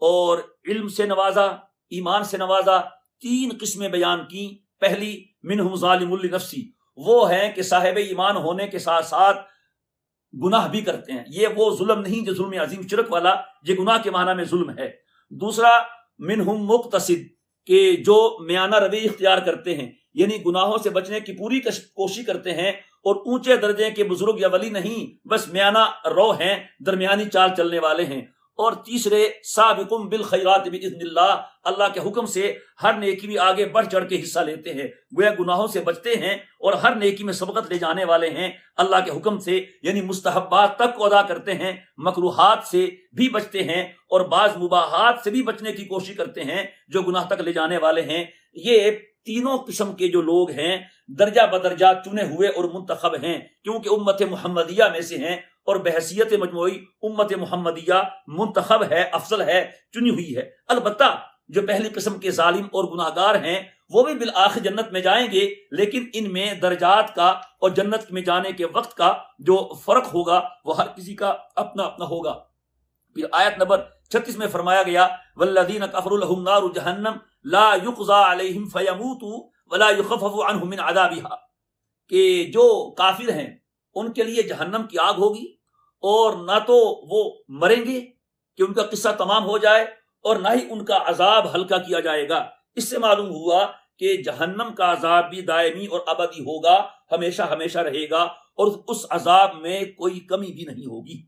اور علم سے نوازا، ایمان سے نوازا، 3 قسمیں بیان کی۔ پہلی منہم ظالم لنفسی، وہ ہیں کہ صاحب ایمان ہونے کے ساتھ ساتھ گناہ بھی کرتے ہیں۔ یہ وہ ظلم نہیں جو ظلم عظیم شرک والا، یہ گناہ کے معنی میں ظلم ہے۔ دوسرا منہم مقتصد، کہ جو میانہ روی اختیار کرتے ہیں، یعنی گناہوں سے بچنے کی پوری کوشش کرتے ہیں اور اونچے درجے کے بزرگ یا ولی نہیں، بس میانہ رو ہیں، درمیانی چال چلنے والے ہیں۔ اور تیسرے سابقم بالخیرات باذن اللہ، اللہ کے حکم سے ہر نیکی میں آگے بڑھ چڑھ کے حصہ لیتے ہیں، گویا گناہوں سے بچتے ہیں اور ہر نیکی میں سبقت لے جانے والے ہیں اللہ کے حکم سے، یعنی مستحبات تک کو ادا کرتے ہیں، مکروہات سے بھی بچتے ہیں اور بعض مباحات سے بھی بچنے کی کوشش کرتے ہیں جو گناہ تک لے جانے والے ہیں۔ یہ تینوں قسم کے جو لوگ ہیں درجہ بدرجہ چنے ہوئے اور منتخب ہیں، کیونکہ امت محمدیہ میں سے ہیں اور بحیثیت مجموعی امت محمدیہ منتخب ہے، افضل ہے، چنی ہوئی ہے۔ البتہ جو پہلی قسم کے ظالم اور گناہگار ہیں وہ بھی بالآخر جنت میں جائیں گے، لیکن ان میں درجات کا اور جنت میں جانے کے وقت کا جو فرق ہوگا وہ ہر کسی کا اپنا اپنا ہوگا۔ پھر آیت نمبر 36 میں فرمایا گیا والذین کفروا لهم نار جہنم لا یقضى علیہم فیموتوا ولا یخفف عنہم من عذابها، کہ جو کافر ہیں ان کے لیے جہنم کی آگ ہوگی اور نہ تو وہ مریں گے کہ ان کا قصہ تمام ہو جائے اور نہ ہی ان کا عذاب ہلکا کیا جائے گا۔ اس سے معلوم ہوا کہ جہنم کا عذاب بھی دائمی اور ابدی ہوگا، ہمیشہ ہمیشہ رہے گا اور اس عذاب میں کوئی کمی بھی نہیں ہوگی۔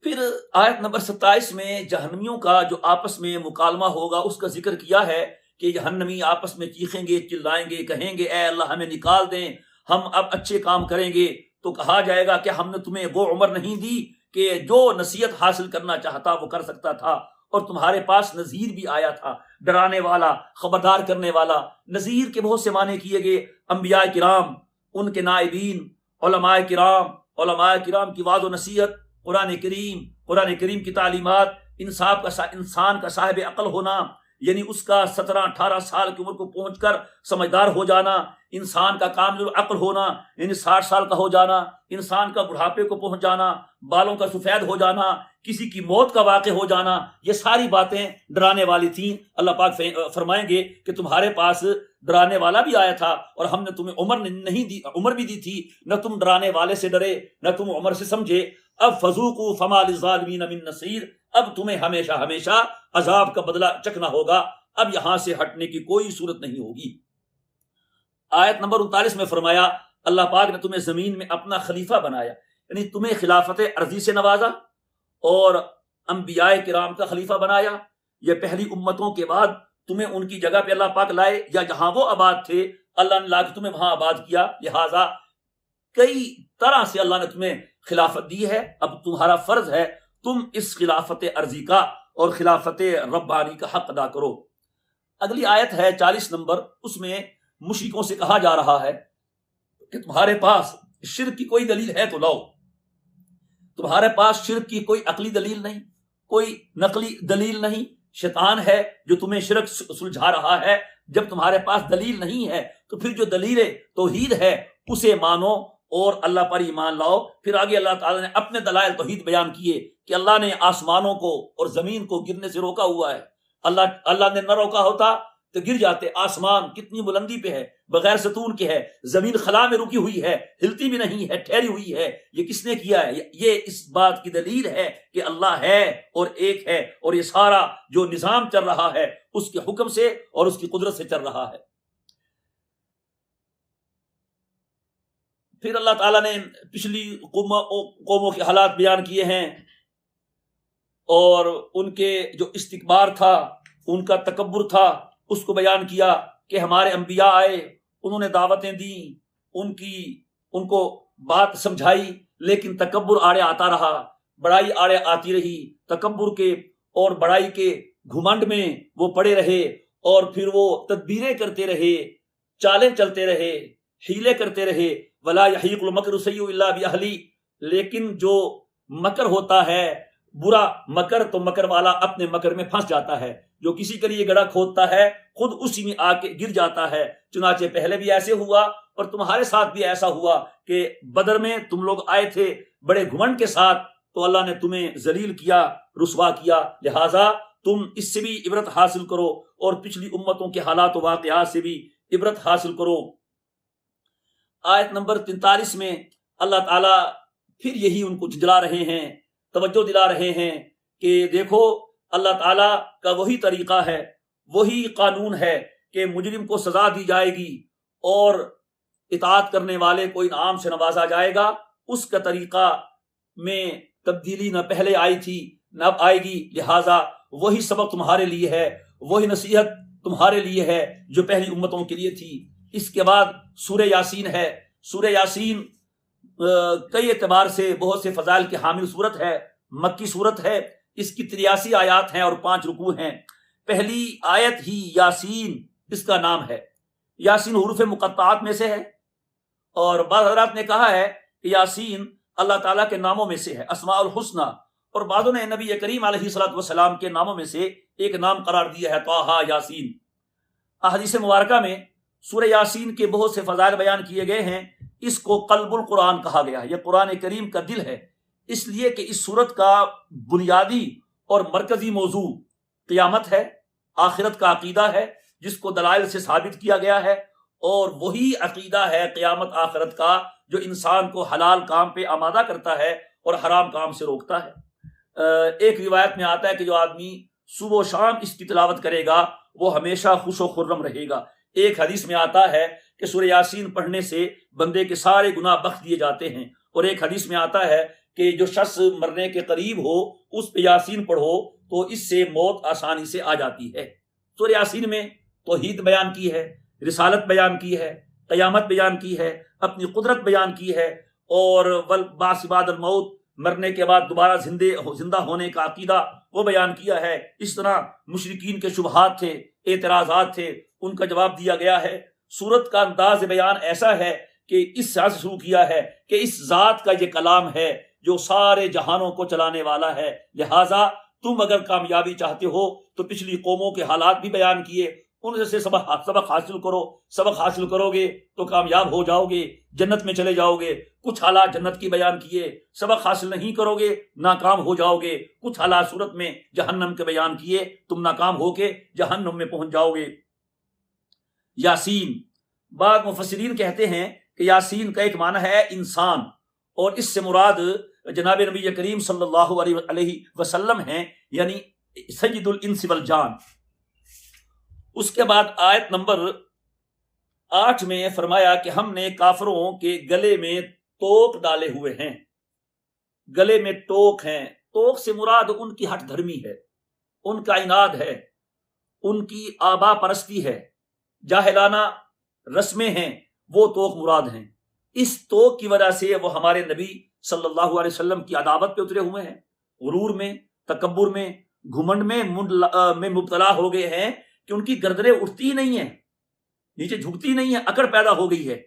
پھر آیت نمبر 27 میں جہنمیوں کا جو آپس میں مکالمہ ہوگا اس کا ذکر کیا ہے کہ جہنمی آپس میں چیخیں گے، چلائیں گے، کہیں گے اے اللہ ہمیں نکال دیں، ہم اب اچھے کام کریں گے۔ تو کہا جائے گا کہ ہم نے تمہیں وہ عمر نہیں دی کہ جو نصیحت حاصل کرنا چاہتا وہ کر سکتا تھا، اور تمہارے پاس نذیر بھی آیا تھا، ڈرانے والا، خبردار کرنے والا۔ نذیر کے بہت سے معنی کیے گئے، انبیاء کرام، ان کے نائبین، علماء کرام کی وعظ و نصیحت، قرآن کریم کی تعلیمات، انسان کا صاحب عقل ہونا، یعنی اس کا 17-18 سال کی عمر کو پہنچ کر سمجھدار ہو جانا، انسان کا کامل عقل ہونا، یعنی 60 سال کا ہو جانا، انسان کا بڑھاپے کو پہنچ جانا، بالوں کا سفید ہو جانا، کسی کی موت کا واقع ہو جانا، یہ ساری باتیں ڈرانے والی تھیں۔ اللہ پاک فرمائیں گے کہ تمہارے پاس ڈرانے والا بھی آیا تھا اور ہم نے تمہیں عمر بھی دی تھی، نہ تم ڈرانے والے سے ڈرے نہ تم عمر سے سمجھے۔ اب فذوقوا فما للظالمین من نصیر، اب تمہیں ہمیشہ ہمیشہ عذاب کا بدلہ چکنا ہوگا، اب یہاں سے ہٹنے کی کوئی صورت نہیں ہوگی۔ آیت نمبر 39 میں فرمایا اللہ پاک نے تمہیں زمین میں اپنا خلیفہ بنایا، یعنی تمہیں خلافت عرضی سے نوازا اور انبیاء کرام کا خلیفہ بنایا. یہ پہلی امتوں کے بعد تمہیں ان کی جگہ پہ اللہ پاک لائے، یا جہاں وہ آباد تھے اللہ نے لا کے تمہیں وہاں آباد کیا. لہٰذا کئی طرح سے اللہ نے تمہیں خلافت دی ہے. اب تمہارا فرض ہے تم اس خلافت عرضی کا اور خلافت ربانی کا حق ادا کرو. اگلی آیت ہے 40 نمبر، اس میں مشرکوں سے کہا جا رہا ہے کہ تمہارے پاس شرک کی کوئی دلیل ہے تو لاؤ. تمہارے پاس شرک کی کوئی عقلی دلیل نہیں، کوئی نقلی دلیل نہیں. شیطان ہے جو تمہیں شرک سلجھا رہا ہے. جب تمہارے پاس دلیل نہیں ہے تو پھر جو دلیل توحید ہے اسے مانو اور اللہ پر ایمان لاؤ. پھر آگے اللہ تعالیٰ نے اپنے دلائل توحید بیان کیے کہ اللہ نے آسمانوں کو اور زمین کو گرنے سے روکا ہوا ہے. اللہ نے نہ روکا ہوتا تو گر جاتے. آسمان کتنی بلندی پہ ہے، بغیر ستون کے ہے. زمین خلا میں رکی ہوئی ہے، ہلتی بھی نہیں ہے، ٹھہری ہوئی ہے. یہ کس نے کیا ہے؟ یہ اس بات کی دلیل ہے کہ اللہ ہے اور ایک ہے، اور یہ سارا جو نظام چل رہا ہے اس کے حکم سے اور اس کی قدرت سے چل رہا ہے. پھر اللہ تعالیٰ نے پچھلی قوموں کے حالات بیان کیے ہیں اور ان کے جو استکبار تھا، ان کا تکبر تھا، اس کو بیان کیا کہ ہمارے انبیاء آئے، انہوں نے دعوتیں دیں، ان کو بات سمجھائی، لیکن تکبر آڑے آتا رہا، بڑائی آڑے آتی رہی. تکبر کے اور بڑائی کے گھمنڈ میں وہ پڑے رہے اور پھر وہ تدبیریں کرتے رہے، چالیں چلتے رہے، حیلے کرتے رہے. ولا یحیق المکر السیء الا باہلہ، لیکن جو مکر ہوتا ہے برا مکر، تو مکر والا اپنے مکر میں پھنس جاتا ہے. جو کسی کے لیے گڑھا کھودتا ہے خود اسی میں آ کے گر جاتا ہے. چنانچہ پہلے بھی ایسے ہوا اور تمہارے ساتھ بھی ایسا ہوا کہ بدر میں تم لوگ آئے تھے بڑے گھمنڈ کے ساتھ، تو اللہ نے تمہیں ذلیل کیا، رسوا کیا. لہٰذا تم اس سے بھی عبرت حاصل کرو اور پچھلی امتوں کے حالات و واقعات سے بھی عبرت حاصل کرو. آیت نمبر 43 میں اللہ تعالیٰ پھر یہی ان کو جھنجھلا رہے ہیں، توجہ دلا رہے ہیں کہ دیکھو اللہ تعالیٰ کا وہی طریقہ ہے، وہی قانون ہے کہ مجرم کو سزا دی جائے گی اور اطاعت کرنے والے کو انعام سے نوازا جائے گا. اس کا طریقہ میں تبدیلی نہ پہلے آئی تھی نہ اب آئے گی. لہٰذا وہی سبق تمہارے لیے ہے، وہی نصیحت تمہارے لیے ہے جو پہلی امتوں کے لیے تھی. اس کے بعد سورہ یاسین ہے. سورہ یاسین کئی اعتبار سے بہت سے فضائل کی حامل صورت ہے، مکی صورت ہے. اس کی 83 آیات ہیں اور 5 رکوع ہیں. پہلی آیت ہی یاسین اس کا نام ہے. یاسین حروف مقطعات میں سے ہے اور بعض حضرات نے کہا ہے کہ یاسین اللہ تعالیٰ کے ناموں میں سے ہے، اسماء الحسنہ، اور بعضوں نے نبی کریم علیہ الصلوۃ والسلام کے ناموں میں سے ایک نام قرار دیا ہے، طٰہٰ یاسین. احادیث مبارکہ میں سورہ یاسین کے بہت سے فضائل بیان کیے گئے ہیں. اس کو قلب القرآن کہا گیا ہے، یہ قرآن کریم کا دل ہے، اس لیے کہ اس سورت کا بنیادی اور مرکزی موضوع قیامت ہے، آخرت کا عقیدہ ہے جس کو دلائل سے ثابت کیا گیا ہے، اور وہی عقیدہ ہے قیامت آخرت کا جو انسان کو حلال کام پہ آمادہ کرتا ہے اور حرام کام سے روکتا ہے. ایک روایت میں آتا ہے کہ جو آدمی صبح و شام اس کی تلاوت کرے گا وہ ہمیشہ خوش و خرم رہے گا. ایک حدیث میں آتا ہے کہ سورہ یاسین پڑھنے سے بندے کے سارے گناہ بخش دیے جاتے ہیں، اور ایک حدیث میں آتا ہے کہ جو شخص مرنے کے قریب ہو اس پہ یاسین پڑھو تو اس سے موت آسانی سے آ جاتی ہے. سورہ یاسین میں توحید بیان کی ہے، رسالت بیان کی ہے، قیامت بیان کی ہے، اپنی قدرت بیان کی ہے، اور والبعث بعد الموت، مرنے کے بعد دوبارہ زندہ ہونے کا عقیدہ وہ بیان کیا ہے. اس طرح مشرکین کے شبہات تھے، اعتراضات تھے، ان کا جواب دیا گیا ہے. سورت کا انداز بیان ایسا ہے کہ اس سے شروع کیا ہے کہ اس ذات کا یہ کلام ہے جو سارے جہانوں کو چلانے والا ہے. لہٰذا تم اگر کامیابی چاہتے ہو تو پچھلی قوموں کے حالات بھی بیان کیے، ان سے سبق حاصل کرو. سبق حاصل کرو گے تو کامیاب ہو جاؤ گے، جنت میں چلے جاؤ گے. کچھ حالات جنت کی بیان کیے، سبق حاصل نہیں کرو گے ناکام ہو جاؤ گے. کچھ حالات صورت میں جہنم کے بیان کیے، تم ناکام ہو کے جہنم میں پہنچ جاؤ گے. یاسین، بعض مفسرین کہتے ہیں کہ یاسین کا ایک معنی ہے انسان، اور اس سے مراد جناب نبی کریم صلی اللہ علیہ وسلم ہیں، یعنی سید الانس والجان. اس کے بعد آیت نمبر 8 میں فرمایا کہ ہم نے کافروں کے گلے میں توق ڈالے ہوئے ہیں. گلے میں توق ہیں. توق سے مراد ان کی ہٹ دھرمی ہے، ان کا عناد ہے، ان کی آبا پرستی ہے، جاہلانہ رسمیں ہیں، وہ توق مراد ہیں. اس توق کی وجہ سے وہ ہمارے نبی صلی اللہ علیہ وسلم کی عداوت پہ اترے ہوئے ہیں، غرور میں، تکبر میں، گھمنڈ میں مبتلا ہو گئے ہیں کہ ان کی گردنیں اٹھتی ہی نہیں ہیں، نیچے جھکتی نہیں ہے، اکڑ پیدا ہو گئی ہے.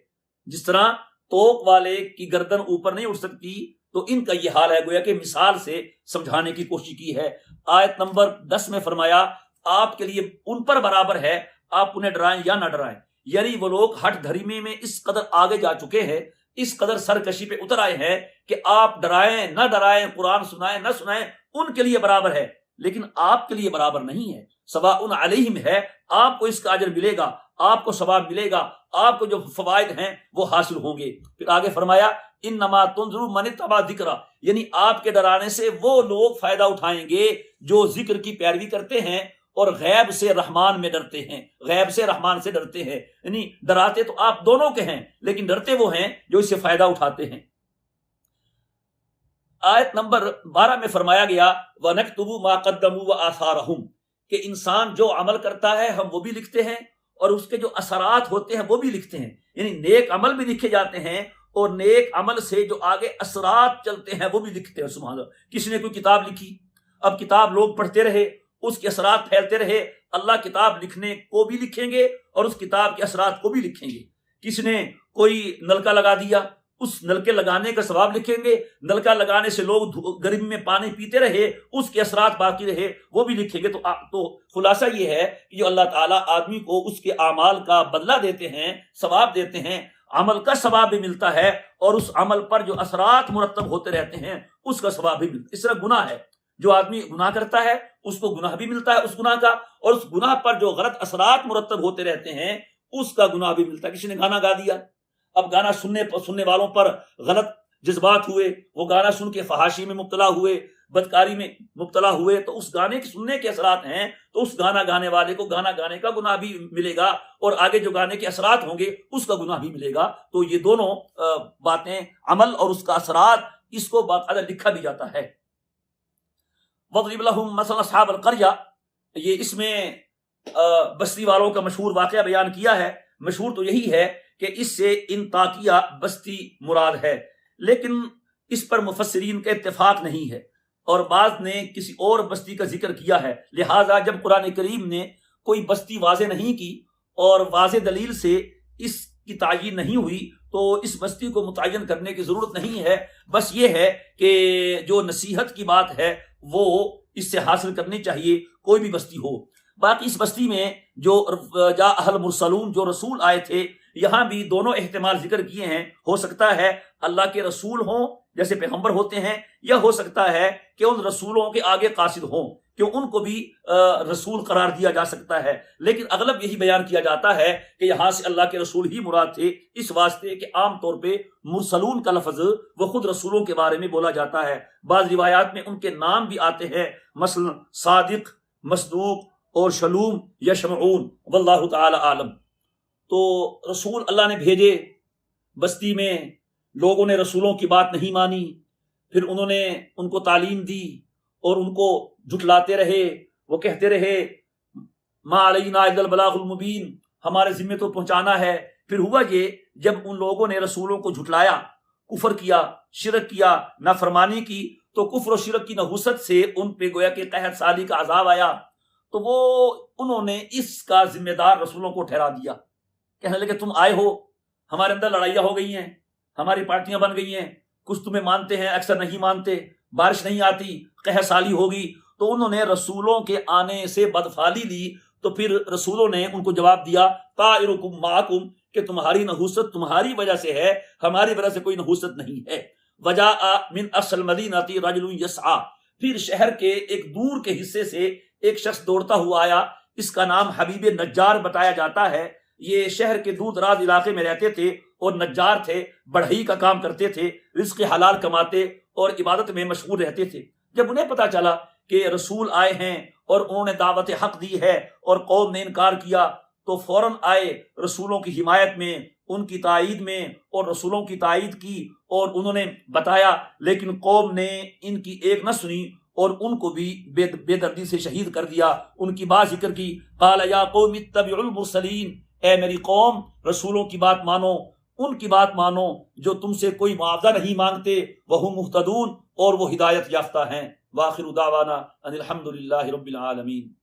جس طرح توق والے کی گردن اوپر نہیں اٹھ سکتی تو ان کا یہ حال ہے. گویا کہ مثال سے سمجھانے کی کوشش کی ہے. آیت نمبر 10 میں فرمایا آپ کے لیے ان پر برابر ہے، آپ انہیں ڈرائیں یا نہ ڈرائیں. یعنی وہ لوگ ہٹ دھرمی میں اس قدر آگے جا چکے ہیں، اس قدر سرکشی پہ اتر آئے ہیں کہ آپ ڈرائیں نہ ڈرائیں، قرآن سنائیں نہ سنائیں، ان کے لیے برابر ہے، لیکن آپ کے لیے برابر نہیں ہے. سواء علیہم ہے، آپ کو اس کا اجر ملے گا، آپ کو ثواب ملے گا، آپ کو جو فوائد ہیں وہ حاصل ہوں گے. پھر آگے فرمایا انما تنذر من اتبع ذکر، یعنی آپ کے ڈرانے سے وہ لوگ فائدہ اٹھائیں گے جو ذکر کی پیروی کرتے ہیں اور غیب سے رحمان میں ڈرتے ہیں، غیب سے رحمان سے ڈرتے ہیں. یعنی ڈراتے تو آپ دونوں کے ہیں، لیکن ڈرتے وہ ہیں جو اس سے فائدہ اٹھاتے ہیں. آیت نمبر 12 میں فرمایا گیا وَنَكْتُبُ مَا قَدَّمُوا وَآثَارَهُمْ، کہ انسان جو عمل کرتا ہے ہم وہ بھی لکھتے ہیں اور اس کے جو اثرات ہوتے ہیں وہ بھی لکھتے ہیں. یعنی نیک عمل بھی لکھے جاتے ہیں اور نیک عمل سے جو آگے اثرات چلتے ہیں وہ بھی لکھتے ہیں. سبحان اللہ. کسی نے کوئی کتاب لکھی، اب کتاب لوگ پڑھتے رہے، اس کے اثرات پھیلتے رہے، اللہ کتاب لکھنے کو بھی لکھیں گے اور اس کتاب کے اثرات کو بھی لکھیں گے. کسی نے کوئی نلکا لگا دیا، اس نلکے لگانے کا ثواب لکھیں گے، نلکا لگانے سے لوگ گرمی میں پانی پیتے رہے، اس کے اثرات باقی رہے، وہ بھی لکھیں گے. تو خلاصہ یہ ہے کہ جو اللہ تعالیٰ آدمی کو اس کے اعمال کا بدلہ دیتے ہیں، ثواب دیتے ہیں، عمل کا ثواب بھی ملتا ہے اور اس عمل پر جو اثرات مرتب ہوتے رہتے ہیں اس کا ثواب بھی ملتا ہے. اس طرح گناہ ہے، جو آدمی گناہ کرتا ہے اس کو گناہ بھی ملتا ہے اس گناہ کا، اور اس گناہ پر جو غلط اثرات مرتب ہوتے رہتے ہیں اس کا گناہ بھی ملتا ہے. کسی نے گانا گا دیا، اب گانا سننے والوں پر غلط جذبات ہوئے، وہ گانا سن کے فحاشی میں مبتلا ہوئے، بدکاری میں مبتلا ہوئے، تو اس گانے کے سننے کے اثرات ہیں تو اس گانا گانے والے کو گانا گانے کا گناہ بھی ملے گا اور آگے جو گانے کے اثرات ہوں گے اس کا گناہ بھی ملے گا. تو یہ دونوں باتیں، عمل اور اس کا اثرات، اس کو باقاعدہ لکھا بھی جاتا ہے. وَاضْرِبْ لَهُم مَثَلَ أَصْحَابِ الْقَرْيَةِ، یہ اس میں بستی والوں کا مشہور واقعہ بیان کیا ہے. مشہور تو یہی ہے کہ اس سے انطاکیہ بستی مراد ہے، لیکن اس پر مفسرین کا اتفاق نہیں ہے اور بعض نے کسی اور بستی کا ذکر کیا ہے. لہٰذا جب قرآن کریم نے کوئی بستی واضح نہیں کی اور واضح دلیل سے اس کی تعین نہیں ہوئی تو اس بستی کو متعین کرنے کی ضرورت نہیں ہے. بس یہ ہے کہ جو نصیحت کی بات ہے وہ اس سے حاصل کرنی چاہیے، کوئی بھی بستی ہو. باقی اس بستی میں جو جاء المرسلون، جو رسول آئے تھے، یہاں بھی دونوں احتمال ذکر کیے ہیں. ہو سکتا ہے اللہ کے رسول ہوں جیسے پیغمبر ہوتے ہیں، یا ہو سکتا ہے کہ ان رسولوں کے آگے قاصد ہوں کہ ان کو بھی رسول قرار دیا جا سکتا ہے. لیکن اغلب یہی بیان کیا جاتا ہے کہ یہاں سے اللہ کے رسول ہی مراد تھے، اس واسطے کہ عام طور پہ مرسلون کا لفظ وہ خود رسولوں کے بارے میں بولا جاتا ہے. بعض روایات میں ان کے نام بھی آتے ہیں، مثلا صادق، مصدوق اور شلوم یا شمعون، واللہ تعالی عالم. تو رسول اللہ نے بھیجے، بستی میں لوگوں نے رسولوں کی بات نہیں مانی، پھر انہوں نے ان کو تعلیم دی اور ان کو جھٹلاتے رہے. وہ کہتے رہے ما علینا الا البلاغ المبین، ہمارے ذمے تو پہنچانا ہے. پھر ہوا یہ، جب ان لوگوں نے رسولوں کو جھٹلایا، کفر کیا، شرک کیا، نافرمانی کی، تو کفر و شرک کی نحوست سے ان پہ گویا کہ قحط سالی کا عذاب آیا. تو انہوں نے اس کا ذمہ دار رسولوں کو ٹھہرا دیا. کہنے لگے تم آئے ہو، ہمارے اندر لڑائیاں ہو گئی ہیں، ہماری پارٹیاں بن گئی ہیں، کچھ تمہیں مانتے ہیں، اکثر نہیں مانتے، بارش نہیں آتی، قحط سالی ہوگی. تو انہوں نے رسولوں کے آنے سے بدفعلی لی. تو پھر رسولوں نے ان کو جواب دیا طائرکم معکم، کہ تمہاری نحوست تمہاری وجہ سے ہے، ہماری وجہ سے کوئی نحوست نہیں ہے. وجاء من اقصى المدینہ رجل یسعى، پھر شہر کے ایک دور کے حصے سے ایک شخص دوڑتا ہوا آیا. اس کا نام حبیب نجار بتایا جاتا ہے. یہ شہر کے دور دراز علاقے میں رہتے تھے اور نجار تھے، بڑھئی کا کام کرتے تھے، رزق حلال کماتے اور عبادت میں مشغول رہتے تھے. جب انہیں پتا چلا کہ رسول آئے ہیں اور انہوں نے دعوت حق دی ہے اور قوم نے انکار کیا، تو فوراً آئے رسولوں کی حمایت میں، ان کی تائید میں، اور رسولوں کی تائید کی اور انہوں نے بتایا، لیکن قوم نے ان کی ایک نہ سنی اور ان کو بھی بے دردی سے شہید کر دیا۔ ان کی بات ذکر کی، قال یا قوم اتبعوا المرسلین، اے میری قوم رسولوں کی بات مانو، ان کی بات مانو جو تم سے کوئی معاوضہ نہیں مانگتے، وہم مہتدون، اور وہ ہدایت یافتہ ہیں۔ وآخر دعوانا ان الحمد للہ رب العالمین۔